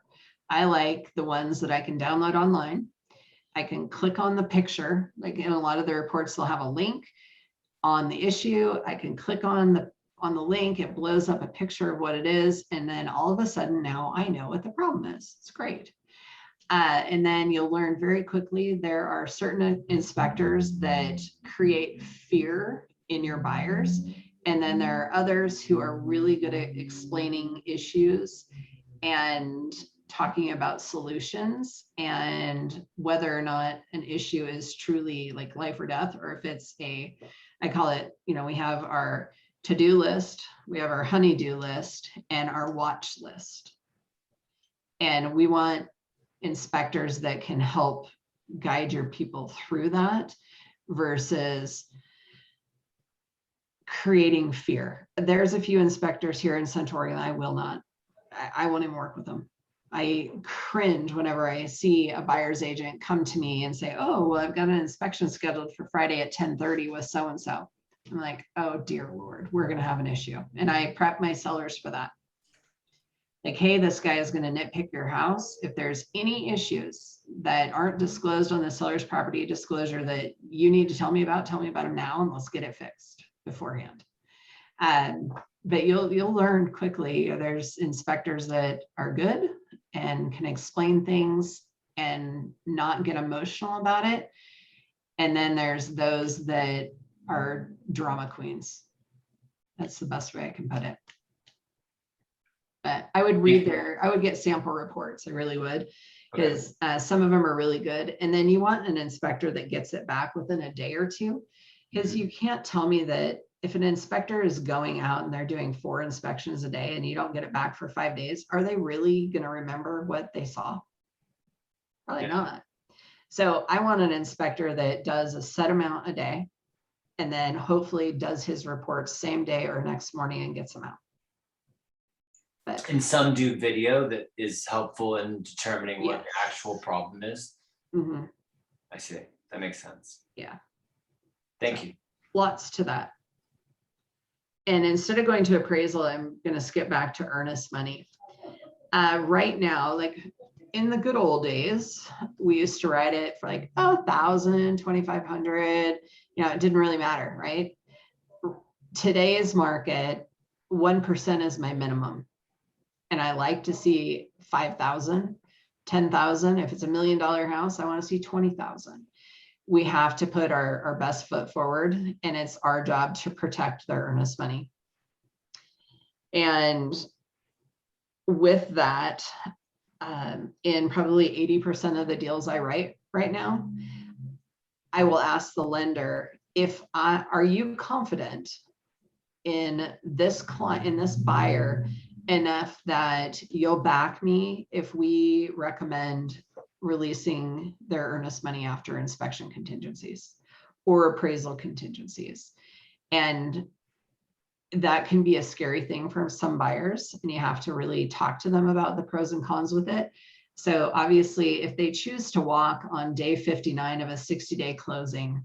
I like the ones that I can download online. I can click on the picture, like in a lot of the reports, they'll have a link on the issue. I can click on the link, it blows up a picture of what it is, and then all of a sudden now I know what the problem is. It's great. And then you'll learn very quickly there are certain inspectors that create fear in your buyers, and then there are others who are really good at explaining issues and talking about solutions and whether or not an issue is truly like life or death, or if it's I call it, we have our to-do list, we have our honey-do list, and our watch list. And we want inspectors that can help guide your people through that versus creating fear. There's a few inspectors here in Central Oregon I will not. I won't even work with them. I cringe whenever I see a buyer's agent come to me and say, oh, well, I've got an inspection scheduled for Friday at 10:30 with so-and-so. I'm like, oh, dear Lord, we're going to have an issue. And I prep my sellers for that. Like, hey, this guy is going to nitpick your house. If there's any issues that aren't disclosed on the seller's property disclosure that you need to tell me about them now, and let's get it fixed beforehand. But you'll learn quickly. There's inspectors that are good and can explain things and not get emotional about it. And then there's those that are drama queens. That's the best way I can put it. But I would read I would get sample reports. I really would, because some of them are really good. And then you want an inspector that gets it back within a day or two, because you can't tell me that if an inspector is going out and they're doing 4 inspections a day and you don't get it back for 5 days, are they really going to remember what they saw? Probably not. So I want an inspector that does a set amount a day and then hopefully does his reports same day or next morning and gets them out. But And some do video that is helpful in determining what the actual problem is. I see. That makes sense. Yeah. Thank you. Lots to that. And instead of going to appraisal, I'm going to skip back to earnest money. Right now, like in the good old days, we used to write it for like 1,000, 2,500. You know, it didn't really matter, right? Today's market, 1% is my minimum. And I like to see 5,000, 10,000. If it's $1 million house, I want to see 20,000. We have to put our best foot forward, and it's our job to protect their earnest money. And with that, in probably 80% of the deals I write right now, I will ask the lender, are you confident in this client, in this buyer, enough that you'll back me if we recommend releasing their earnest money after inspection contingencies or appraisal contingencies? And that can be a scary thing for some buyers, and you have to really talk to them about the pros and cons with it. So obviously, if they choose to walk on day 59 of a 60-day closing,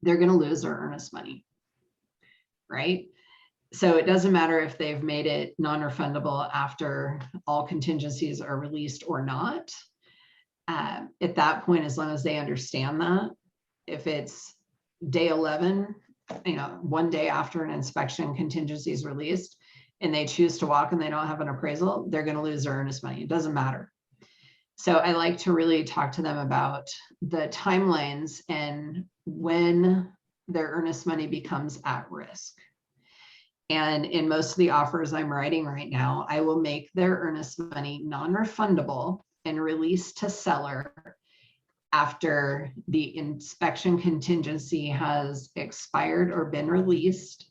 they're going to lose their earnest money, right? So it doesn't matter if they've made it non-refundable after all contingencies are released or not. At that point, as long as they understand that, if it's day 11, you know, 1 day after an inspection contingency is released and they choose to walk and they don't have an appraisal, they're going to lose their earnest money. It doesn't matter. So I like to really talk to them about the timelines and when their earnest money becomes at risk. And in most of the offers I'm writing right now, I will make their earnest money non-refundable and release to seller after the inspection contingency has expired or been released.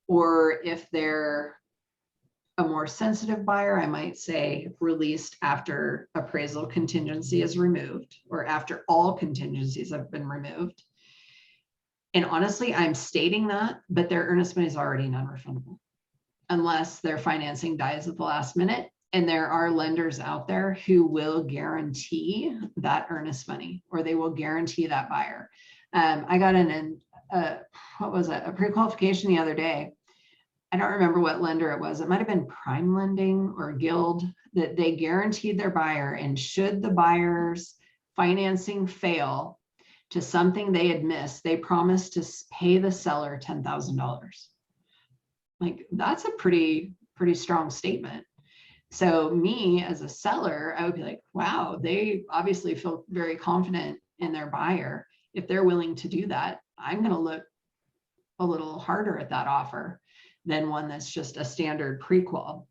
Or if they're a more sensitive buyer, I might say released after appraisal contingency is removed or after all contingencies have been removed. And honestly, I'm stating that, but their earnest money is already non-refundable unless their financing dies at the last minute. And there are lenders out there who will guarantee that earnest money, or they will guarantee that buyer. I got what was it? A pre-qualification the other day. I don't remember what lender it was. It might've been Prime Lending or Guild, that they guaranteed their buyer, and should the buyer's financing fail to something they had missed, they promised to pay the seller $10,000. Like, that's a pretty strong statement. So me as a seller, I would be like, wow, they obviously feel very confident in their buyer. If they're willing to do that, I'm going to look a little harder at that offer than one that's just a standard pre-qual.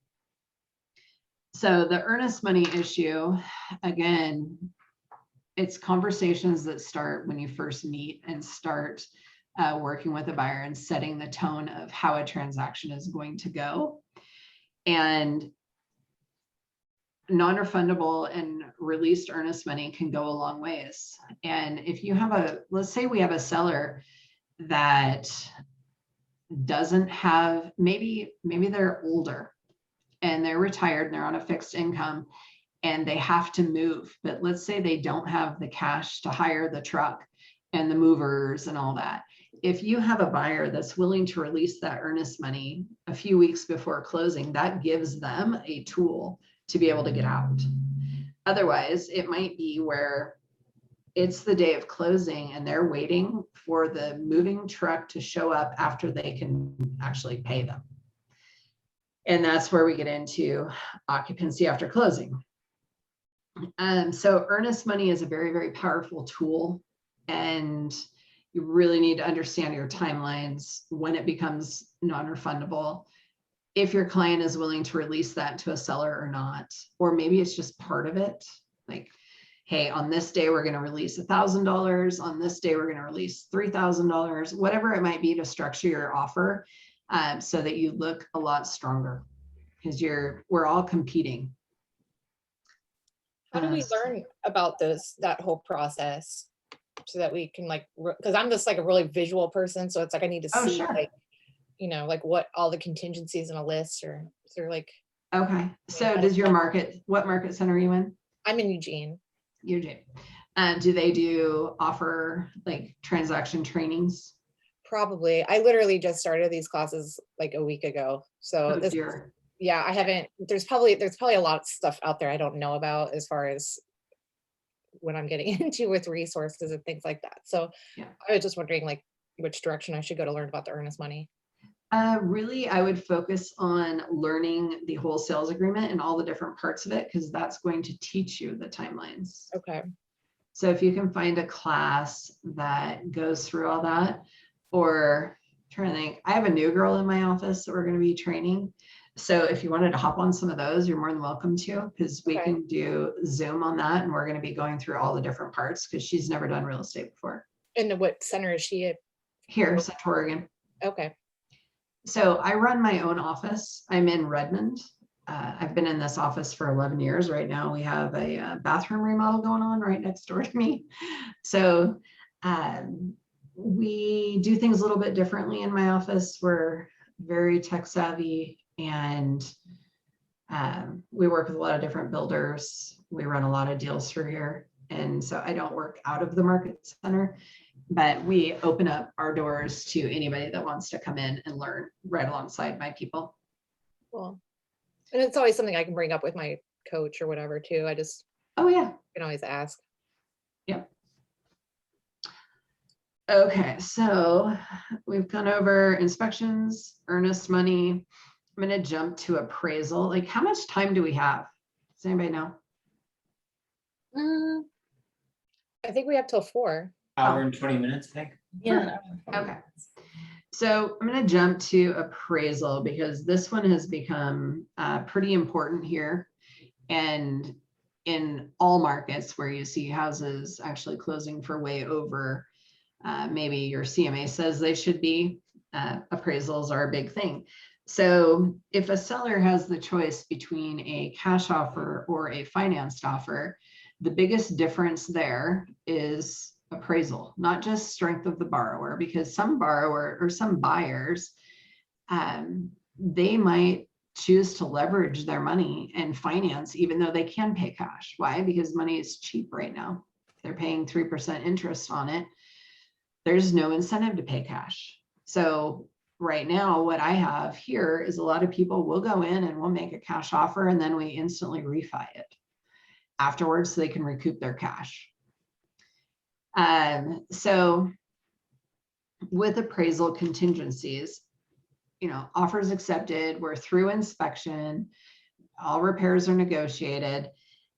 So the earnest money issue, again, it's conversations that start when you first meet and start working with a buyer and setting the tone of how a transaction is going to go. And non-refundable and released earnest money can go a long ways. And if you have let's say we have a seller that doesn't have, maybe they're older and they're retired and they're on a fixed income and they have to move, but let's say they don't have the cash to hire the truck and the movers and all that. If you have a buyer that's willing to release that earnest money a few weeks before closing, that gives them a tool to be able to get out. Otherwise, it might be where it's the day of closing and they're waiting for the moving truck to show up after they can actually pay them. And that's where we get into occupancy after closing. So earnest money is a very, very powerful tool, and you really need to understand your timelines when it becomes non-refundable, if your client is willing to release that to a seller or not, or maybe it's just part of it. Like, hey, on this day, we're going to release $1,000. On this day, we're going to release $3,000, whatever it might be to structure your offer so that you look a lot stronger, because we're all competing. How do we learn about that whole process so that we can because I'm just like a really visual person. So it's like, I need to see sure. like what all the contingencies in a list, or is there like. Okay. So does what market center are you in? I'm in Eugene. Eugene. Do they offer like transaction trainings? Probably. I literally just started these classes like a week ago. So yeah, I haven't, there's probably a lot of stuff out there I don't know about as far as what I'm getting into with resources and things like that. So yeah, I was just wondering like which direction I should go to learn about the earnest money. Really, I would focus on learning the whole sales agreement and all the different parts of it, because that's going to teach you the timelines. Okay. So if you can find a class that goes through all that, or I'm trying to think, I have a new girl in my office that we're going to be training. So if you wanted to hop on some of those, you're more than welcome to, because we can do Zoom on that. And we're going to be going through all the different parts, because she's never done real estate before. And what center is she at? Here, Central Oregon. Okay. So I run my own office. I'm in Redmond. I've been in this office for 11 years. Right now we have a bathroom remodel going on right next door to me. So we do things a little bit differently in my office. We're very tech savvy, and we work with a lot of different builders. We run a lot of deals through here. And so I don't work out of the market center, but we open up our doors to anybody that wants to come in and learn right alongside my people. Cool. And it's always something I can bring up with my coach or whatever too. I just, can always ask. Yep. Okay, so we've gone over inspections, earnest money. I'm going to jump to appraisal. Like, how much time do we have? Does anybody know? I think we have till 4. Hour and 20 minutes, I think. Yeah. Okay. So I'm going to jump to appraisal, because this one has become pretty important here. And in all markets where you see houses actually closing for way over maybe your CMA says they should be, appraisals are a big thing. So if a seller has the choice between a cash offer or a financed offer, the biggest difference there is appraisal, not just strength of the borrower, because some borrower or some buyers, they might choose to leverage their money and finance, even though they can pay cash. Why? Because money is cheap right now. They're paying 3% interest on it. There's no incentive to pay cash. So right now, what I have here is a lot of people will go in and we'll make a cash offer, and then we instantly refi it afterwards so they can recoup their cash. So with appraisal contingencies, offers accepted, we're through inspection, all repairs are negotiated,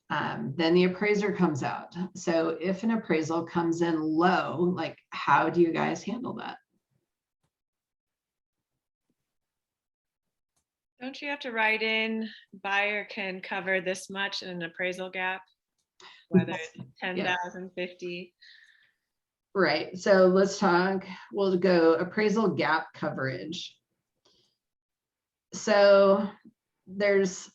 then the appraiser comes out. So if an appraisal comes in low, like, how do you guys handle that? Don't you have to write in buyer can cover this much in an appraisal gap, whether it's 10,000, 50? Right. So let's talk, we'll go appraisal gap coverage. So there's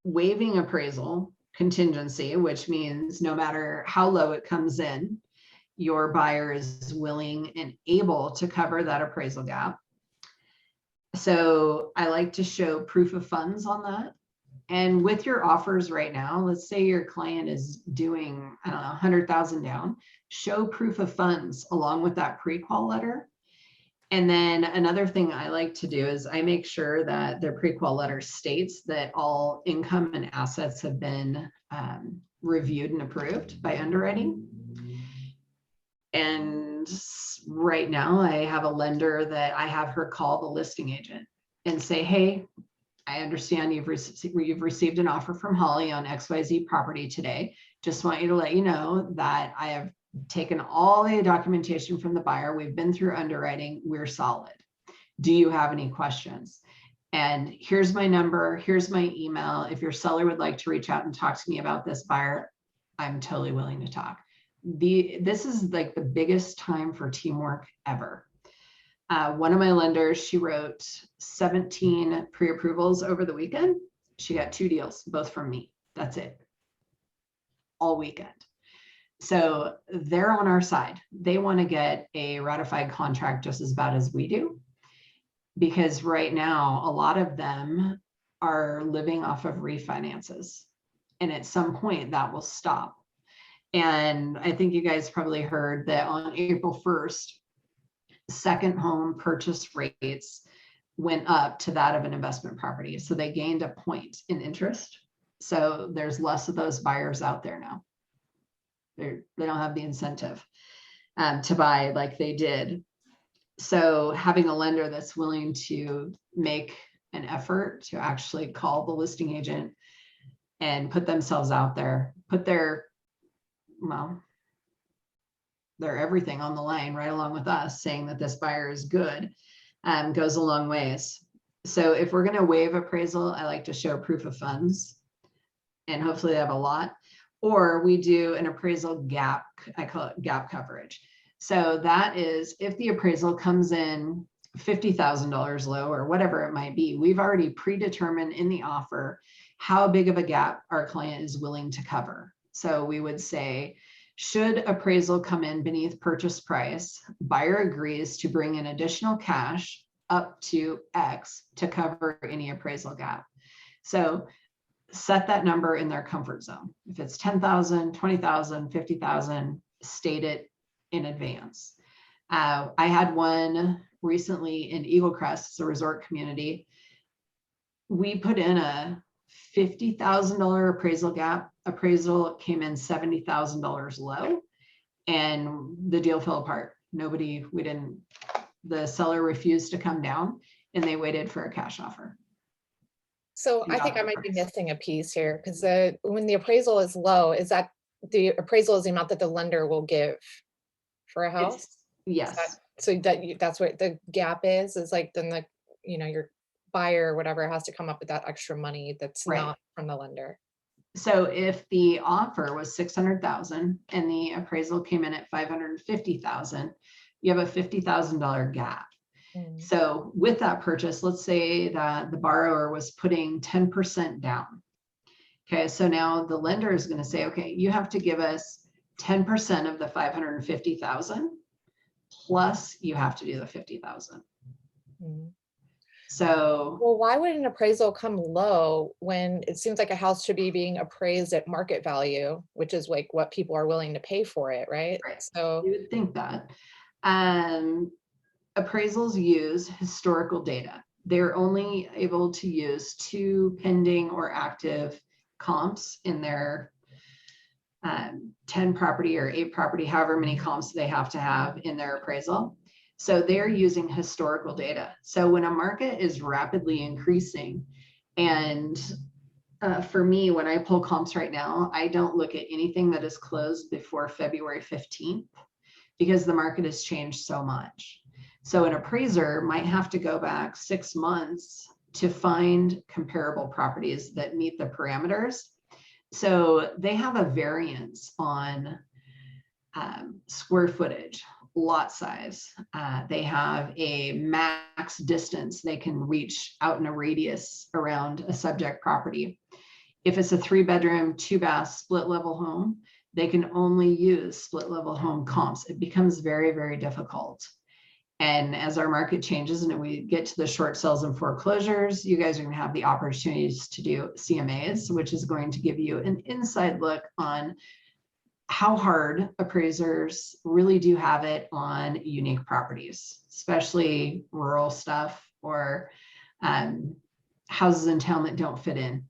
waiving appraisal contingency, which means no matter how low it comes in, your buyer is willing and able to cover that appraisal gap. So I like to show proof of funds on that. And with your offers right now, let's say your client is doing, I don't know, 100,000 down, show proof of funds along with that pre-qual letter. And then another thing I like to do is I make sure that their pre-qual letter states that all income and assets have been reviewed and approved by underwriting. And right now I have a lender that I have her call the listing agent and say, hey, I understand you've received an offer from Holly on XYZ property today. Just want you to let you know that I have taken all the documentation from the buyer. We've been through underwriting. We're solid. Do you have any questions? And here's my number. Here's my email. If your seller would like to reach out and talk to me about this buyer, I'm totally willing to talk. This is like the biggest time for teamwork ever. One of my lenders, she wrote 17 pre-approvals over the weekend. She got 2 deals, both from me. That's it. All weekend. So they're on our side. They want to get a ratified contract just as bad as we do. Because right now, a lot of them are living off of refinances. And at some point that will stop. And I think you guys probably heard that on April 1st, second home purchase rates went up to that of an investment property. So they gained a point in interest. So there's less of those buyers out there now. They don't have the incentive to buy like they did. So having a lender that's willing to make an effort to actually call the listing agent and put themselves out there, put their everything on the line right along with us, saying that this buyer is good, goes a long ways. So if we're going to waive appraisal, I like to show proof of funds, and hopefully they have a lot, or we do an appraisal gap. I call it gap coverage. So that is if the appraisal comes in $50,000 low or whatever it might be, we've already predetermined in the offer how big of a gap our client is willing to cover. So we would say, should appraisal come in beneath purchase price, buyer agrees to bring in additional cash up to X to cover any appraisal gap. So set that number in their comfort zone. If it's 10,000, 20,000, 50,000, state it in advance. I had one recently in Eagle Crest, it's a resort community. We put in a $50,000 appraisal gap. Appraisal came in $70,000 low, and the deal fell apart. The seller refused to come down, and they waited for a cash offer. So I think I might be missing a piece here, because when the appraisal is low, is that the appraisal is the amount that the lender will give for a house? Yes. That's what the gap is like, then your buyer or whatever has to come up with that extra money that's Right. not from the lender. So if the offer was 600,000 and the appraisal came in at 550,000, you have a $50,000 gap. So with that purchase, let's say that the borrower was putting 10% down. Okay, so now the lender is going to say, okay, you have to give us 10% of the 550,000 plus you have to do the 50,000. So, well, why would an appraisal come low when it seems like a house should be being appraised at market value, which is like what people are willing to pay for it, right? So you would think that. Appraisals use historical data. They're only able to use 2 pending or active comps in their 10 property or 8 property, however many comps they have to have in their appraisal. So they're using historical data. So when a market is rapidly increasing, and for me, when I pull comps right now, I don't look at anything that is closed before February 15th because the market has changed so much. So an appraiser might have to go back 6 months to find comparable properties that meet the parameters. So they have a variance on square footage, lot size. They have a max distance they can reach out in a radius around a subject property. If it's a 3-bedroom, 2-bath split level home, they can only use split level home comps. It becomes very, very difficult. And as our market changes and we get to the short sales and foreclosures, you guys are going to have the opportunities to do CMAs, which is going to give you an inside look on how hard appraisers really do have it on unique properties, especially rural stuff or houses in town that don't fit in.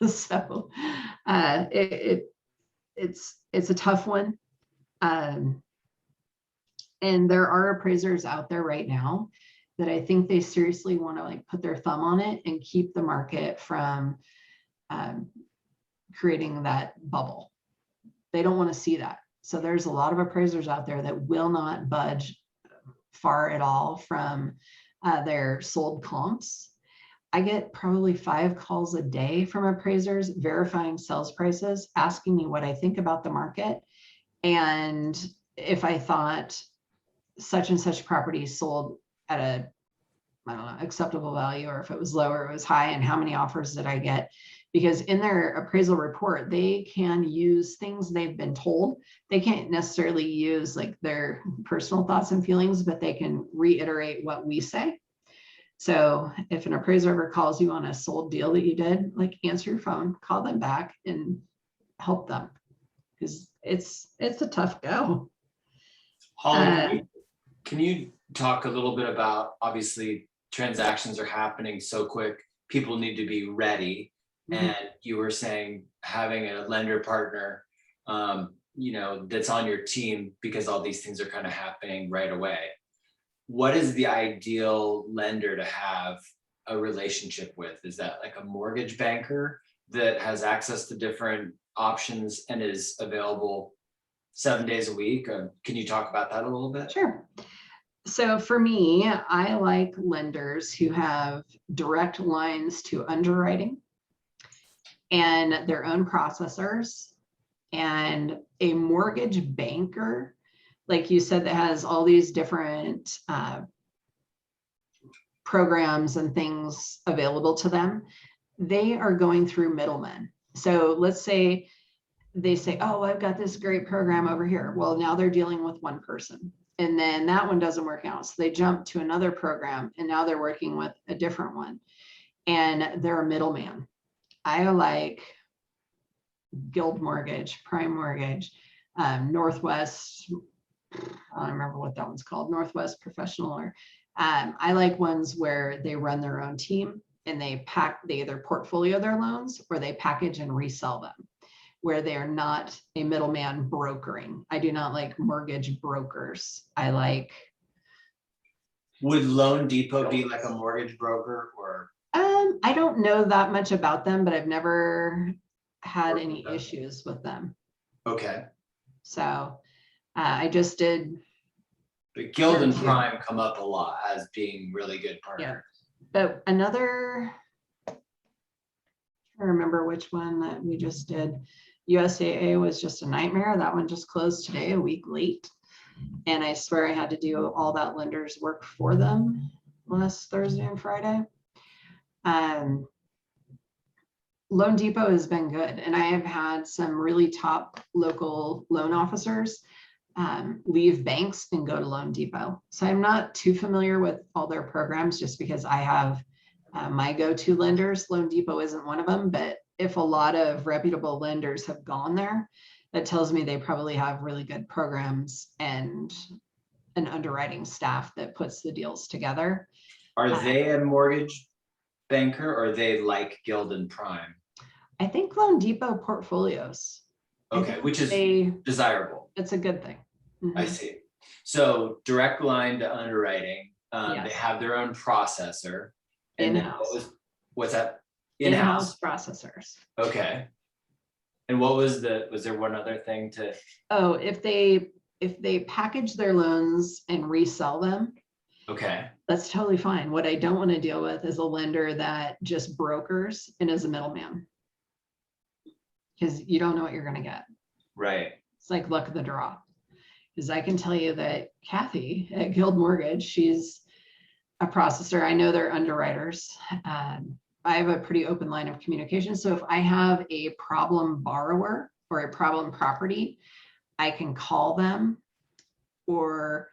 So it's a tough one. And there are appraisers out there right now that I think they seriously want to like put their thumb on it and keep the market from creating that bubble. They don't want to see that. So there's a lot of appraisers out there that will not budge far at all from their sold comps. I get probably 5 calls a day from appraisers verifying sales prices, asking me what I think about the market. And if I thought such and such property sold at a, I don't know, acceptable value, or if it was low or it was high, and how many offers did I get? Because in their appraisal report, they can use things they've been told. They can't necessarily use like their personal thoughts and feelings, but they can reiterate what we say. So if an appraiser ever calls you on a sold deal that you did, like answer your phone, call them back and help them, because it's a tough go. Holly, can you talk a little bit about, obviously transactions are happening so quick, people need to be ready. And you were saying having a lender partner, you know, that's on your team, because all these things are kind of happening right away. What is the ideal lender to have a relationship with? Is that like a mortgage banker that has access to different options and is available 7 days a week? Can you talk about that a little bit? Sure. So for me, I like lenders who have direct lines to underwriting and their own processors, and a mortgage banker, like you said, that has all these different programs and things available to them. They are going through middlemen. So let's say they say, oh, I've got this great program over here. Well, now they're dealing with one person, and then that one doesn't work out. So they jump to another program, and now they're working with a different one, and they're a middleman. I like Guild Mortgage, Prime Mortgage, Northwest, I don't remember what that one's called, Northwest Professional, or I like ones where they run their own team and they either portfolio their loans or they package and resell them, where they are not a middleman brokering. I do not like mortgage brokers. I like. Would Loan Depot be like a mortgage broker, or? I don't know that much about them, but I've never had any issues with them. Okay. So I just did. But Guild and Prime come up a lot as being really good partners. Yeah. But another, I remember which one that we just did. USAA was just a nightmare. That one just closed today, a week late. And I swear I had to do all that lender's work for them last Thursday and Friday. Loan Depot has been good, and I have had some really top local loan officers leave banks and go to Loan Depot. So I'm not too familiar with all their programs, just because I have my go-to lenders. Loan Depot isn't one of them, but if a lot of reputable lenders have gone there, that tells me they probably have really good programs and an underwriting staff that puts the deals together. Are they a mortgage banker, or are they like Guild and Prime? I think Loan Depot portfolios. Okay, which is desirable. It's a good thing. I see. So direct line to underwriting. They have their own processor. And then what's that? In-house processors. Okay. And what was there one other thing to? Oh, if they package their loans and resell them, okay, that's totally fine. What I don't want to deal with is a lender that just brokers and is a middleman, because you don't know what you're going to get. Right. It's like luck of the draw. Because I can tell you that Kathy at Guild Mortgage, she's a processor. I know they're underwriters. I have a pretty open line of communication. So if I have a problem borrower or a problem property, I can call them or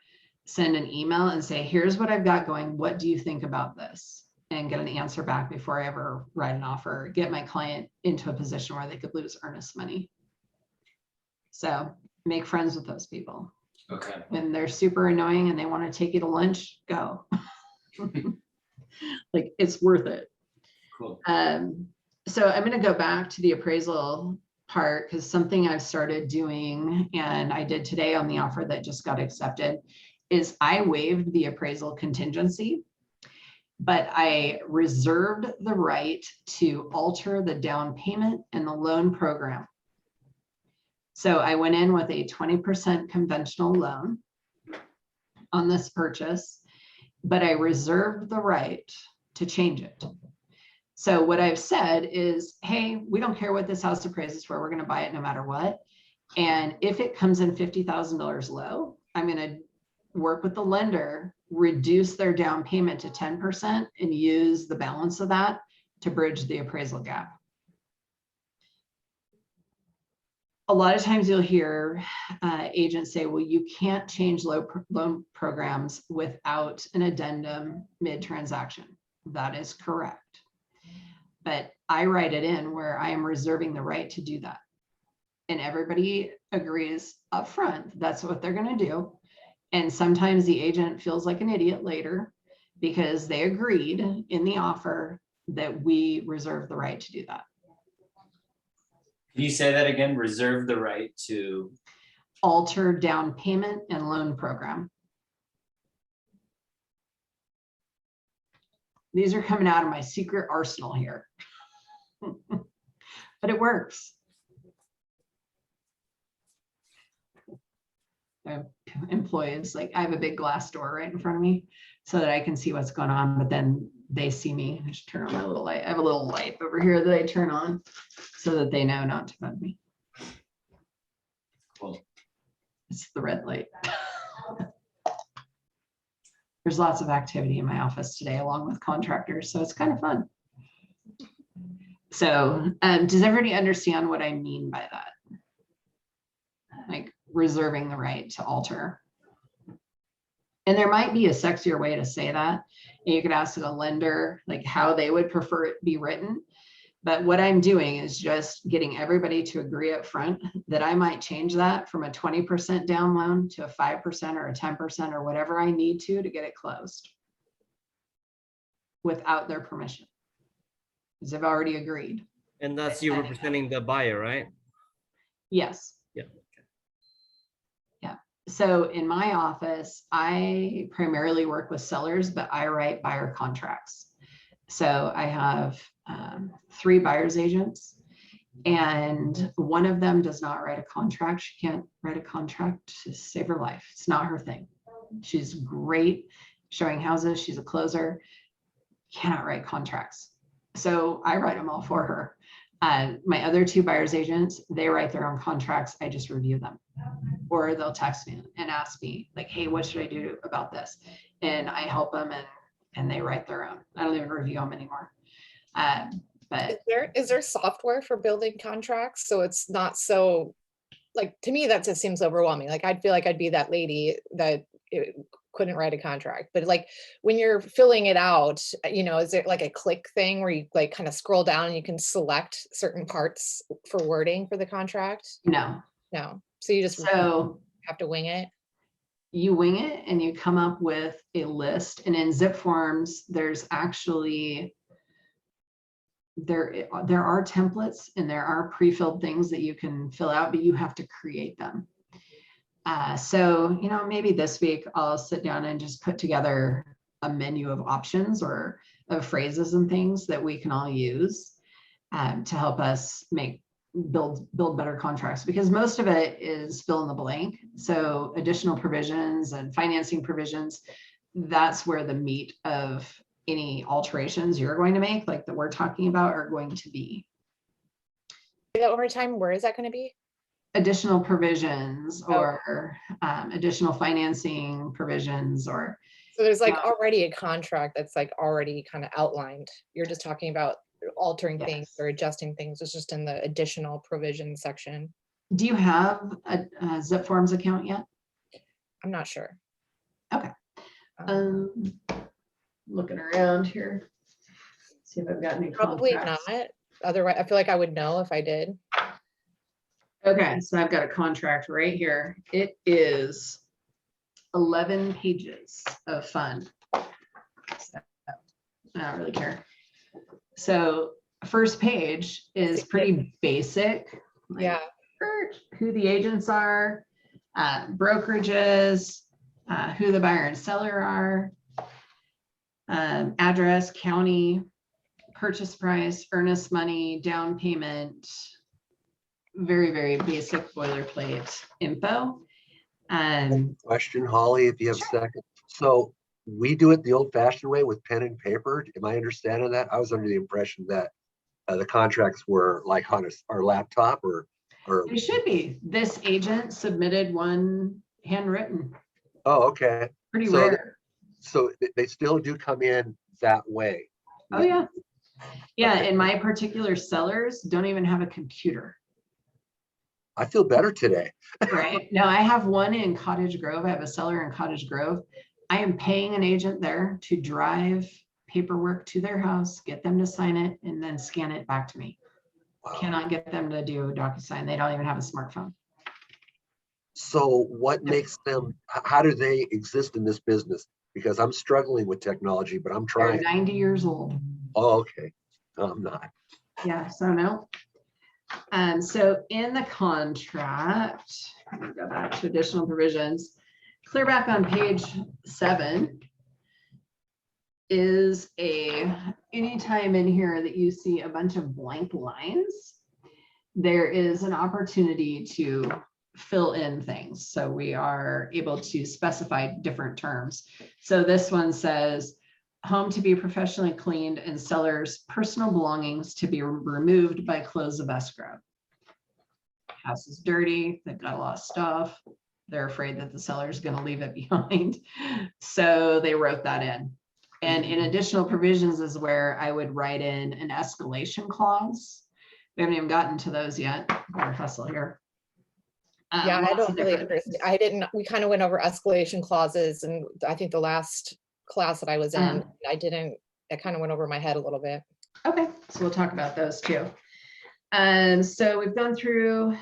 send an email and say, here's what I've got going. What do you think about this? And get an answer back before I ever write an offer, get my client into a position where they could lose earnest money. So make friends with those people. Okay. When they're super annoying and they want to take you to lunch, go. Like, it's worth it. Cool. So I'm going to go back to the appraisal part, because something I've started doing, and I did today on the offer that just got accepted, is I waived the appraisal contingency, but I reserved the right to alter the down payment and the loan program. So I went in with a 20% conventional loan on this purchase, but I reserved the right to change it. So what I've said is, hey, we don't care what this house appraises for, we're going to buy it no matter what. And if it comes in $50,000 low, I'm going to work with the lender, reduce their down payment to 10% and use the balance of that to bridge the appraisal gap. A lot of times you'll hear agents say, well, you can't change loan programs without an addendum mid-transaction. That is correct. But I write it in where I am reserving the right to do that. And everybody agrees upfront, that's what they're going to do. And sometimes the agent feels like an idiot later because they agreed in the offer that we reserve the right to do that. Can you say that again? Reserve the right to alter down payment and loan program. These are coming out of my secret arsenal here, but it works. Employees, like I have a big glass door right in front of me so that I can see what's going on, but then they see me. I just turn on my little light. I have a little light over here that I turn on so that they know not to bug me. Cool. It's the red light. There's lots of activity in my office today along with contractors, so it's kind of fun. So does everybody understand what I mean by that? Like reserving the right to alter. And there might be a sexier way to say that. And you could ask a lender like how they would prefer it be written. But what I'm doing is just getting everybody to agree up front that I might change that from a 20% down loan to a 5% or a 10% or whatever I need to get it closed without their permission, because they've already agreed. And that's you representing the buyer, right? Yes. Yeah. Yeah. So in my office, I primarily work with sellers, but I write buyer contracts. So I have 3 buyer's agents, and one of them does not write a contract. She can't write a contract to save her life. It's not her thing. She's great showing houses. She's a closer, cannot write contracts. So I write them all for her. My other 2 buyer's agents, they write their own contracts. I just review them, or they'll text me and ask me like, hey, what should I do about this? And I help them, and they write their own. I don't even review them anymore. But is there software for building contracts? So it's not so, like, to me, that just seems overwhelming. Like, I'd feel like I'd be that lady that couldn't write a contract. But like when you're filling it out, you know, is it like a click thing where you like kind of scroll down and you can select certain parts for wording for the contract? No. So you just have to wing it. You wing it and you come up with a list. And in Zip Forms, there's actually there are templates and there are pre-filled things that you can fill out, but you have to create them. So, you know, maybe this week I'll sit down and just put together a menu of options or of phrases and things that we can all use to help us build better contracts, because most of it is fill in the blank. So additional provisions and financing provisions, that's where the meat of any alterations you're going to make, like that we're talking about, are going to be. Say that one more time. Where is that going to be? Additional provisions or additional financing provisions, or so there's like already a contract that's like already kind of outlined. You're just talking about altering things or adjusting things. It's just in the additional provision section. Do you have a Zip Forms account yet? I'm not sure. Okay. Looking around here, see if I've got any Probably contracts. not. Otherwise, I feel like I would know if I did. Okay, so I've got a contract right here. It is 11 pages of fun. So, I don't really care. So first page is pretty basic, like, Yeah. who the agents are, brokerages, who the buyer and seller are, address, county, purchase price, earnest money, down payment, very, very basic boilerplate info. Question, Holly, if you have a second. So we do it the old fashioned way with pen and paper. Am I understanding that? I was under the impression that the contracts were like on our laptop or. It should be. This agent submitted one handwritten. Oh, okay. Pretty So rare. So they still do come in that way. Oh yeah. Yeah, and my particular sellers don't even have a computer. I feel better today. Right. No, I have one in Cottage Grove. I have a seller in Cottage Grove. I am paying an agent there to drive paperwork to their house, get them to sign it, and then scan it back to me. Wow. Cannot get them to do a DocuSign. They don't even have a smartphone. So what makes them, how do they exist in this business? Because I'm struggling with technology, but I'm They're trying. 90 years old. Oh, okay. No, I'm not. Yeah, so no. So in the contract, I'm gonna go back to additional provisions. Clear back on page 7 is anytime in here that you see a bunch of blank lines, there is an opportunity to fill in things. So we are able to specify different terms. So this one says, home to be professionally cleaned and seller's personal belongings to be removed by close of escrow. House is dirty, they've got a lot of stuff. They're afraid that the seller is going to leave it behind. So they wrote that in. And in additional provisions is where I would write in an escalation clause. We haven't even gotten to those yet. Better hustle here. Yeah, I Lots don't of really different understand. We kind of went over escalation clauses, and I think the last class that I was in, it kind of went over my head a little bit. Okay, so we'll talk about those too. So we've gone through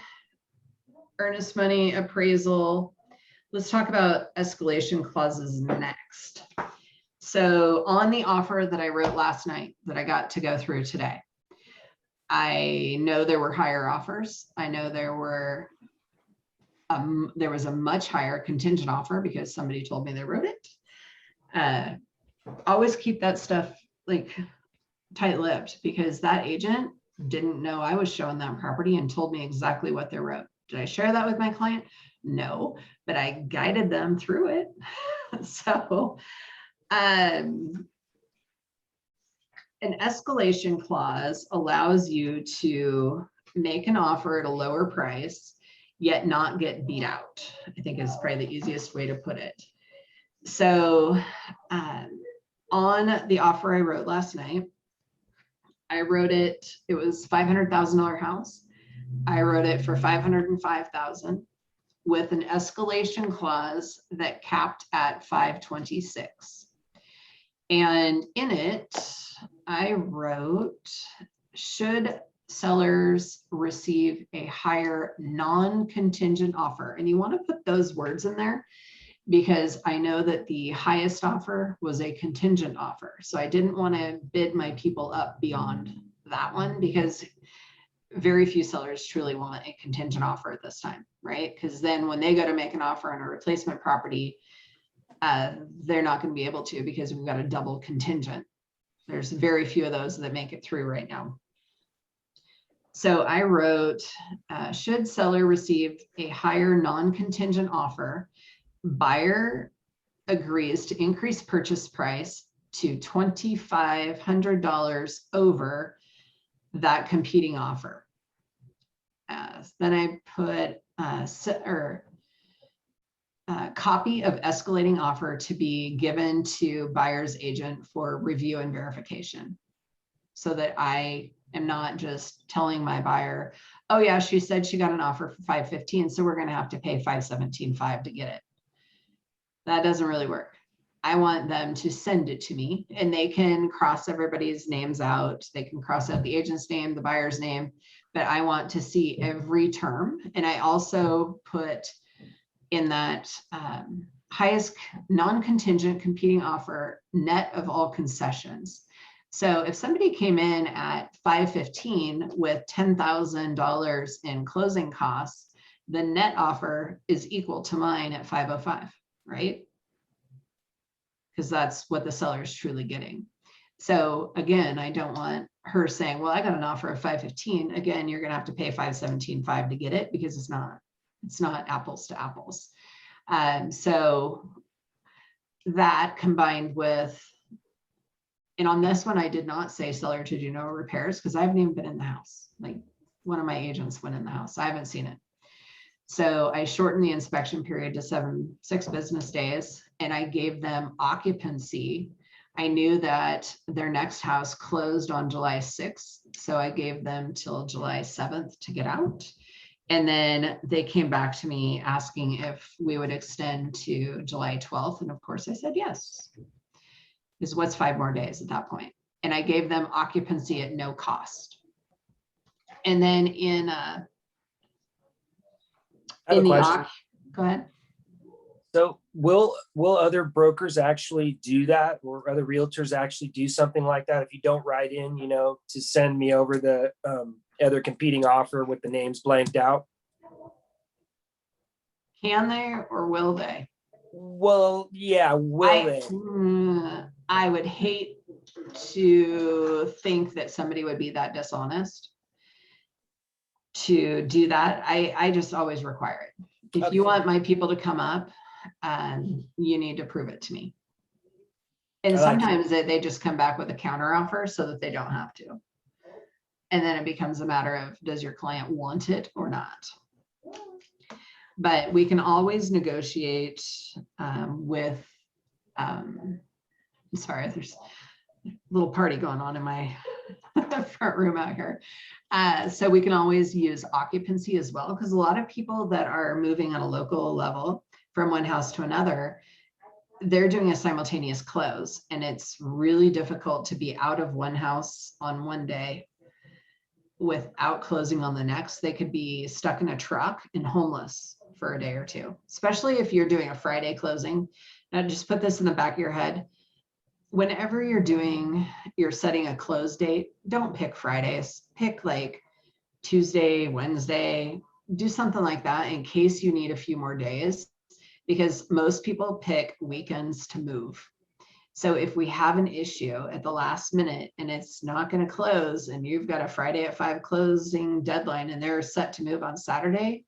earnest money appraisal. Let's talk about escalation clauses next. So on the offer that I wrote last night that I got to go through today, I know there were higher offers. I know there was a much higher contingent offer because somebody told me they wrote it. Always keep that stuff like tight-lipped because that agent didn't know I was showing that property and told me exactly what they wrote. Did I share that with my client? No, but I guided them through it. So an escalation clause allows you to make an offer at a lower price, yet not get beat out, I think is probably the easiest way to put it. So on the offer I wrote last night, I wrote it was $500,000 house. I wrote it for $505,000 with an escalation clause that capped at $526,000. And in it, I wrote, should sellers receive a higher non-contingent offer? And you want to put those words in there because I know that the highest offer was a contingent offer. So I didn't want to bid my people up beyond that one because very few sellers truly want a contingent offer at this time, right? Because then when they go to make an offer on a replacement property, they're not going to be able to because we've got a double contingent. There's very few of those that make it through right now. So I wrote, should seller receive a higher non-contingent offer, buyer agrees to increase purchase price to $2,500 over that competing offer. Then I put copy of escalating offer to be given to buyer's agent for review and verification so that I am not just telling my buyer, oh yeah, she said she got an offer for $515, so we're going to have to pay $517.5 to get it. That doesn't really work. I want them to send it to me and they can cross everybody's names out. They can cross out the agent's name, the buyer's name, but I want to see every term. And I also put in that highest non-contingent competing offer net of all concessions. So if somebody came in at 515 with $10,000 in closing costs, the net offer is equal to mine at 505, right? Because that's what the seller is truly getting. So again, I don't want her saying, well, I got an offer of 515. Again, you're going to have to pay 517.5 to get it, because it's not apples to apples. So that combined with, and on this one, I did not say seller to do no repairs, because I haven't even been in the house. Like, one of my agents went in the house. I haven't seen it. So I shortened the inspection period to 6 business days, and I gave them occupancy. I knew that their next house closed on July 6th. So I gave them till July 7th to get out. And then they came back to me asking if we would extend to July 12th. And of course I said yes. Because what's 5 more days at that point? And I gave them occupancy at no cost. And then go ahead. So will other brokers actually do that, or other realtors actually do something like that? If you don't write in, to send me over the other competing offer with the names blanked out? Can they, or will they? Well, yeah, will they? I would hate to think that somebody would be that dishonest to do that. I just always require it. If you want my people to come up, you need to prove it to me. And sometimes they just come back with a counter offer so that they don't have to. And then it becomes a matter of, does your client want it or not? But we can always negotiate with, sorry, there's a little party going on in my front room out here. So we can always use occupancy as well, because a lot of people that are moving on a local level from one house to another, they're doing a simultaneous close, and it's really difficult to be out of one house on one day without closing on the next. They could be stuck in a truck and homeless for a day or two, especially if you're doing a Friday closing. Now just put this in the back of your head. Whenever you're setting a close date, don't pick Fridays. Pick like Tuesday, Wednesday, do something like that in case you need a few more days, because most people pick weekends to move. So if we have an issue at the last minute and it's not going to close, and you've got a Friday at 5 closing deadline and they're set to move on Saturday,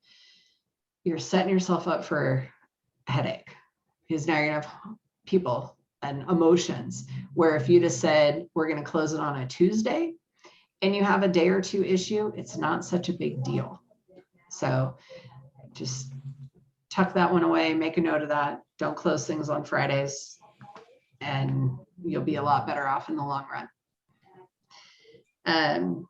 you're setting yourself up for a headache, because now you're going to have people and emotions, where if you just said, we're going to close it on a Tuesday and you have a day or two issue, it's not such a big deal. So just tuck that one away, make a note of that. Don't close things on Fridays, and you'll be a lot better off in the long run.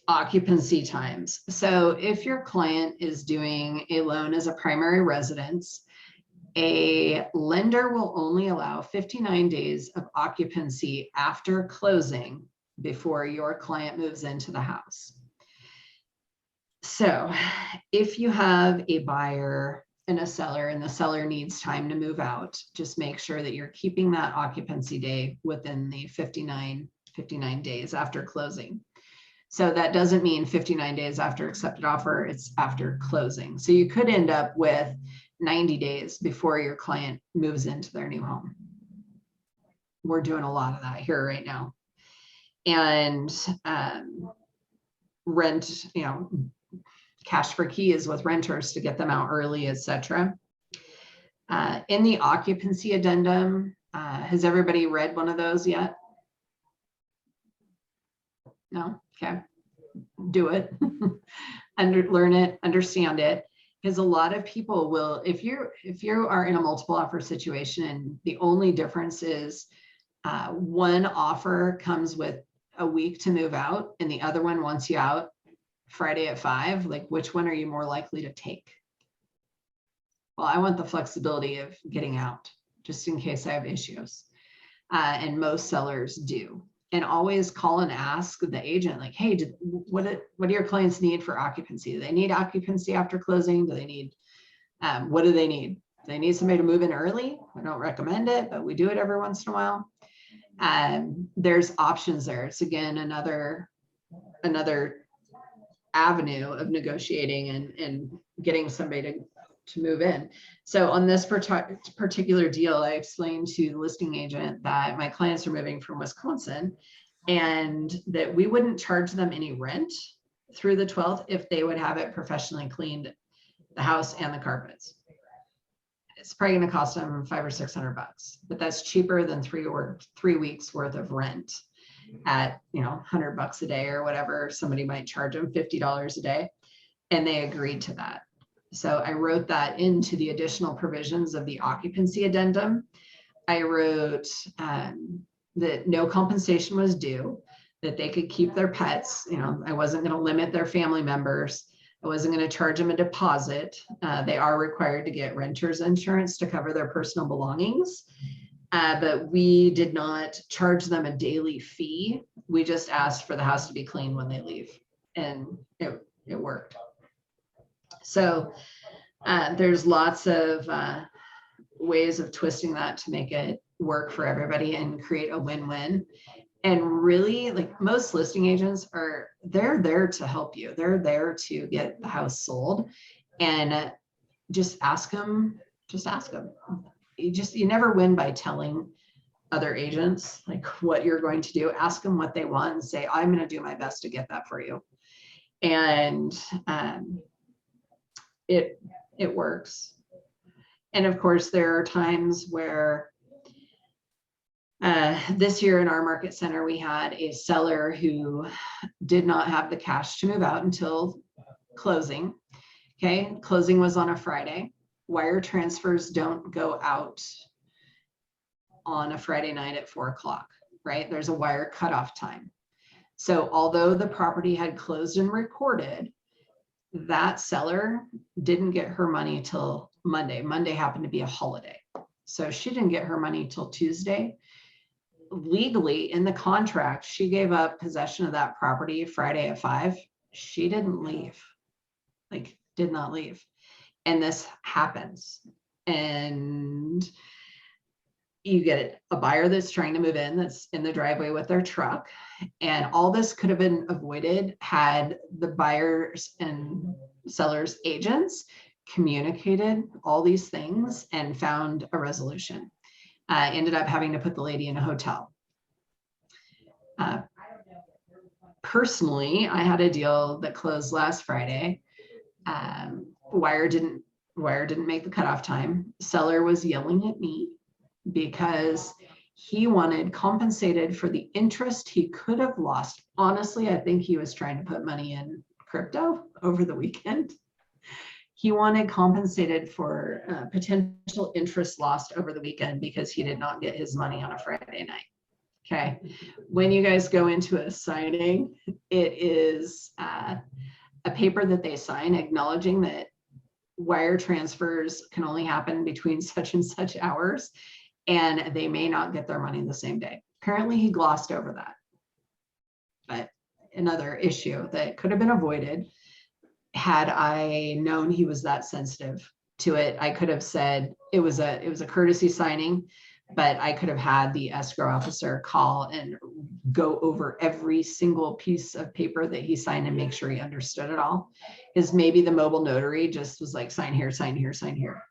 Occupancy times. So if your client is doing a loan as a primary residence, a lender will only allow 59 days of occupancy after closing before your client moves into the house. So if you have a buyer and a seller, and the seller needs time to move out, just make sure that you're keeping that occupancy day within the 59 days after closing. So that doesn't mean 59 days after accepted offer, it's after closing. So you could end up with 90 days before your client moves into their new home. We're doing a lot of that here right now. And rent, cash for keys with renters to get them out early, etc. In the occupancy addendum, has everybody read one of those yet? No? Okay. Do it. Learn it, understand it. Because a lot of people will, if you are in a multiple offer situation, and the only difference is one offer comes with a week to move out and the other one wants you out Friday at 5, like which one are you more likely to take? Well, I want the flexibility of getting out just in case I have issues. And most sellers do. And always call and ask the agent, like, hey, what do your clients need for occupancy? Do they need occupancy after closing? Do they need, what do they need? Do they need somebody to move in early? I don't recommend it, but we do it every once in a while. there's options there. It's again, another avenue of negotiating and getting somebody to move in. So on this particular deal, I explained to the listing agent that my clients are moving from Wisconsin and that we wouldn't charge them any rent through the 12th if they would have it professionally cleaned, the house and the carpets. It's probably going to cost them $500 or $600, but that's cheaper than 3 weeks worth of rent at, you know, $100 a day or whatever. Somebody might charge them $50 a day, and they agreed to that. So I wrote that into the additional provisions of the occupancy addendum. I wrote that no compensation was due, that they could keep their pets. You know, I wasn't going to limit their family members. I wasn't going to charge them a deposit. They are required to get renter's insurance to cover their personal belongings. But we did not charge them a daily fee. We just asked for the house to be clean when they leave, and it worked. So there's lots of ways of twisting that to make it work for everybody and create a win-win. And really, like most listing agents they're there to help you. They're there to get the house sold, and just ask them. You never win by telling other agents like what you're going to do. Ask them what they want and say, I'm going to do my best to get that for you. And it works. And of course, there are times where this year in our market center, we had a seller who did not have the cash to move out until closing. Okay, closing was on a Friday. Wire transfers don't go out on a Friday night at 4 o'clock, right? There's a wire cutoff time. So although the property had closed and recorded, that seller didn't get her money till Monday. Monday happened to be a holiday. So she didn't get her money till Tuesday. Legally, in the contract, she gave up possession of that property Friday at 5. She didn't leave, did not leave. And this happens. And you get a buyer that's trying to move in, that's in the driveway with their truck. And all this could have been avoided had the buyers and sellers agents communicated all these things and found a resolution. Ended up having to put the lady in a hotel. Personally, I had a deal that closed last Friday. Wire didn't make the cutoff time. Seller was yelling at me because he wanted compensated for the interest he could have lost. Honestly, I think he was trying to put money in crypto over the weekend. He wanted compensated for potential interest lost over the weekend because he did not get his money on a Friday night. Okay. When you guys go into a signing, it is a paper that they sign acknowledging that wire transfers can only happen between such and such hours, and they may not get their money the same day. Apparently he glossed over that. But another issue that could have been avoided had I known he was that sensitive to it. I could have said it was a courtesy signing, but I could have had the escrow officer call and go over every single piece of paper that he signed and make sure he understood it all. Because maybe the mobile notary just was like, sign here, sign here, sign here.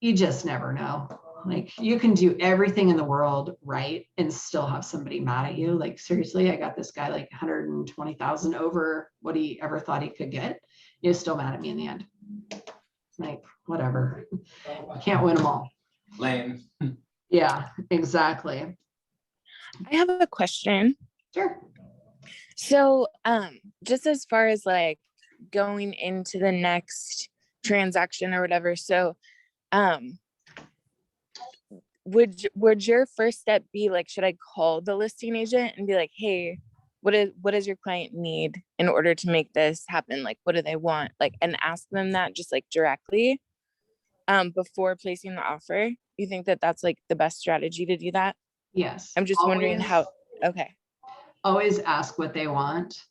You just never know. Like, you can do everything in the world right and still have somebody mad at you. Like, seriously, I got this guy like 120,000 over what he ever thought he could get. He was still mad at me in the end. Like, whatever. You can't win them all. Lame. Yeah, exactly. I have a question. Sure. So, just as far as like going into the next transaction or whatever, so, would your first step be like, should I call the listing agent and be like, hey, what does your client need in order to make this happen? Like, what do they want? Like, and ask them that just like directly, before placing the offer. You think that that's like the best strategy to do that? Yes. I'm just wondering how, okay. Always ask what they want.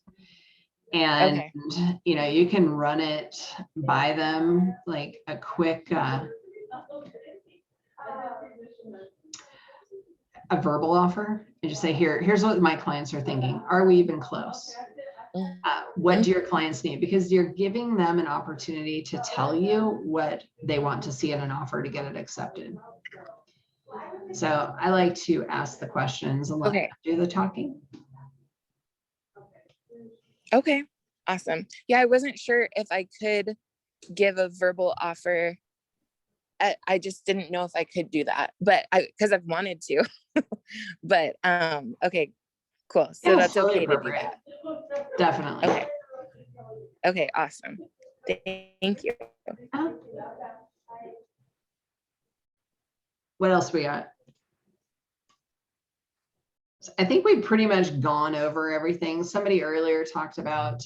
And, you know, you can run it by them, like a quick, a verbal offer and just say, here's what my clients are thinking. Are we even close? What do your clients need? Because you're giving them an opportunity to tell you what they want to see in an offer to get it accepted. So I like to ask the questions and let them do the talking. Okay, awesome. Yeah, I wasn't sure if I could give a verbal offer. I just didn't know if I could do that, but because I've wanted to. But okay, cool. So Yeah, that's totally okay to do appropriate. that. Definitely. Okay. Okay, awesome. Thank you. What else we got? I think we've pretty much gone over everything. Somebody earlier talked about,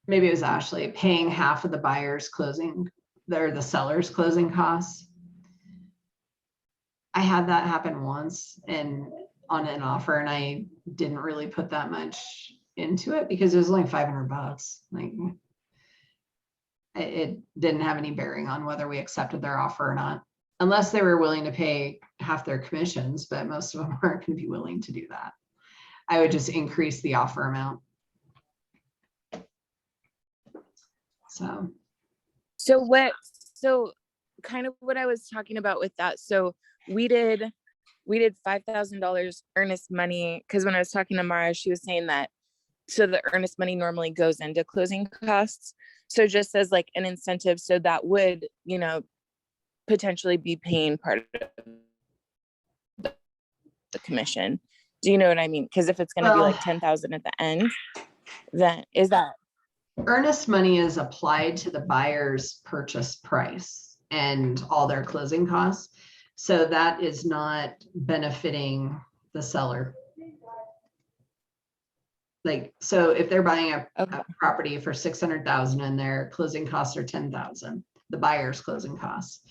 maybe it was Ashley, paying half of the buyer's closing, or the seller's closing costs. I had that happen once and on an offer, and I didn't really put that much into it because it was only $500. Like, it didn't have any bearing on whether we accepted their offer or not, unless they were willing to pay half their commissions, but most of them aren't going to be willing to do that. I would just increase the offer amount. So kind of what I was talking about with that. So we did $5,000 earnest money, because when I was talking to Mara, she was saying that, so the earnest money normally goes into closing costs. So just as like an incentive, so that would, you know, potentially be paying part of the commission. Do you know what I mean? Because if it's going to be like 10,000 at the end, then is that earnest money is applied to the buyer's purchase price and all their closing costs. So that is not benefiting the seller. Like, so if they're buying a property for 600,000 and their closing costs are 10,000, the buyer's closing costs,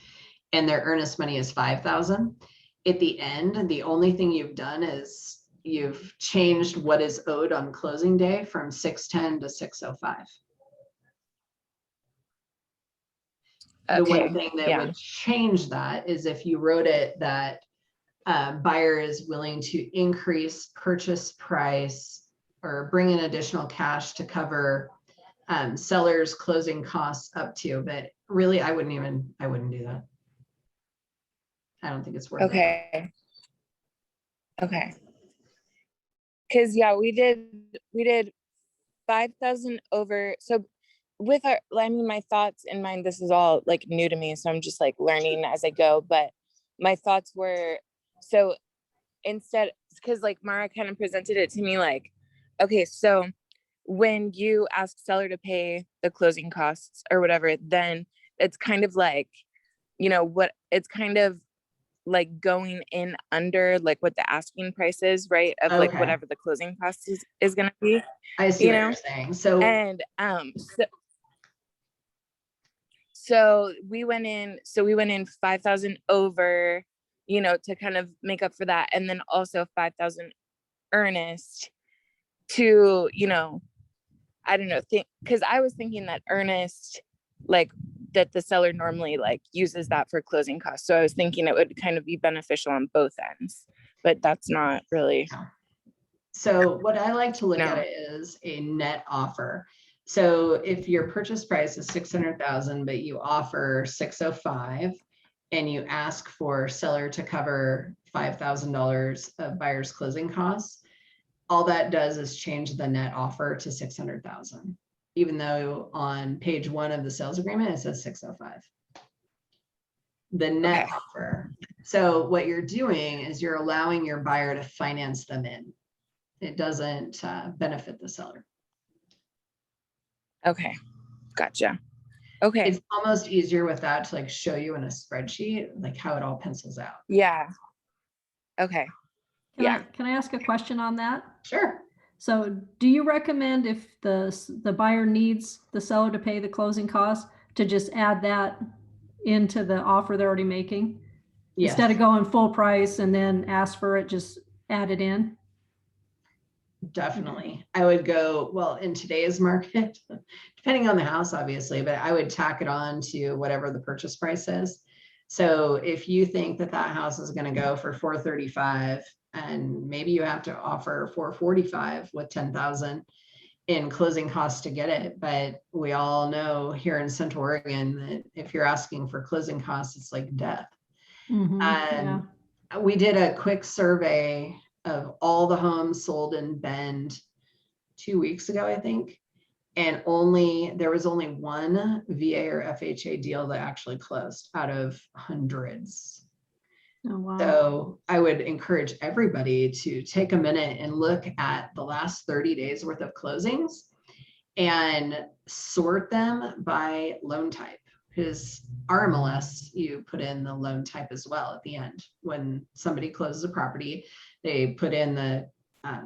and their earnest money is 5,000, at the end, the only thing you've done is you've changed what is owed on closing day from 610 to 605. The one thing that would change that is if you wrote it that buyer is willing to increase purchase price or bring in additional cash to cover seller's closing costs up to, but really I wouldn't do that. I don't think it's worth it. Okay. Cause yeah, we did 5,000 over. So with our, I mean, my thoughts in mind, this is all like new to me, so I'm just like learning as I go, but my thoughts were, so instead, because like Mara kind of presented it to me like, okay, so when you ask seller to pay the closing costs or whatever, then it's kind of like, you know, what it's kind of like going in under like what the asking price is, right? Of like whatever the closing cost is going to be. I see what you're saying. So, and so we went in 5,000 over, you know, to kind of make up for that. And then also 5,000 earnest to, you know, I don't know, because I was thinking that earnest, like that the seller normally like uses that for closing costs. So I was thinking it would kind of be beneficial on both ends, but that's not really. So what I like to look at it is a net offer. So if your purchase price is 600,000, but you offer 605 and you ask for seller to cover $5,000 of buyer's closing costs, all that does is change the net offer to 600,000, even though on page 1 of the sales agreement, it says 605. The net offer. So what you're doing is you're allowing your buyer to finance them in. It doesn't benefit the seller. Okay, gotcha. Okay. It's almost easier with that to like show you in a spreadsheet, like how it all pencils out. Yeah. Okay. Can I ask a question on that? Sure. So do you recommend if the buyer needs the seller to pay the closing costs to just add that into the offer they're already making? Yes. Instead of going full price and then ask for it, just add it in? Definitely. I would go, well, in today's market, depending on the house, obviously, but I would tack it on to whatever the purchase price is. So if you think that that house is going to go for 435 and maybe you have to offer 445 with 10,000 in closing costs to get it. But we all know here in Central Oregon that if you're asking for closing costs, it's like death. Yeah. We did a quick survey of all the homes sold in Bend 2 weeks ago, I think. And there was only one VA or FHA deal that actually closed out of hundreds. Oh, wow. So I would encourage everybody to take a minute and look at the last 30 days worth of closings and sort them by loan type. Because RMLS, you put in the loan type as well at the end. When somebody closes a property, they put in the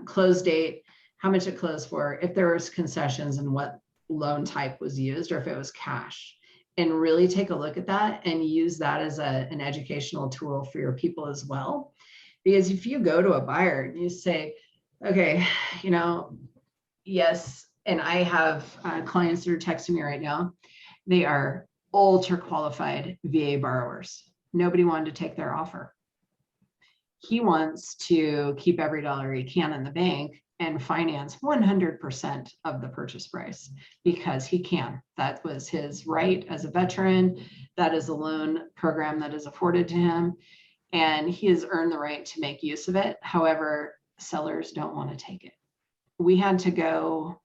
close date, how much it closed for, if there was concessions and what loan type was used, or if it was cash. And really take a look at that and use that as an educational tool for your people as well. Because if you go to a buyer and you say, okay, yes, and I have clients that are texting me right now, they are ultra qualified VA borrowers. Nobody wanted to take their offer. He wants to keep every dollar he can in the bank and finance 100% of the purchase price because he can. That was his right as a veteran. That is a loan program that is afforded to him, and he has earned the right to make use of it. However, sellers don't want to take it. We had to go,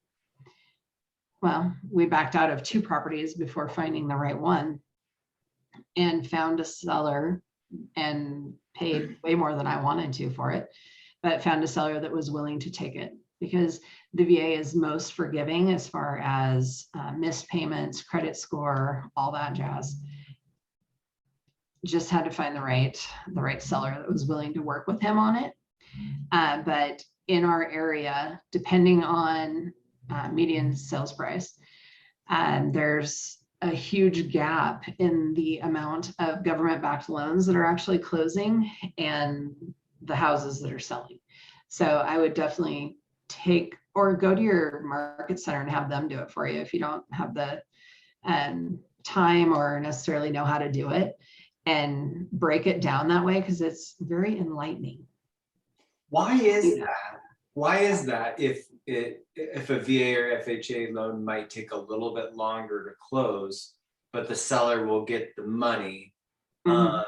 we backed out of 2 properties before finding the right one and found a seller and paid way more than I wanted to for it, but found a seller that was willing to take it because the VA is most forgiving as far as missed payments, credit score, all that jazz. Just had to find the right seller that was willing to work with him on it. But in our area, depending on median sales price, there's a huge gap in the amount of government-backed loans that are actually closing and the houses that are selling. So I would definitely go to your market center and have them do it for you if you don't have the time or necessarily know how to do it, and break it down that way because it's very enlightening. Why is that? Why is that if a VA or FHA loan might take a little bit longer to close, but the seller will get the money? Can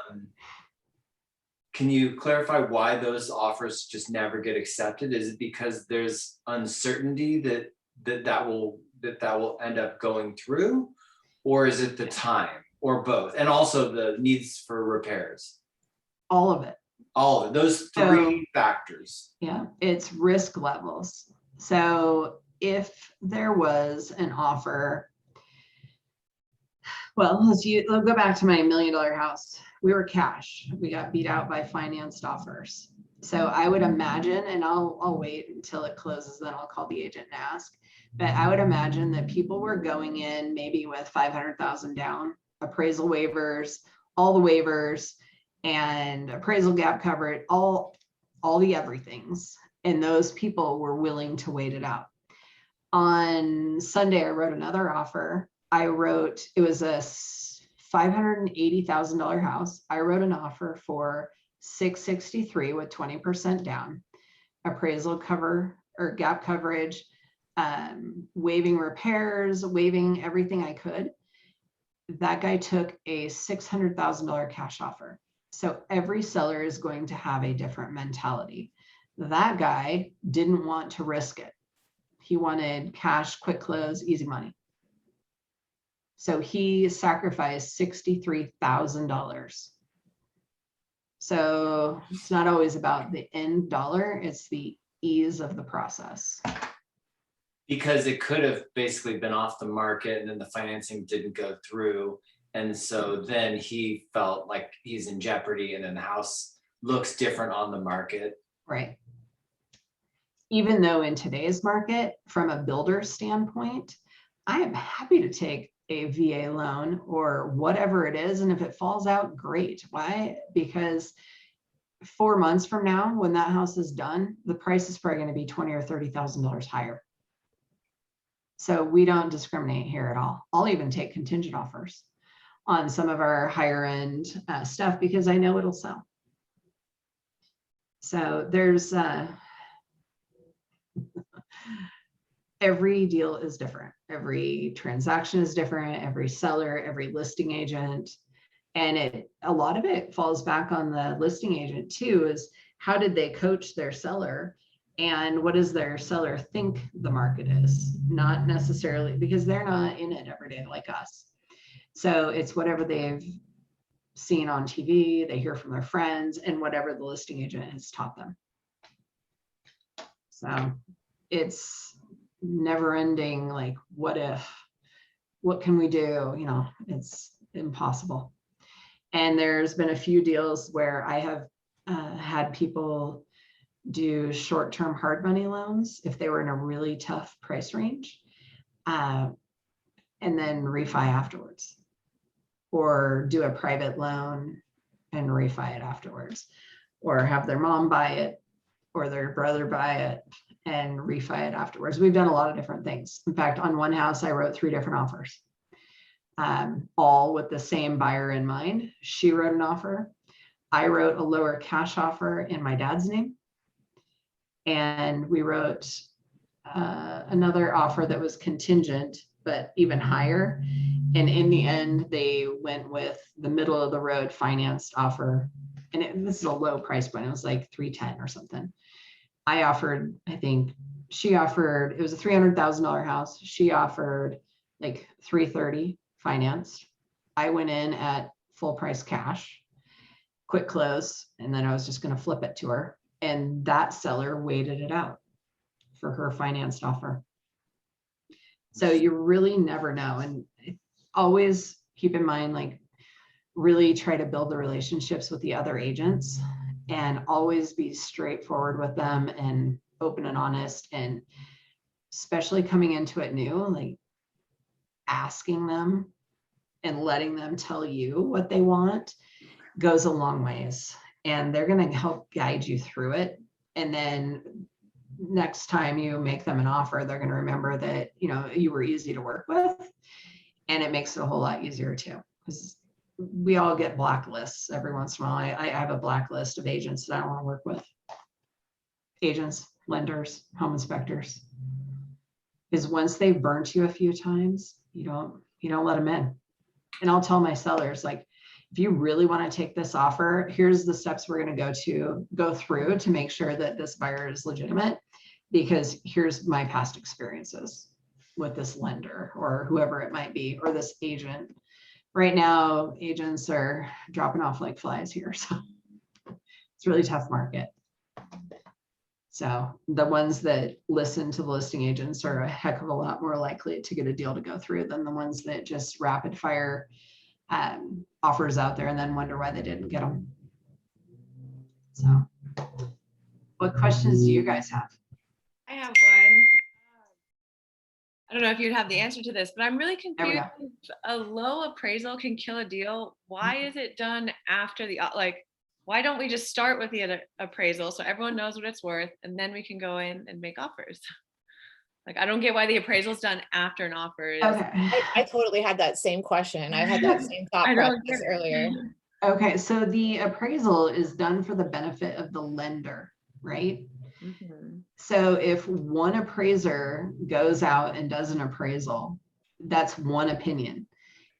you clarify why those offers just never get accepted? Is it because there's uncertainty that will end up going through, or is it the time, or both, and also the needs for repairs? All of it. All of it. Those 3 factors. Yeah, it's risk levels. So if there was an offer, let's go back to my $1 million house. We were cash. We got beat out by financed offers. So I would imagine, and I'll wait until it closes, then I'll call the agent and ask. But I would imagine that people were going in maybe with 500,000 down, appraisal waivers, all the waivers, and appraisal gap coverage, all the everythings. And those people were willing to wait it out. On Sunday, I wrote another offer. It was a $580,000 house. I wrote an offer for $663 with 20% down, appraisal cover or gap coverage, waiving repairs, waiving everything I could. That guy took a $600,000 cash offer. So every seller is going to have a different mentality. That guy didn't want to risk it. He wanted cash, quick close, easy money. So he sacrificed $63,000. So it's not always about the end dollar, it's the ease of the process. Because it could have basically been off the market and then the financing didn't go through. And so then he felt like he's in jeopardy, and then the house looks different on the market. Right. Even though in today's market, from a builder standpoint, I am happy to take a VA loan or whatever it is. And if it falls out, great. Why? Because 4 months from now, when that house is done, the price is probably going to be $20,000 or $30,000 higher. So we don't discriminate here at all. I'll even take contingent offers. on some of our higher end stuff because I know it'll sell. So there's every deal is different. Every transaction is different, every seller, every listing agent. And a lot of it falls back on the listing agent too, is how did they coach their seller and what does their seller think the market is? Not necessarily because they're not in it every day like us. So it's whatever they've seen on TV, they hear from their friends, and whatever the listing agent has taught them. So it's never ending, like, what if, what can we do? You know, it's impossible. And there's been a few deals where I have had people do short-term hard money loans if they were in a really tough price range, and then refi afterwards, or do a private loan and refi it afterwards, or have their mom buy it or their brother buy it and refi it afterwards. We've done a lot of different things. In fact, on one house, I wrote 3 different offers, all with the same buyer in mind. She wrote an offer. I wrote a lower cash offer in my dad's name. And we wrote another offer that was contingent, but even higher. And in the end, they went with the middle of the road financed offer. And this is a low price point. It was like $310 or something. I offered, I think she offered, it was a $300,000 house. She offered like $330 financed. I went in at full price cash, quick close, and then I was just going to flip it to her. And that seller waited it out for her financed offer. So you really never know. And always keep in mind, like, really try to build the relationships with the other agents and always be straightforward with them and open and honest. And especially coming into it new, like asking them and letting them tell you what they want goes a long ways. And they're going to help guide you through it. And then next time you make them an offer, they're going to remember that, you know, you were easy to work with. And it makes it a whole lot easier too, because we all get blacklists every once in a while. I have a blacklist of agents that I don't want to work with. Agents, lenders, home inspectors. Because once they've burnt you a few times, you don't let them in. And I'll tell my sellers, like, if you really want to take this offer, here's the steps we're going to go through to make sure that this buyer is legitimate, because here's my past experiences with this lender or whoever it might be, or this agent. Right now, agents are dropping off like flies here. So it's a really tough market. So the ones that listen to the listing agents are a heck of a lot more likely to get a deal to go through than the ones that just rapid fire offers out there and then wonder why they didn't get them. So what questions do you guys have? I have one. I don't know if you'd have the answer to this, but I'm really confused. If a low appraisal can kill a deal, why is it done after the, like, why don't we just start with the appraisal so everyone knows what it's worth, and then we can go in and make offers? Like, I don't get why the appraisal is done after an offer is. Okay. I totally had that same question. I had that same thought process earlier. Okay, so the appraisal is done for the benefit of the lender, right? Mm-hmm. So if one appraiser goes out and does an appraisal, that's one opinion.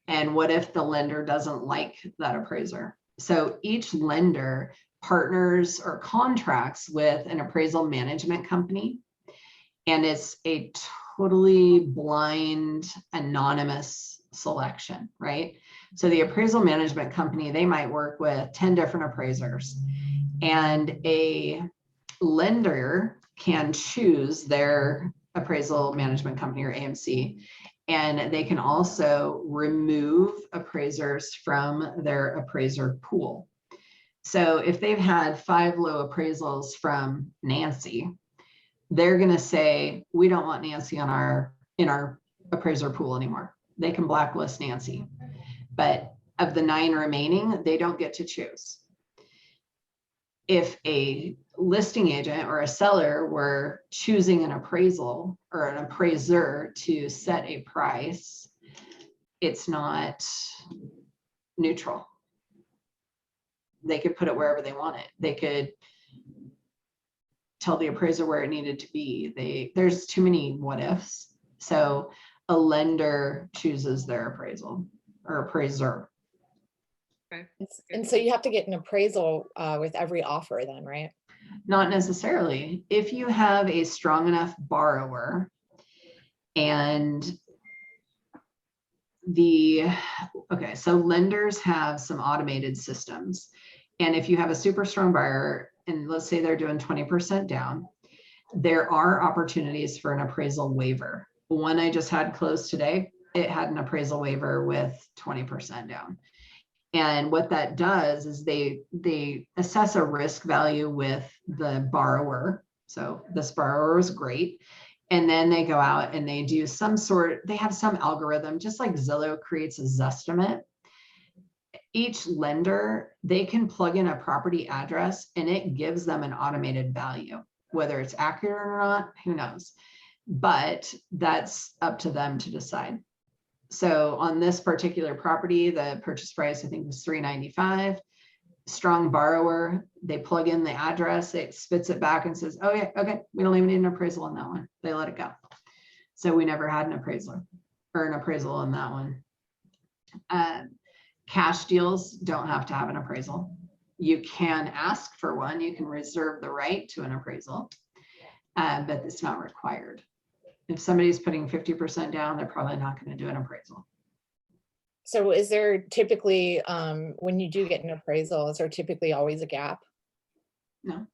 And what if the lender doesn't like that appraiser? So each lender partners or contracts with an appraisal management company, and it's a totally blind, anonymous selection, right? So the appraisal management company, they might work with 10 different appraisers, and a lender can choose their appraisal management company, or AMC, and they can also remove appraisers from their appraiser pool. So if they've had 5 low appraisals from Nancy, they're going to say, we don't want Nancy in our appraiser pool anymore. They can blacklist Nancy, but of the 9 remaining, they don't get to choose. If a listing agent or a seller were choosing an appraisal or an appraiser to set a price, it's not neutral. They could put it wherever they want it. They could tell the appraiser where it needed to be. There's too many what ifs. So a lender chooses their appraisal or appraiser. And so you have to get an appraisal with every offer then, right? Not necessarily. If you have a strong enough borrower and so lenders have some automated systems. And if you have a super strong buyer, and let's say they're doing 20% down, there are opportunities for an appraisal waiver. One I just had closed today, it had an appraisal waiver with 20% down. And what that does is they assess a risk value with the borrower. So this borrower was great. And then they go out and they do they have some algorithm, just like Zillow creates a Zestimate. Each lender, they can plug in a property address and it gives them an automated value. Whether it's accurate or not, who knows? But that's up to them to decide. So on this particular property, the purchase price, I think, was $395. Strong borrower, they plug in the address, it spits it back and says, oh yeah, okay, we don't even need an appraisal on that one. They let it go. So we never had an appraisal on that one. Cash deals don't have to have an appraisal. You can ask for one, you can reserve the right to an appraisal, but it's not required. If somebody's putting 50% down, they're probably not going to do an appraisal. So is there typically, when you do get an appraisal, is there typically always a gap? No.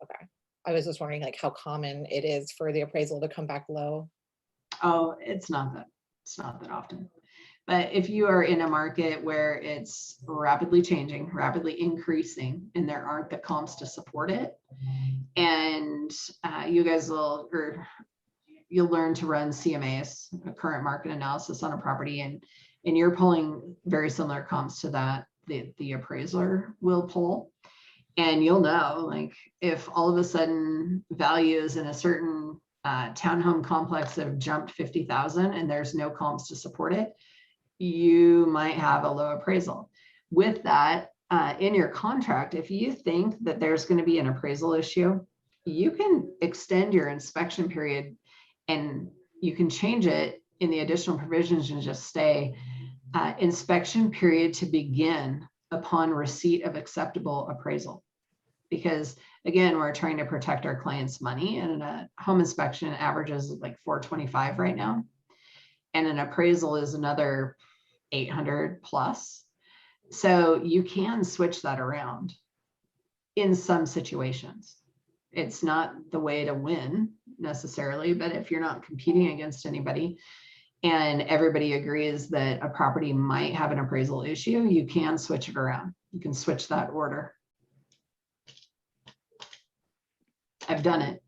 Okay. I was just wondering like how common it is for the appraisal to come back low. Oh, it's not that often. But if you are in a market where it's rapidly changing, rapidly increasing, and there aren't the comps to support it, and you guys you'll learn to run CMAs, a current market analysis on a property, and you're pulling very similar comps to that, the appraiser will pull. And you'll know, like, if all of a sudden values in a certain townhome complex have jumped 50,000 and there's no comps to support it, you might have a low appraisal. With that, in your contract, if you think that there's going to be an appraisal issue, you can extend your inspection period and you can change it in the additional provisions and just say inspection period to begin upon receipt of acceptable appraisal. Because again, we're trying to protect our clients' money, and a home inspection averages like $425 right now. And an appraisal is another $800 plus. So you can switch that around in some situations. It's not the way to win necessarily, but if you're not competing against anybody and everybody agrees that a property might have an appraisal issue, you can switch it around. You can switch that order. I've done it,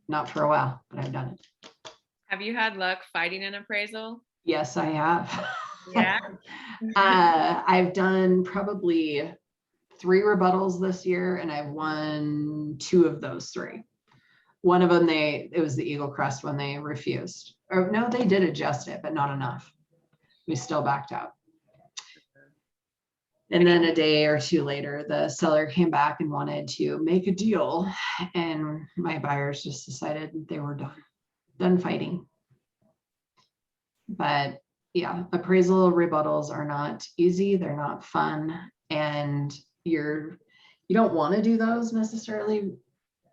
not for a while, but I've done it. Have you had luck fighting an appraisal? Yes, I have. Yeah. I've done probably 3 rebuttals this year, and I've won 2 of those 3. One of them, it was the Eagle Crest one, they refused. Or no, they did adjust it, but not enough. We still backed out. And then a day or 2 later, the seller came back and wanted to make a deal, and my buyers just decided they were done fighting. But yeah, appraisal rebuttals are not easy. They're not fun. And you don't want to do those necessarily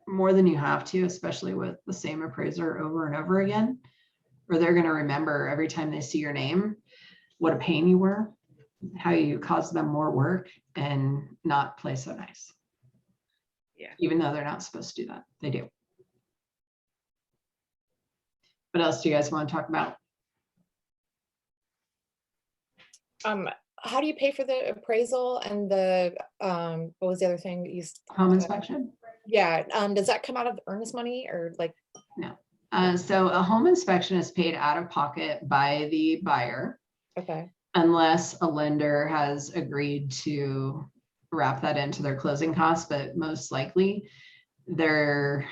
more than you have to, especially with the same appraiser over and over again, or they're going to remember every time they see your name, what a pain you were, how you caused them more work, and not play so nice. Yeah. Even though they're not supposed to do that, they do. What else do you guys want to talk about? How do you pay for the appraisal and the what was the other thing that you home inspection? Yeah. Does that come out of earnest money or like? No. So a home inspection is paid out of pocket by the buyer. Okay. Unless a lender has agreed to wrap that into their closing costs, but most likely the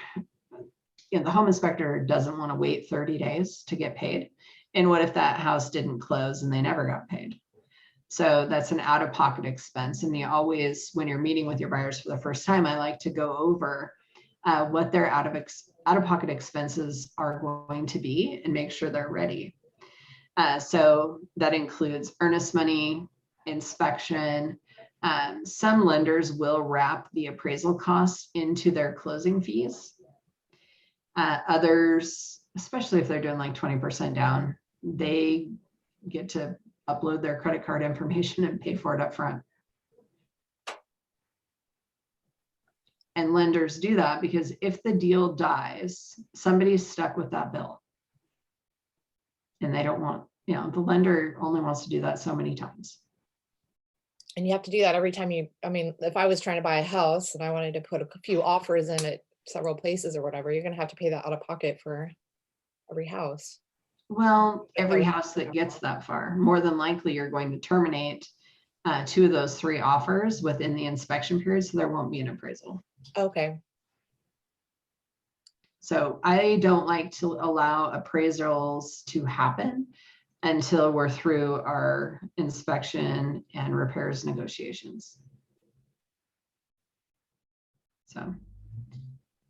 home inspector doesn't want to wait 30 days to get paid. And what if that house didn't close and they never got paid? So that's an out-of-pocket expense. And you always, when you're meeting with your buyers for the first time, I like to go over what their out-of-pocket expenses are going to be and make sure they're ready. So that includes earnest money, inspection. Some lenders will wrap the appraisal costs into their closing fees. Others, especially if they're doing like 20% down, they get to upload their credit card information and pay for it up front. And lenders do that because if the deal dies, somebody's stuck with that bill. And they don't want, you know, the lender only wants to do that so many times. And you have to do that every time you, I mean, if I was trying to buy a house and I wanted to put a few offers in at several places or whatever, you're gonna have to pay that out of pocket for every house. Well, every house that gets that far, more than likely you're going to terminate 2 of those 3 offers within the inspection period, so there won't be an appraisal. Okay. So I don't like to allow appraisals to happen until we're through our inspection and repairs negotiations. So.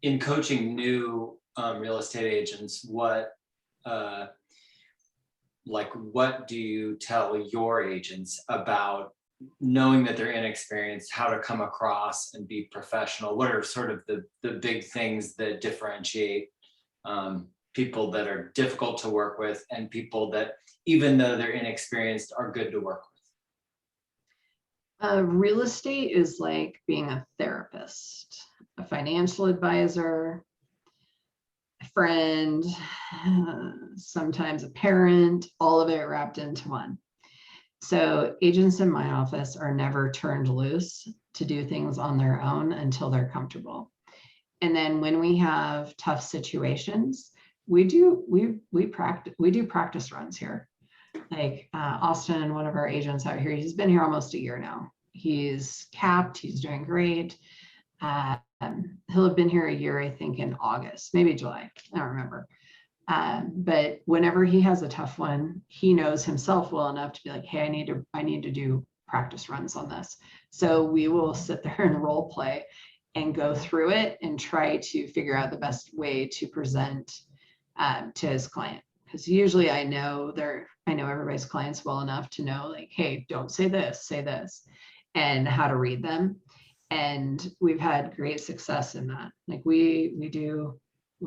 In coaching new real estate agents, what do you tell your agents about knowing that they're inexperienced, how to come across and be professional? What are sort of the big things that differentiate people that are difficult to work with and people that, even though they're inexperienced, are good to work with? Real estate is like being a therapist, a financial advisor, a friend, sometimes a parent, all of it wrapped into one. So agents in my office are never turned loose to do things on their own until they're comfortable. And then when we have tough situations, we do practice runs here. Like Austin, one of our agents out here, he's been here almost a year now. He's capped, he's doing great. He'll have been here a year, I think, in August, maybe July, I don't remember. But whenever he has a tough one, he knows himself well enough to be like, hey, I need to do practice runs on this. So we will sit there and role play and go through it and try to figure out the best way to present to his client. Because usually I know everybody's clients well enough to know, like, hey, don't say this, say this, and how to read them. And we've had great success in that. Like we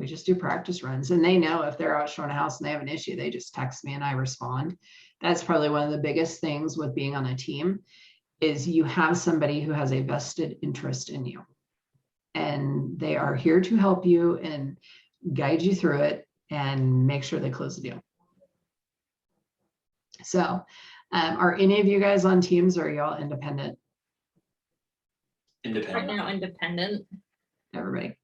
just do practice runs, and they know if they're out showing a house and they have an issue, they just text me and I respond. That's probably one of the biggest things with being on a team is you have somebody who has a vested interest in you, and they are here to help you and guide you through it and make sure they close the deal. So are any of you guys on teams, or are y'all independent? Independent. Right now, independent. Everybody.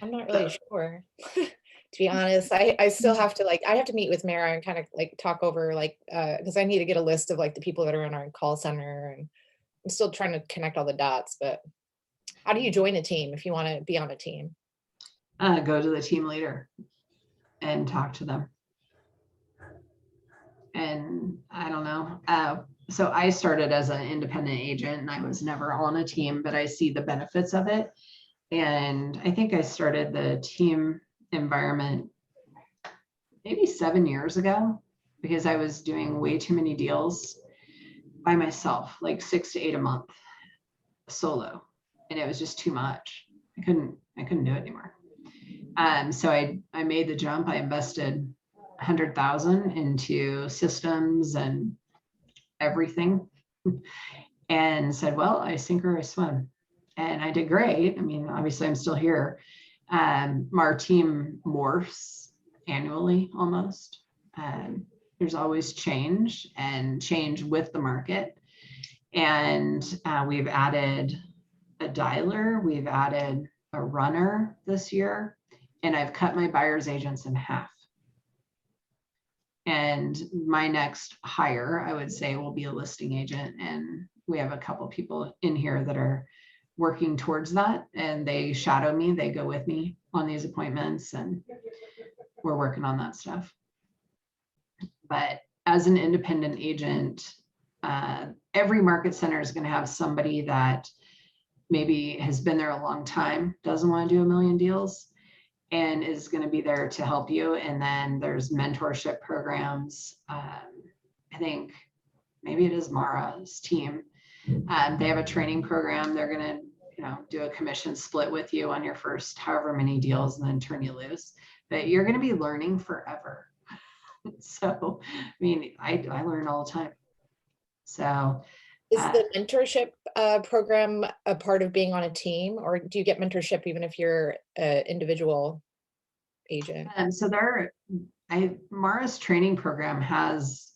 I'm not really sure. To be honest, I still have to I have to meet with Mara and kind of talk over because I need to get a list of the people that are in our call center, and I'm still trying to connect all the dots. But how do you join a team if you want to be on a team? Go to the team leader and talk to them. And I don't know. So I started as an independent agent and I was never on a team, but I see the benefits of it. And I think I started the team environment maybe 7 years ago because I was doing way too many deals by myself, like 6 to 8 a month solo. And it was just too much. I couldn't do it anymore. So I made the jump. I invested $100,000 into systems and everything and said, well, I sink or I swim. And I did great. I mean, obviously I'm still here. Our team morphs annually almost. There's always change and change with the market. And we've added a dialer, we've added a runner this year, and I've cut my buyer's agents in half. And my next hire, I would say, will be a listing agent. And we have a couple people in here that are working towards that, and they shadow me, they go with me on these appointments, and we're working on that stuff. But as an independent agent, every market center is going to have somebody that maybe has been there a long time, doesn't want to do a million deals, and is going to be there to help you. And then there's mentorship programs. I think maybe it is Mara's team. They have a training program. They're going to, do a commission split with you on your first however many deals and then turn you loose. But you're going to be learning forever. So, I mean, I learn all the time. So is the mentorship program a part of being on a team, or do you get mentorship even if you're an individual agent? And so Mara's training program has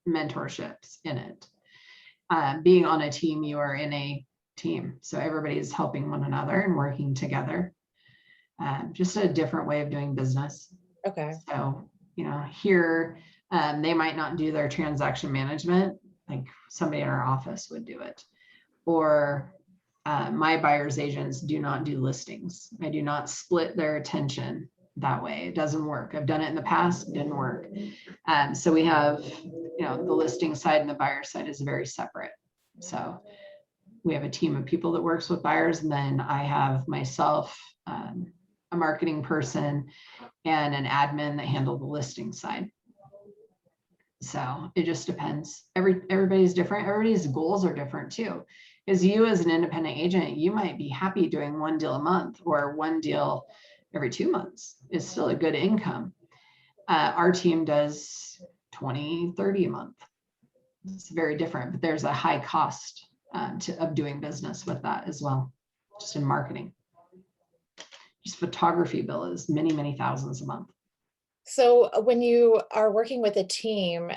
mentorships in it. Being on a team, you are in a team. So everybody's helping one another and working together. Just a different way of doing business. Okay. So, here, they might not do their transaction management, like somebody in our office would do it. Or my buyer's agents do not do listings. I do not split their attention that way. It doesn't work. I've done it in the past, it didn't work. So we have, the listing side and the buyer side is very separate. So we have a team of people that works with buyers, and then I have myself, a marketing person, and an admin that handle the listing side. So it just depends. Everybody's different. Everybody's goals are different too. Because you as an independent agent, you might be happy doing one deal a month or one deal every 2 months. It's still a good income. Our team does 20, 30 a month. It's very different, but there's a high cost of doing business with that as well, just in marketing. Just photography bill is many, many thousands a month. So when you are working with a team,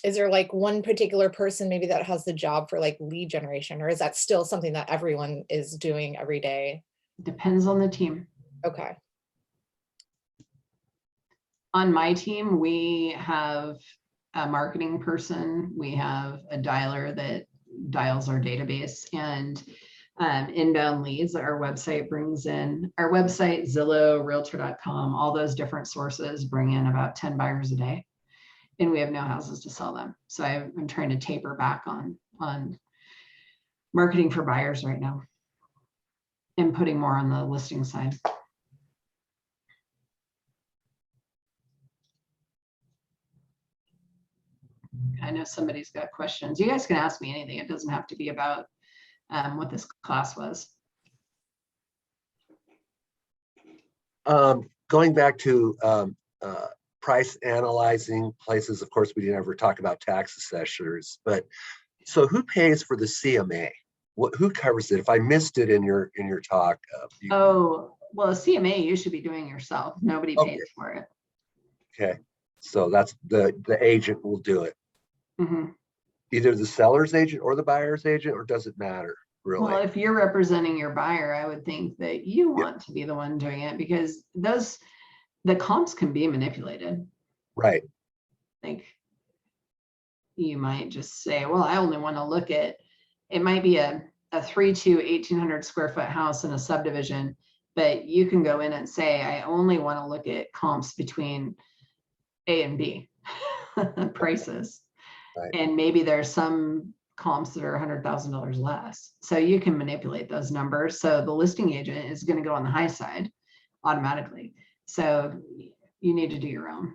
is there like one particular person maybe that has the job for like lead generation, or is that still something that everyone is doing every day? Depends on the team. Okay. On my team, we have a marketing person, we have a dialer that dials our database, and inbound leads that our website brings in. Our website, Zillow, Realtor.com, all those different sources bring in about 10 buyers a day, and we have no houses to sell them. So I'm trying to taper back on marketing for buyers right now and putting more on the listing side. I know somebody's got questions. You guys can ask me anything. It doesn't have to be about what this class was. Going back to price analyzing places, of course, we didn't ever talk about tax assessors, but so who pays for the CMA? Who covers it? If I missed it in your talk. Oh, well, a CMA you should be doing yourself. Nobody pays for it. Okay, so that's the agent will do it. Mm-hmm. Either the seller's agent or the buyer's agent, or does it matter really? Well, if you're representing your buyer, I would think that you want to be the one doing it, because the comps can be manipulated. Right. Like you might just say, well, I only want to look at, it might be a 3-2 1,800 square foot house in a subdivision, but you can go in and say, I only want to look at comps between A and B prices. Right. And maybe there's some comps that are $100,000 less. So you can manipulate those numbers. So the listing agent is going to go on the high side automatically. So you need to do your own.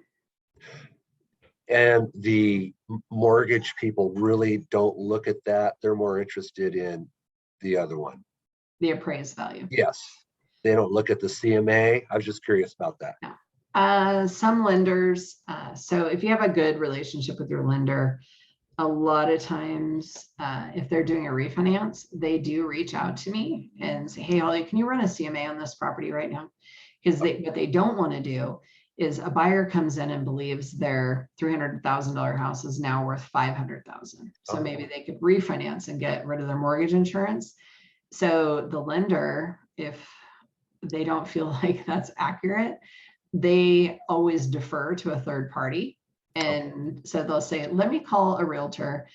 And the mortgage people really don't look at that. They're more interested in the other one. The appraised value. Yes. They don't look at the CMA. I was just curious about that. No. Some lenders, so if you have a good relationship with your lender, a lot of times, if they're doing a refinance, they do reach out to me and say, hey, Holly, can you run a CMA on this property right now? Because what they don't want to do is a buyer comes in and believes their $300,000 house is now worth $500,000. So maybe they could refinance and get rid of their mortgage insurance. So the lender, if they don't feel like that's accurate, they always defer to a third party. And so they'll say, let me call a realtor,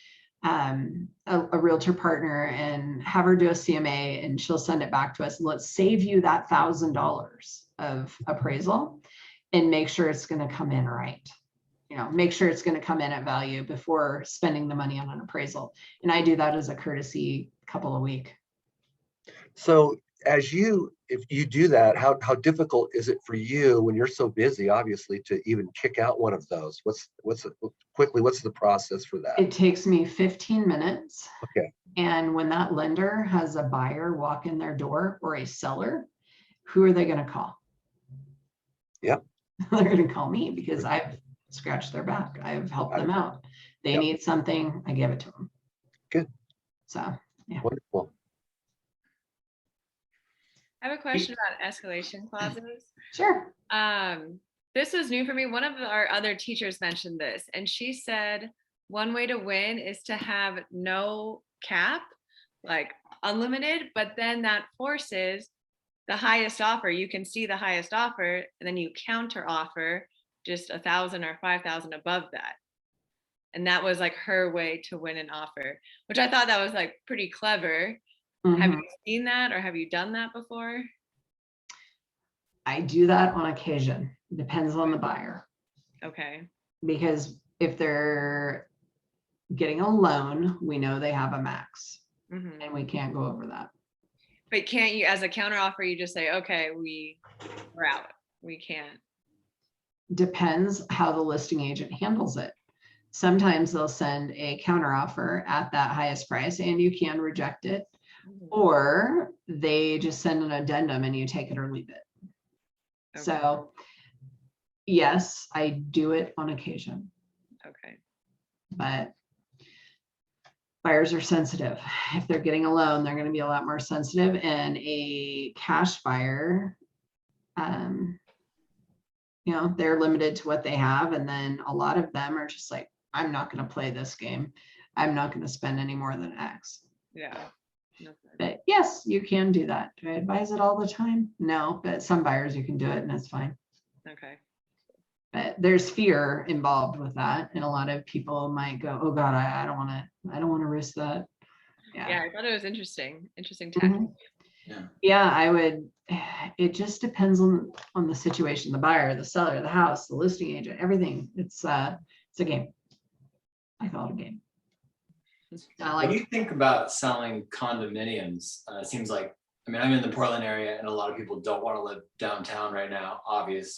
a realtor partner, and have her do a CMA, and she'll send it back to us. Let's save you that $1,000 of appraisal and make sure it's going to come in right. make sure it's going to come in at value before spending the money on an appraisal. And I do that as a courtesy couple a week. So if you do that, how difficult is it for you when you're so busy, obviously, to even kick out one of those? What's the process for that? It takes me 15 minutes. Okay. And when that lender has a buyer walk in their door or a seller, who are they going to call? Yep. They're going to call me because I've scratched their back. I've helped them out. They need something, I give it to them. Good. So, yeah. Wonderful. I have a question about escalation clauses. Sure. This was new for me. One of our other teachers mentioned this, and she said one way to win is to have no cap, like unlimited, but then that forces the highest offer. You can see the highest offer, and then you counter offer just 1,000 or 5,000 above that. And that was like her way to win an offer, which I thought that was like pretty clever. Have you seen that, or have you done that before? I do that on occasion. Depends on the buyer. Okay. Because if they're getting a loan, we know they have a max, and we can't go over that. But can't you, as a counter offer, you just say, okay, we're out. We can't. Depends how the listing agent handles it. Sometimes they'll send a counter offer at that highest price and you can reject it, or they just send an addendum and you take it or leave it. Okay. So yes, I do it on occasion. Okay. But buyers are sensitive. If they're getting a loan, they're going to be a lot more sensitive, and a cash buyer, they're limited to what they have. And then a lot of them are just like, I'm not going to play this game. I'm not going to spend any more than X. Yeah. But yes, you can do that. Do I advise it all the time? No, but some buyers you can do it and it's fine. Okay. But there's fear involved with that. And a lot of people might go, oh God, I don't want to risk that. Yeah. I thought it was interesting tactic. Yeah, I would. It just depends on the situation, the buyer, the seller, the house, the listing agent, everything. It's a game. I call it a game. What do you think about selling condominiums? It seems like, I'm in the Portland area, and a lot of people don't want to live downtown right now,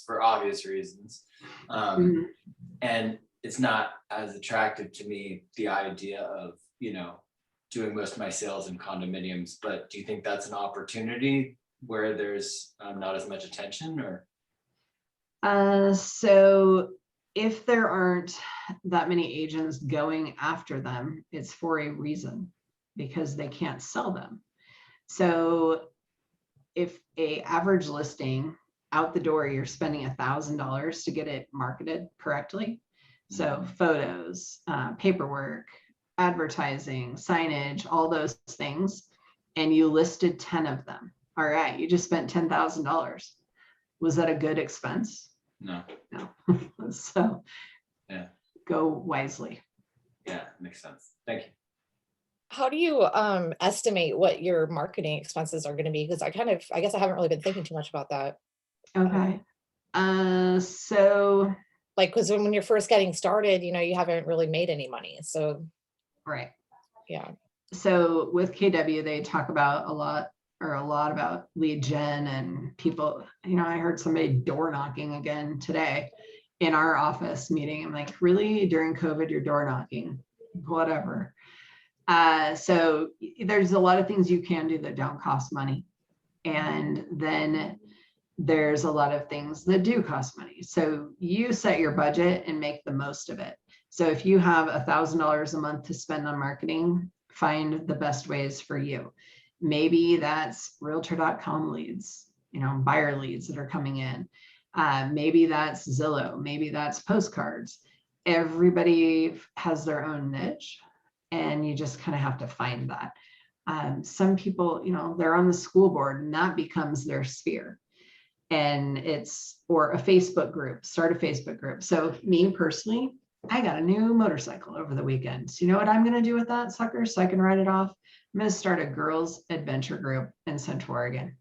for obvious reasons. And it's not as attractive to me, the idea of, doing most of my sales in condominiums. But do you think that's an opportunity where there's not as much attention, or? So if there aren't that many agents going after them, it's for a reason, because they can't sell them. So if a average listing out the door, you're spending $1,000 to get it marketed correctly. So photos, paperwork, advertising, signage, all those things, and you listed 10 of them. All right, you just spent $10,000. Was that a good expense? No. So yeah, go wisely. Yeah, makes sense. Thank you. How do you estimate what your marketing expenses are going to be? Because I guess I haven't really been thinking too much about that. Okay. So like, because when you're first getting started, you haven't really made any money. So right. Yeah. So with KW, they talk about a lot about lead gen and people, I heard somebody door knocking again today in our office meeting. I'm like, really? During COVID, you're door knocking? Whatever. So there's a lot of things you can do that don't cost money. And then there's a lot of things that do cost money. So you set your budget and make the most of it. So if you have $1,000 a month to spend on marketing, find the best ways for you. Maybe that's realtor.com leads, buyer leads that are coming in. Maybe that's Zillow, maybe that's postcards. Everybody has their own niche, and you just kind of have to find that. Some people, they're on the school board and that becomes their sphere. And or a Facebook group, start a Facebook group. So me personally, I got a new motorcycle over the weekend. So you know what I'm going to do with that sucker so I can ride it off? I'm going to start a girls adventure group in Central Oregon.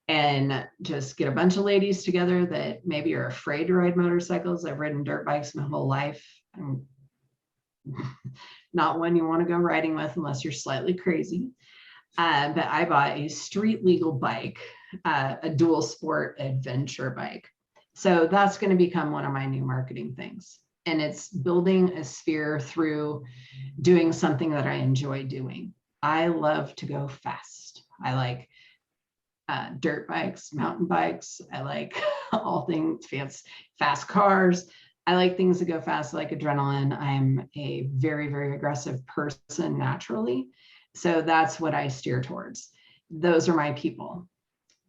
and just get a bunch of ladies together that maybe are afraid to ride motorcycles. I've ridden dirt bikes my whole life. I'm not one you want to go riding with unless you're slightly crazy. But I bought a street legal bike, a dual sport adventure bike. So that's going to become one of my new marketing things. And it's building a sphere through doing something that I enjoy doing. I love to go fast. I like dirt bikes, mountain bikes. I like all things fast cars. I like things that go fast, like adrenaline. I'm a very, very aggressive person naturally. So that's what I steer towards. Those are my people.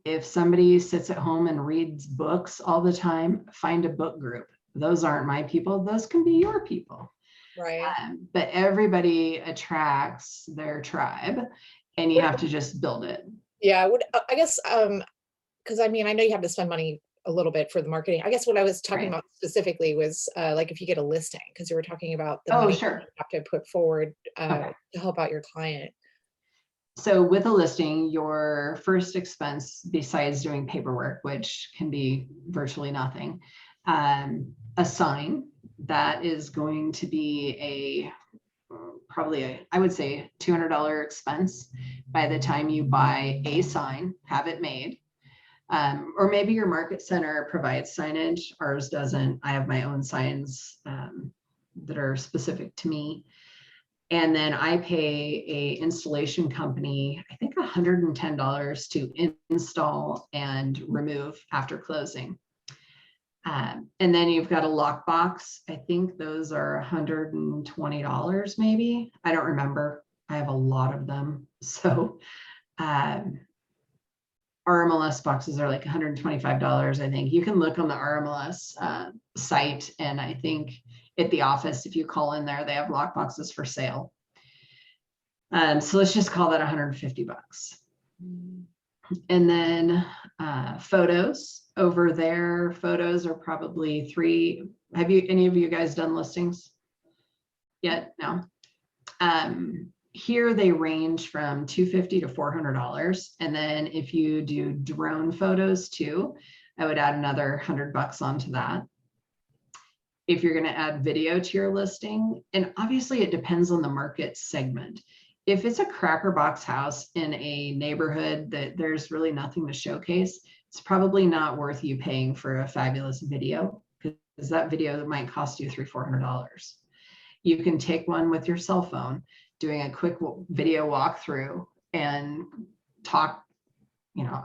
If somebody sits at home and reads books all the time, find a book group. Those aren't my people. Those can be your people. Right. But everybody attracts their tribe, and you have to just build it. Yeah, I guess, because I mean, I know you have to spend money a little bit for the marketing. I guess what I was talking about specifically was like if you get a listing, because you were talking about the money sure. you have to put forward to help out your client. So with a listing, your first expense, besides doing paperwork, which can be virtually nothing, a sign that is going to be probably I would say $200 expense by the time you buy a sign, have it made. Or maybe your market center provides signage. Ours doesn't. I have my own signs that are specific to me. And then I pay a installation company, I think $110 to install and remove after closing. And then you've got a lockbox. I think those are $120 maybe. I don't remember. I have a lot of them. So RMLS boxes are like $125. I think you can look on the RMLS site, and I think at the office, if you call in there, they have lock boxes for sale. So let's just call that $150. And then photos over there. Photos are probably $3. Have any of you guys done listings yet? No. Here they range from $250 to $400. And then if you do drone photos too, I would add another $100 onto that. If you're going to add video to your listing, and obviously it depends on the market segment. If it's a cracker box house in a neighborhood that there's really nothing to showcase, it's probably not worth you paying for a fabulous video, because that video that might cost you $300-400. You can take one with your cell phone, doing a quick video walkthrough and talk,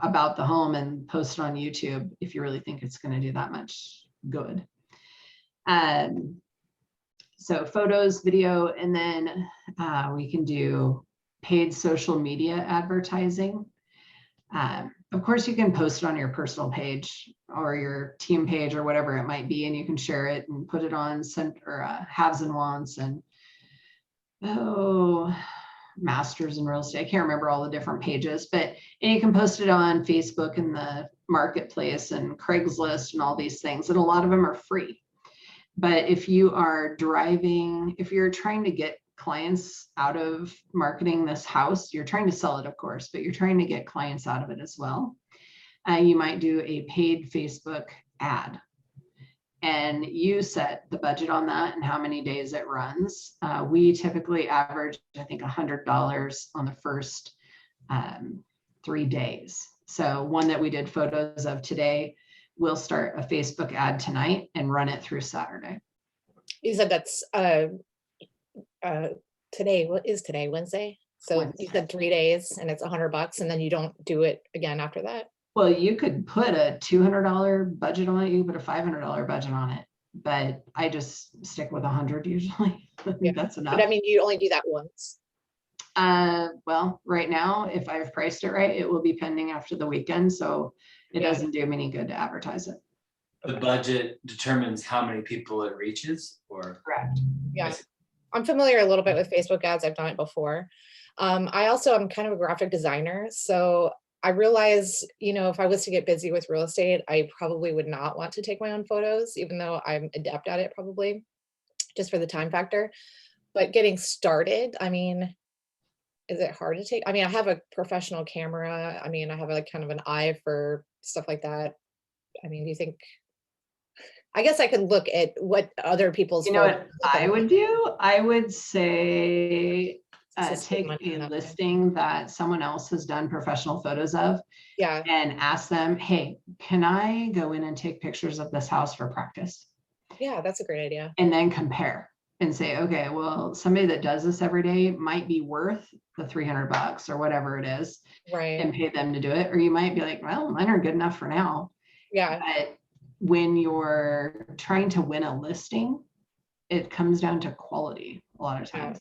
about the home and post it on YouTube if you really think it's going to do that much good. So photos, video, and then we can do paid social media advertising. Of course, you can post it on your personal page or your team page or whatever it might be, and you can share it and put it on haves and wants and masters in real estate. I can't remember all the different pages, and you can post it on Facebook and the marketplace and Craigslist and all these things, and a lot of them are free. But if you're trying to get clients out of marketing this house, you're trying to sell it, of course, but you're trying to get clients out of it as well. You might do a paid Facebook ad, and you set the budget on that and how many days it runs. We typically average, I think, $100 on the first 3 days. So one that we did photos of today, we'll start a Facebook ad tonight and run it through Saturday. You said that's today. What is today? Wednesday? So Wednesday. You said 3 days and it's $100, and then you don't do it again after that? Well, you could put a $200 budget on it. You could put a $500 budget on it, but I just stick with 100 usually. That's enough. But I mean, you only do that once. Well, right now, if I've priced it right, it will be pending after the weekend. So it doesn't do me any good to advertise it. The budget determines how many people it reaches, or? Correct. Yeah. I'm familiar a little bit with Facebook ads. I've done it before. I also am kind of a graphic designer. So I realize, if I was to get busy with real estate, I probably would not want to take my own photos, even though I'm adept at it probably, just for the time factor. But getting started, I mean, is it hard to take? I mean, I have a professional camera. I mean, I have like kind of an eye for stuff like that. I mean, do you think, I guess I could look at what other people's. You know what photos look I would do? I would say Just take money a up. listing that someone else has done professional photos of Yeah. and ask them, hey, can I go in and take pictures of this house for practice? Yeah, that's a great idea. And then compare and say, okay, well, somebody that does this every day might be worth the $300 or whatever it is, Right. and pay them to do it. Or you might be like, well, mine are good enough for now. Yeah. But when you're trying to win a listing, it comes down to quality a lot of times.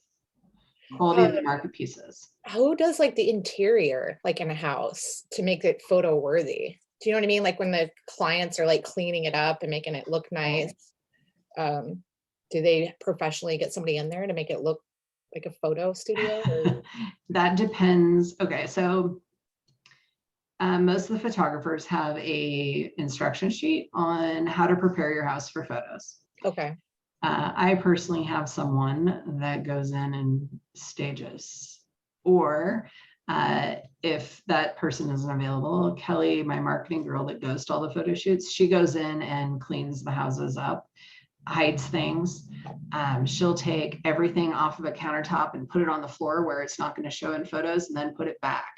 Quality of the market pieces. Who does like the interior, like in a house, to make it photo worthy? Do you know what I mean? Like when the clients are like cleaning it up and making it look nice. Do they professionally get somebody in there to make it look like a photo studio? Or? That depends. Okay, so most of the photographers have a instruction sheet on how to prepare your house for photos. Okay. I personally have someone that goes in and stages, or if that person isn't available, Kelly, my marketing girl that goes to all the photo shoots, she goes in and cleans the houses up, hides things. She'll take everything off of a countertop and put it on the floor where it's not going to show in photos, and then put it back.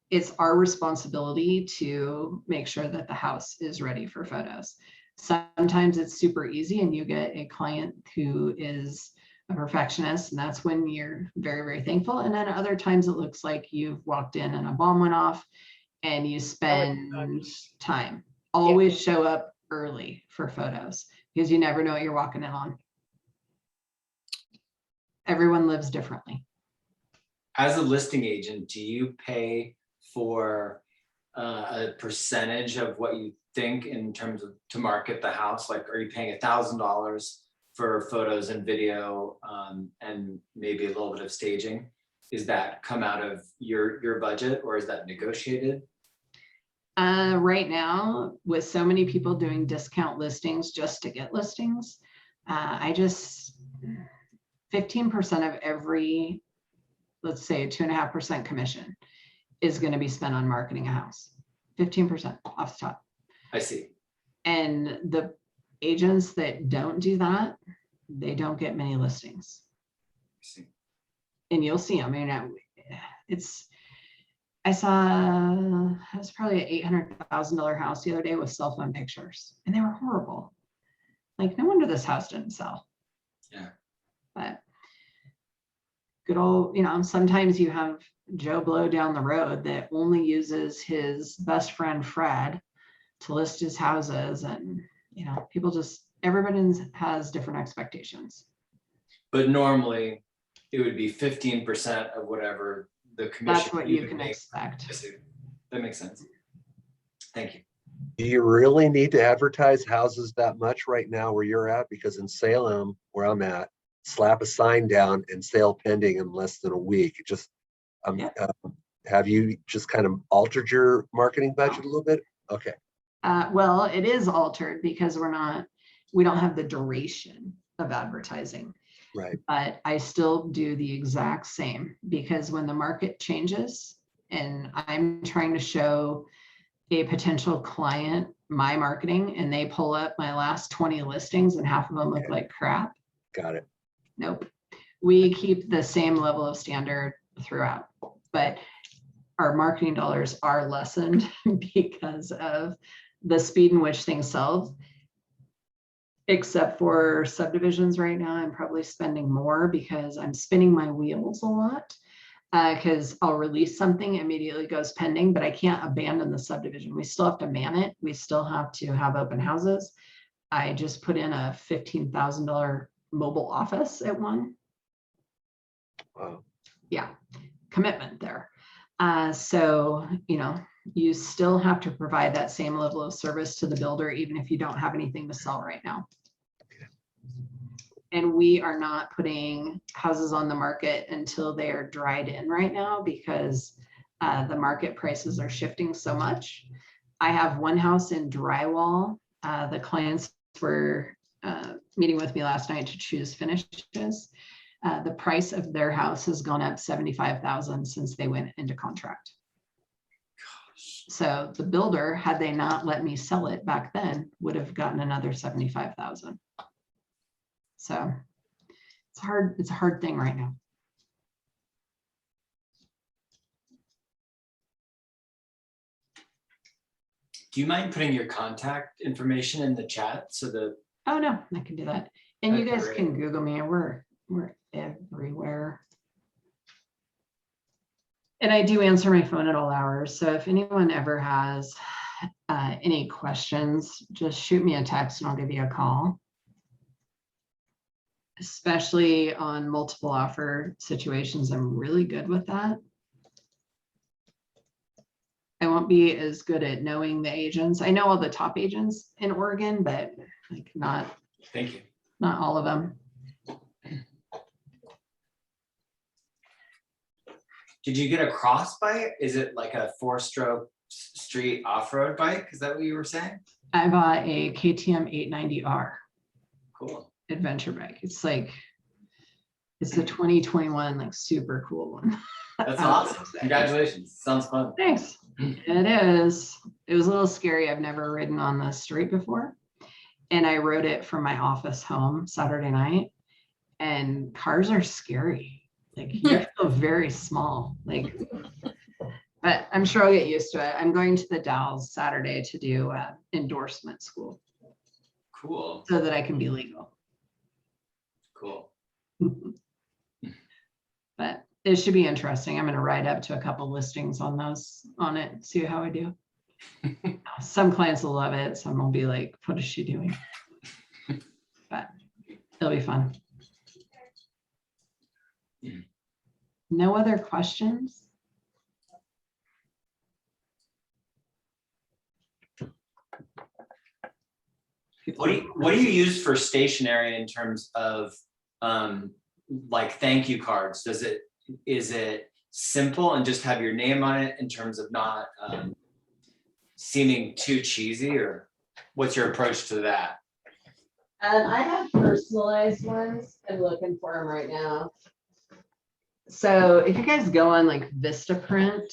It's our responsibility to make sure that the house is ready for photos. Sometimes it's super easy and you get a client who is a perfectionist, and that's when you're very, very thankful. And then other times it looks like you've walked in and a bomb went off and you spend time. Always show up early for photos, because you never know what you're walking in on. Everyone lives differently. As a listing agent, do you pay for a percentage of what you think in terms of to market the house? Like, are you paying $1,000 for photos and video and maybe a little bit of staging? Is that come out of your budget, or is that negotiated? Right now, with so many people doing discount listings just to get listings, 15% of every, let's say 2.5% commission is going to be spent on marketing a house. 15% off the top. I see. And the agents that don't do that, they don't get many listings. I see. And you'll see, I mean, I saw, it was probably an $800,000 house the other day with cell phone pictures, and they were horrible. Like, no wonder this house didn't sell. Yeah. But good old, sometimes you have Joe Blow down the road that only uses his best friend Fred to list his houses, and people just, everybody has different expectations. But normally it would be 15% of whatever the commission. That's what you can expect. I see. That makes sense. Thank you. Do you really need to advertise houses that much right now where you're at? Because in Salem, where I'm at, slap a sign down and sale pending in less than a week. It just, have you just kind of altered your marketing budget a little bit? Okay. Well, it is altered because we don't have the duration of advertising. Right. But I still do the exact same, because when the market changes and I'm trying to show a potential client my marketing and they pull up my last 20 listings and half of them look like crap. Got it. Nope. We keep the same level of standard throughout, but our marketing dollars are lessened because of the speed in which things sell. Except for subdivisions right now, I'm probably spending more because I'm spinning my wheels a lot, because I'll release something, immediately goes pending, but I can't abandon the subdivision. We still have to man it. We still have to have open houses. I just put in a $15,000 mobile office at one. Wow. Yeah, commitment there. So, you still have to provide that same level of service to the builder, even if you don't have anything to sell right now. And we are not putting houses on the market until they are dried in right now, because the market prices are shifting so much. I have one house in drywall. The clients were meeting with me last night to choose finishes. The price of their house has gone up 75,000 since they went into contract. So the builder, had they not let me sell it back then, would have gotten another 75,000. So it's a hard thing right now. Do you mind putting your contact information in the chat so that? Oh no, I can do that. And you That's guys great. can Google me. We're everywhere. And I do answer my phone at all hours. So if anyone ever has any questions, just shoot me a text and I'll give you a call. Especially on multiple offer situations, I'm really good with that. I won't be as good at knowing the agents. I know all the top agents in Oregon, but like not Thank you. not all of them. Did you get a cross bike? Is it like a 4-stroke street off-road bike? Is that what you were saying? I bought a KTM 890R Cool. adventure bike. It's the 2021 like super cool one. That's awesome. Congratulations. Sounds fun. Thanks. It is. It was a little scary. I've never ridden on the street before. And I rode it from my office home Saturday night. And cars are scary. Like you feel very small. Like, but I'm sure I'll get used to it. I'm going to the Dalles Saturday to do endorsement school. Cool. So that I can be legal. Cool. But it should be interesting. I'm going to write up to a couple listings on it, see how I do. Some clients will love it. Some will be like, what is she doing? But it'll be fun. No other questions? What do you use for stationery in terms of like thank you cards? Is it simple and just have your name on it in terms of not seeming too cheesy, or what's your approach to that? I have personalized ones. I'm looking for them right now. So if you guys go on like Vistaprint,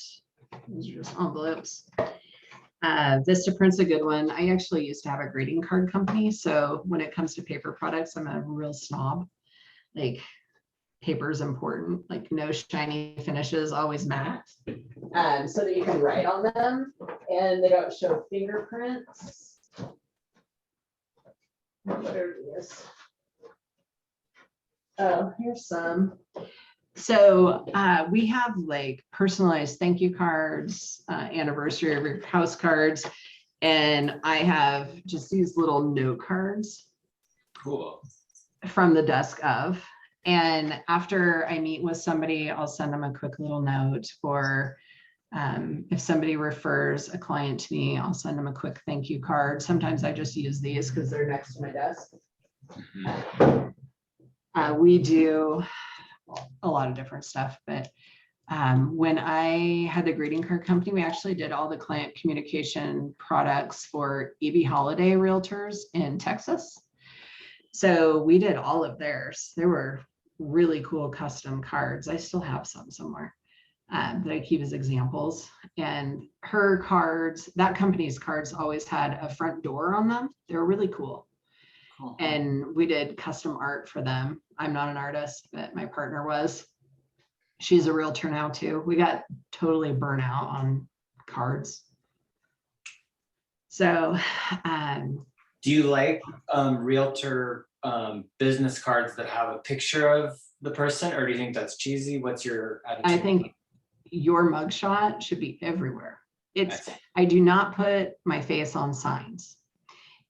those are just envelopes. Vistaprint's a good one. I actually used to have a greeting card company. So when it comes to paper products, I'm a real snob. Like paper is important, like no shiny finishes, always matte. So that you can write on them and they don't show fingerprints. What are these? Oh, here's some. So we have like personalized thank you cards, anniversary of your house cards, and I have just these little note cards. Cool. From the desk of. And after I meet with somebody, I'll send them a quick little note, or if somebody refers a client to me, I'll send them a quick thank you card. Sometimes I just use these because they're next to my desk. We do a lot of different stuff, but when I had the greeting card company, we actually did all the client communication products for EB Holiday Realtors in Texas. So we did all of theirs. There were really cool custom cards. I still have some somewhere that I keep as examples. And her cards, that company's cards always had a front door on them. They were really cool. And we did custom art for them. I'm not an artist, but my partner was. She's a realtor now too. We got totally burnt out on cards. So, do you like realtor business cards that have a picture of the person, or do you think that's cheesy? What's your attitude? I think your mugshot should be everywhere. I do not put my face on signs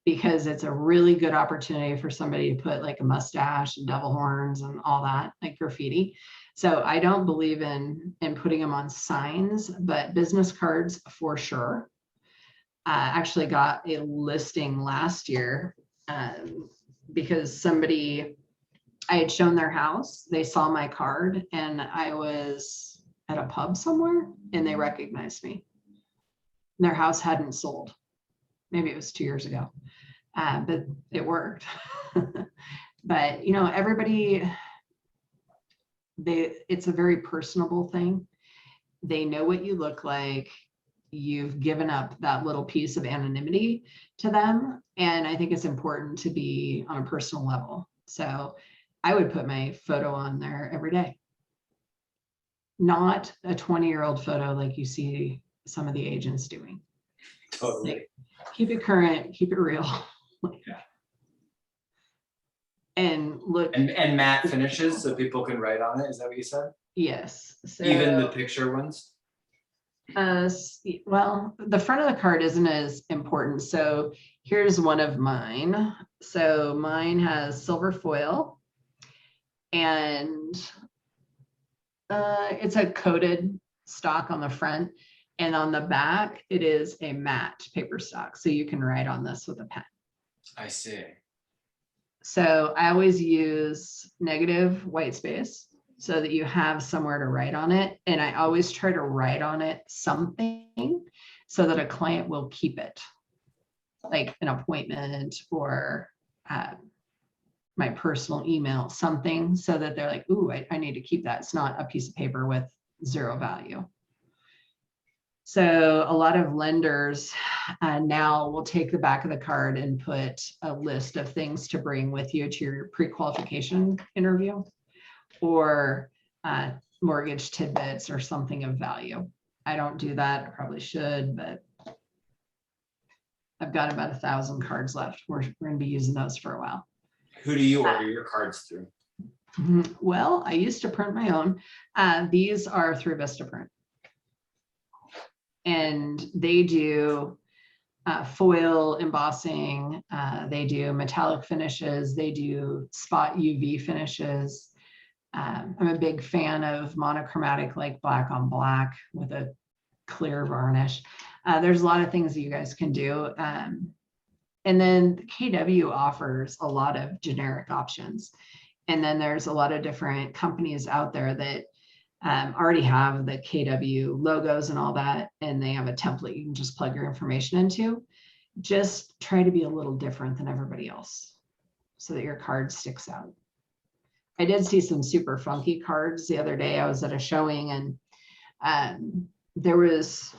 because it's a really good opportunity for somebody to put like a mustache and devil horns and all that, like graffiti. So I don't believe in putting them on signs, but business cards for sure. Actually got a listing last year because I had shown their house, they saw my card, and I was at a pub somewhere and they recognized me. Their house hadn't sold. Maybe it was 2 years ago, but it worked. But you know, everybody, it's a very personable thing. They know what you look like. You've given up that little piece of anonymity to them. And I think it's important to be on a personal level. So I would put my photo on there every day. Not a 20-year-old photo like you see some of the agents doing. Totally. Like, keep it current, keep it real. And look. And matte finishes so people can write on it. Is that what you said? Yes. So, even the picture ones? Well, the front of the card isn't as important. So here's one of mine. So mine has silver foil, and it's a coated stock on the front, and on the back it is a matte paper stock. So you can write on this with a pen. I see. So I always use negative white space so that you have somewhere to write on it. And I always try to write on it something so that a client will keep it, like an appointment or my personal email, something so that they're like, ooh, I need to keep that. It's not a piece of paper with zero value. So a lot of lenders now will take the back of the card and put a list of things to bring with you to your pre-qualification interview, or mortgage tidbits or something of value. I don't do that. I probably should, but I've got about 1,000 cards left. We're going to be using those for a while. Who do you order your cards through? Well, I used to print my own. These are through Vistaprint. And they do foil embossing. They do metallic finishes. They do spot UV finishes. I'm a big fan of monochromatic, like black on black with a clear varnish. There's a lot of things that you guys can do. And then KW offers a lot of generic options. And then there's a lot of different companies out there that already have the KW logos and all that, and they have a template you can just plug your information into. Just try to be a little different than everybody else so that your card sticks out. I did see some super funky cards the other day. I was at a showing, and there was,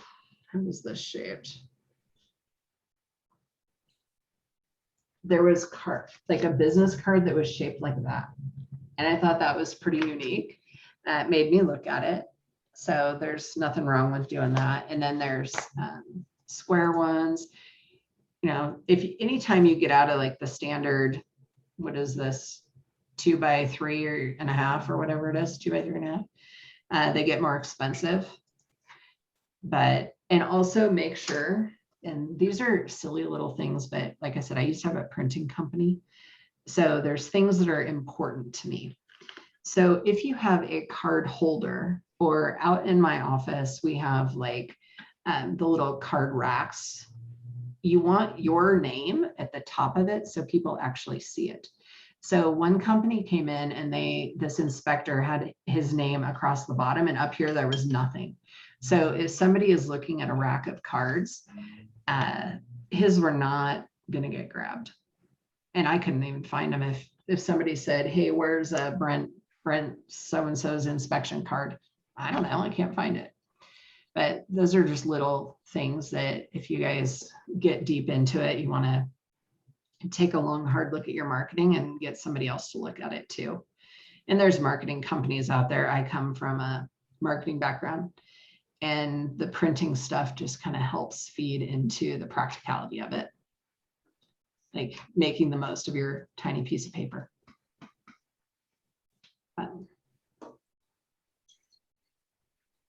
how was this shaped? There was like a business card that was shaped like that. And I thought that was pretty unique. That made me look at it. So there's nothing wrong with doing that. And then there's square ones. You know, anytime you get out of like the standard, what is this, 2x3.5 or whatever it is, 2x3.5, they get more expensive. And also make sure, and these are silly little things, but like I said, I used to have a printing company. So there's things that are important to me. So if you have a card holder, or out in my office, we have like the little card racks, you want your name at the top of it so people actually see it. So one company came in and this inspector had his name across the bottom, and up here there was nothing. So if somebody is looking at a rack of cards, his were not going to get grabbed. And I couldn't even find them. If somebody said, hey, where's Brent so-and-so's inspection card? I don't know, I can't find it. But those are just little things that if you guys get deep into it, you want to take a long, hard look at your marketing and get somebody else to look at it too. And there's marketing companies out there. I come from a marketing background, and the printing stuff just kind of helps feed into the practicality of it, like making the most of your tiny piece of paper.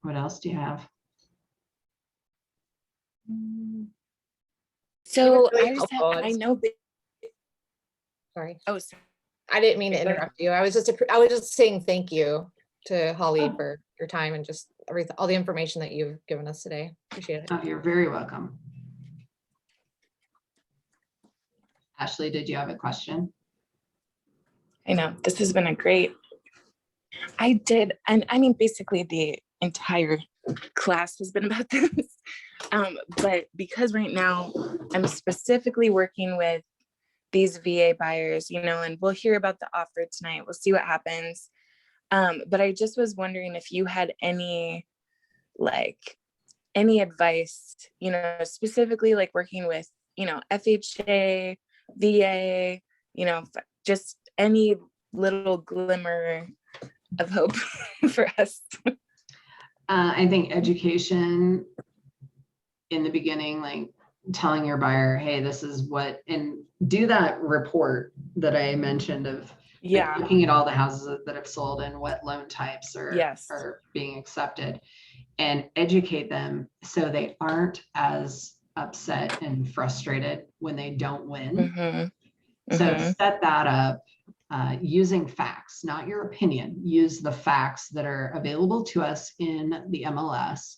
What else do you have? So really I just helpful. have, I know. Sorry. Oh, sorry. I didn't mean to interrupt you. I was just saying thank you to Holly for your time and just everything, all the information that you've given us today. Appreciate it. Oh, you're very welcome. Ashley, did you have a question? I know this has been a great. I did, and I mean, basically the entire class has been about this. But because right now I'm specifically working with these VA buyers, you know, and we'll hear about the offer tonight. We'll see what happens. But I just was wondering if you had any advice, specifically like working with, FHA, VA, just any little glimmer of hope for us. I think education in the beginning, like telling your buyer, hey, this is what, and do that report that I mentioned of looking at all the houses that have sold and what loan types are being accepted, and educate them so they aren't as upset and frustrated when they don't win. So set that up using facts, not your opinion. Use the facts that are available to us in the MLS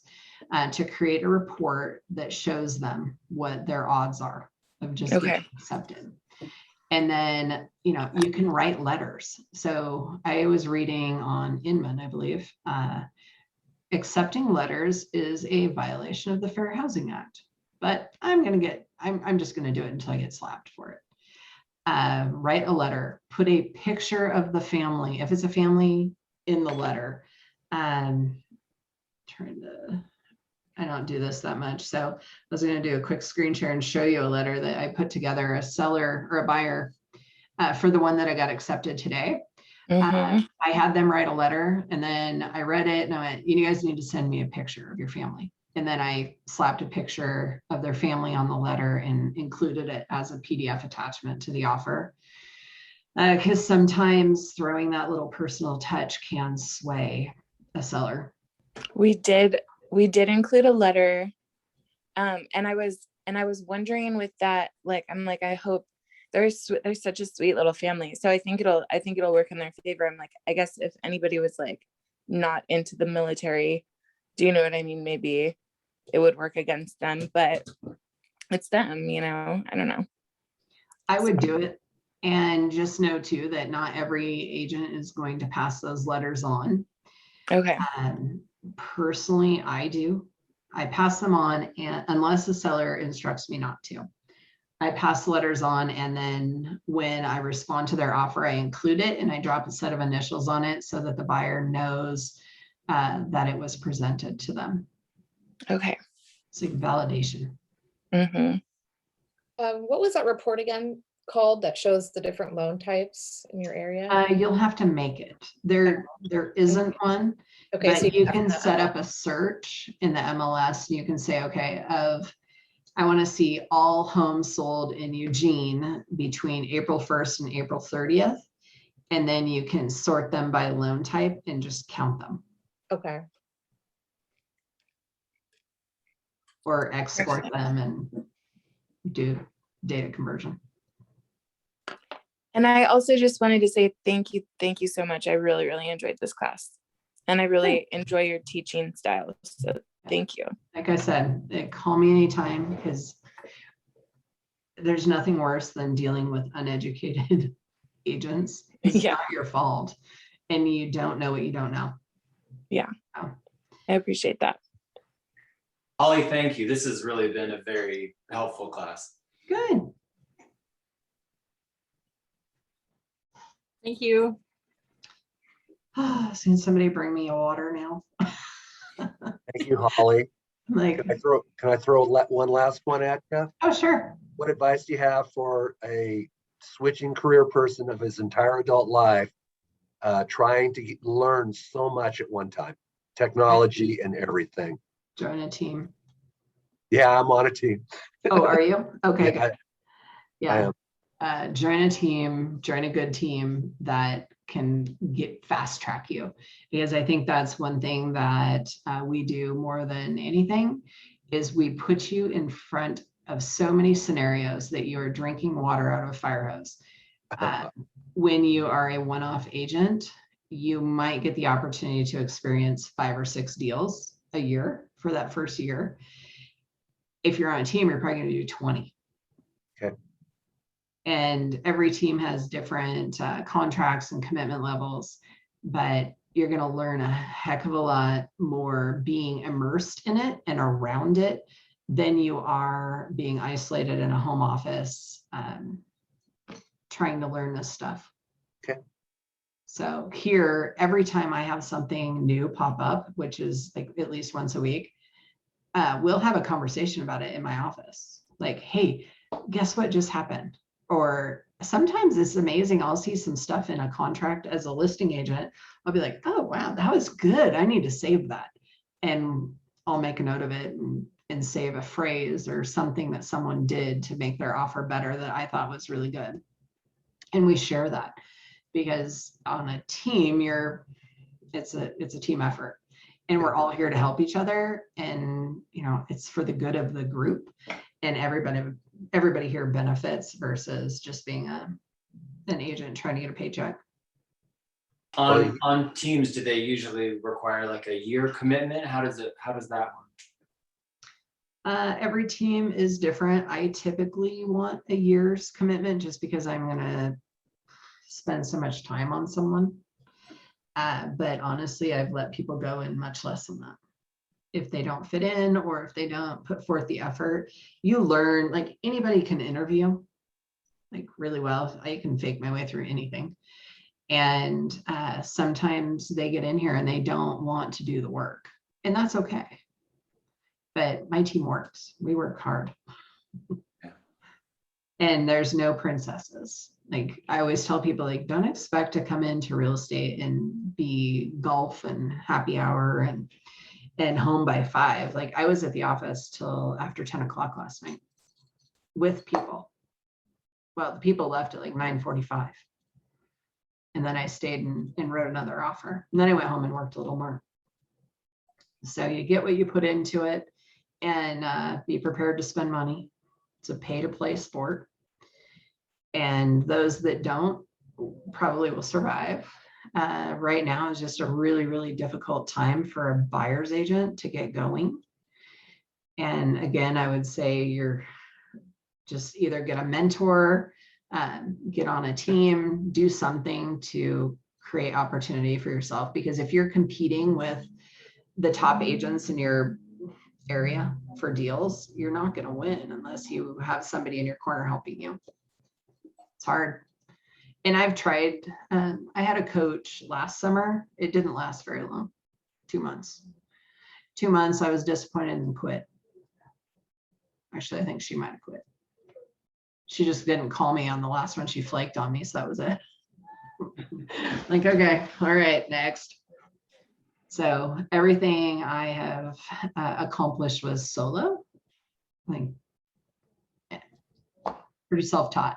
to create a report that shows them what their odds are of just getting accepted. And then, you can write letters. So I was reading on Inman, I believe, accepting letters is a violation of the Fair Housing Act. But I'm just going to do it until I get slapped for it. Write a letter, put a picture of the family. If it's a family, in the letter. I don't do this that much. So I was going to do a quick screen share and show you a letter that I put together, a seller or a buyer for the one that I got accepted today. I had them write a letter, and then I read it and I went, you guys need to send me a picture of your family. And then I slapped a picture of their family on the letter and included it as a PDF attachment to the offer. Because sometimes throwing that little personal touch can sway a seller. We did include a letter. And I was wondering with that, I hope they're such a sweet little family. So I think it'll work in their favor. I'm like, I guess if anybody was not into the military, do you know what I mean? Maybe it would work against them, but it's them, I don't know. I would do it. And just know too, that not every agent is going to pass those letters on. Okay. Personally, I do. I pass them on, and unless the seller instructs me not to. I pass the letters on, and then when I respond to their offer, I include it and I drop a set of initials on it so that the buyer knows that it was presented to them. Okay. It's like validation. What was that report again called that shows the different loan types in your area? You'll have to make it. There isn't one. Okay, but so you can set up a search in the MLS. You can say, okay, I want to see all homes sold in Eugene between April 1st and April 30th. And then you can sort them by loan type and just count them. Okay. Or export them and do data conversion. And I also just wanted to say thank you so much. I really, really enjoyed this class. And I really enjoy your teaching style. So thank you. Like I said, call me anytime, because there's nothing worse than dealing with uneducated agents. It's not your fault. And you don't know what you don't know. Yeah. I appreciate that. Holly, thank you. This has really been a very helpful class. Good. Thank you. Can somebody bring me a water now? Thank you, Holly. Can I throw one last one at you? Oh, sure. What advice do you have for a switching career person of his entire adult life, trying to learn so much at one time, technology and everything? Join a team. Yeah, I'm on a team. Oh, are you? Okay, Yeah, good. Yeah. Join a team, join a good team that can fast track you, because I think that's one thing that we do more than anything is we put you in front of so many scenarios that you are drinking water out of a fire hose. When you are a one-off agent, you might get the opportunity to experience 5 or 6 deals a year for that first year. If you're on a team, you're probably going to do 20. Okay. And every team has different contracts and commitment levels, but you're going to learn a heck of a lot more being immersed in it and around it than you are being isolated in a home office, trying to learn this stuff. Okay. So here, every time I have something new pop up, which is like at least once a week, we'll have a conversation about it in my office. Like, hey, guess what just happened? Or sometimes it's amazing. I'll see some stuff in a contract as a listing agent. I'll be like, oh, wow, that was good. I need to save that. And I'll make a note of it and save a phrase or something that someone did to make their offer better that I thought was really good. And we share that because on a team, it's a team effort. And we're all here to help each other. And, you know, it's for the good of the group. And everybody here benefits versus just being an agent trying to get a paycheck. On teams, do they usually require like a year commitment? How does that work? Every team is different. I typically want a year's commitment just because I'm going to spend so much time on someone. But honestly, I've let people go in much less than that. If they don't fit in or if they don't put forth the effort, you learn, like anybody can interview like really well. I can fake my way through anything. And sometimes they get in here and they don't want to do the work, and that's okay. But my team works. We work hard. Yeah. And there's no princesses. Like I always tell people, like, don't expect to come into real estate and be golf and happy hour and home by 5. Like I was at the office till after 10 o'clock last night with people. Well, the people left at like 9:45. And then I stayed and wrote another offer. And then I went home and worked a little more. So you get what you put into it, and be prepared to spend money. It's a pay to play sport. And those that don't probably will survive. Right now is just a really, really difficult time for a buyer's agent to get going. And again, I would say you're just either get a mentor, get on a team, do something to create opportunity for yourself. Because if you're competing with the top agents in your area for deals, you're not going to win unless you have somebody in your corner helping you. It's hard. And I've tried, I had a coach last summer. It didn't last very long, 2 months. 2 months, I was disappointed and quit. Actually, I think she might have quit. She just didn't call me on the last one. She flaked on me, so that was it. Like, okay, all right, next. So everything I have accomplished was solo, like pretty self-taught,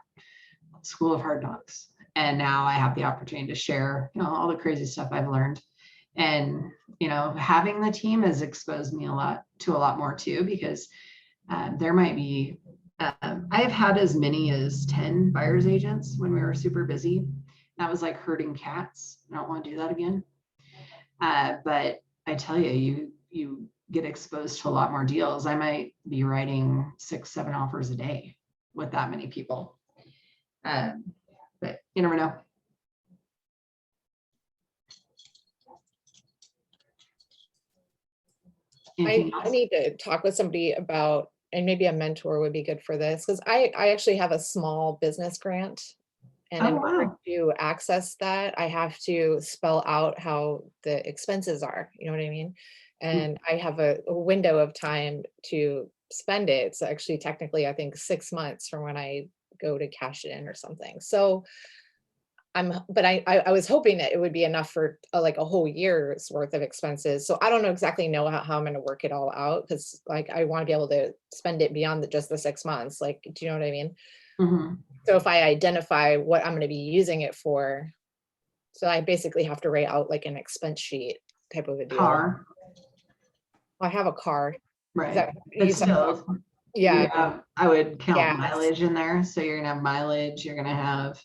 school of hard knocks. And now I have the opportunity to share, you know, all the crazy stuff I've learned. And, you know, having the team has exposed me a lot more too, because there might be, I've had as many as 10 buyer's agents when we were super busy. That was like herding cats. I don't want to do that again. But I tell you, you get exposed to a lot more deals. I might be writing 6-7 offers a day with that many people. But you never know. I need to talk with somebody about, and maybe a mentor would be good for this, because I actually have a small business grant. And in order to access that, I have to spell out how the expenses are, you know what I mean? And I have a window of time to spend it. It's actually technically, I think 6 months from when I go to cash it in or something. So but I was hoping that it would be enough for like a whole year's worth of expenses. So I don't exactly know how I'm going to work it all out, because like I want to be able to spend it beyond just the 6 months. Like, do you know what I mean? Mm-hmm. So if I identify what I'm going to be using it for, so I basically have to write out like an expense sheet type of a deal. Car. I have a car. Right. But still, yeah. I would count mileage in there. So you're gonna have mileage, you're gonna have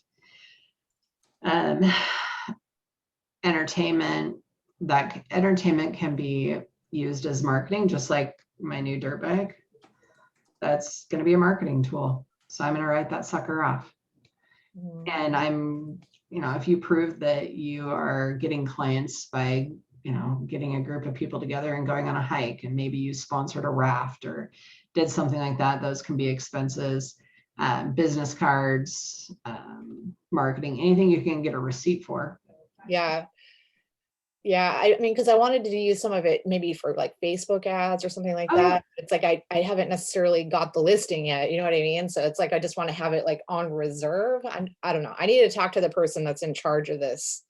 entertainment. That entertainment can be used as marketing, just like my new dirt bag. That's gonna be a marketing tool. So I'm gonna write that sucker off. And I'm, you know, if you prove that you are getting clients by, you know, getting a group of people together and going on a hike, and maybe you sponsored a raft or did something like that, those can be expenses. Business cards, marketing, anything you can get a receipt for, Yeah. Yeah, I mean, because I wanted to use some of it maybe for like Facebook ads or something like Oh, yeah. that. It's like I haven't necessarily got the listing yet, you know what I mean? So it's like I just want to have it like on reserve. I don't know. I need to talk to the person that's in charge of this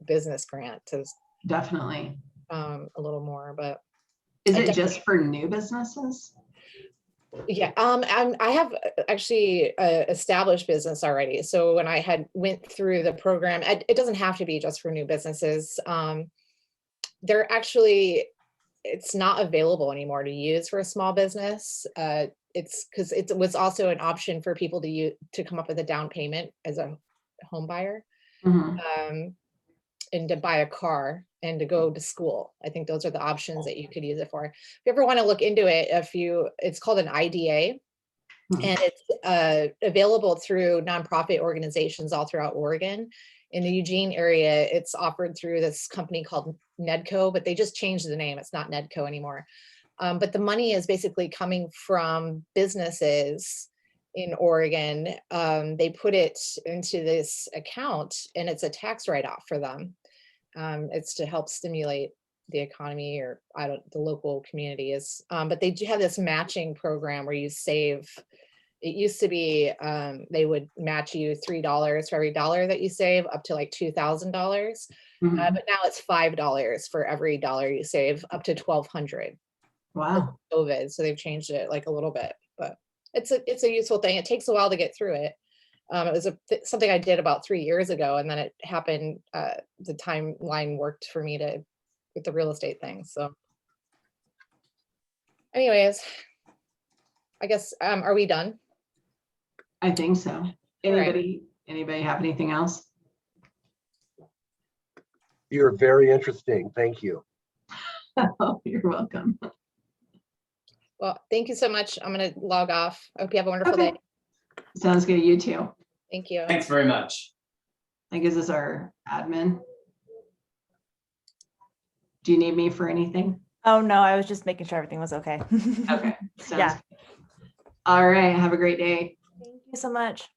business grant to Definitely. a little more, but Is I it definitely- just for new businesses? Yeah, I have actually established business already. So when I had went through the program, it doesn't have to be just for new businesses. They're actually, it's not available anymore to use for a small business. It's because it was also an option for people to use to come up with a down payment as a home buyer. Mhm. And to buy a car and to go to school. I think those are the options that you could use it for. If you ever want to look into it, it's called an IDA, and it's available through nonprofit organizations all throughout Oregon. In the Eugene area, it's offered through this company called Nedco, but they just changed the name. It's not Nedco anymore. But the money is basically coming from businesses in Oregon. They put it into this account and it's a tax write-off for them. It's to help stimulate the economy or the local communities. But they do have this matching program where you save. It used to be they would match you $3 for every dollar that you save up to like $2,000. But now it's $5 for every dollar you save up to $1,200. Wow. COVID, so they've changed it like a little bit, but it's a useful thing. It takes a while to get through it. It was something I did about 3 years ago, and then it happened. The timeline worked for me with the real estate thing. So, anyways, I guess are we done? I think so. Anybody have anything else? You're very interesting. Thank you. Oh, you're welcome. Well, thank you so much. I'm gonna log off. I hope you have a wonderful day. Sounds good. You too. Thank you. Thanks very much. I think this is our admin. Do you need me for anything? Oh, no, I was just making sure everything was okay. Okay. Sounds Yeah. good. All right. Have a great day. Thank you so much.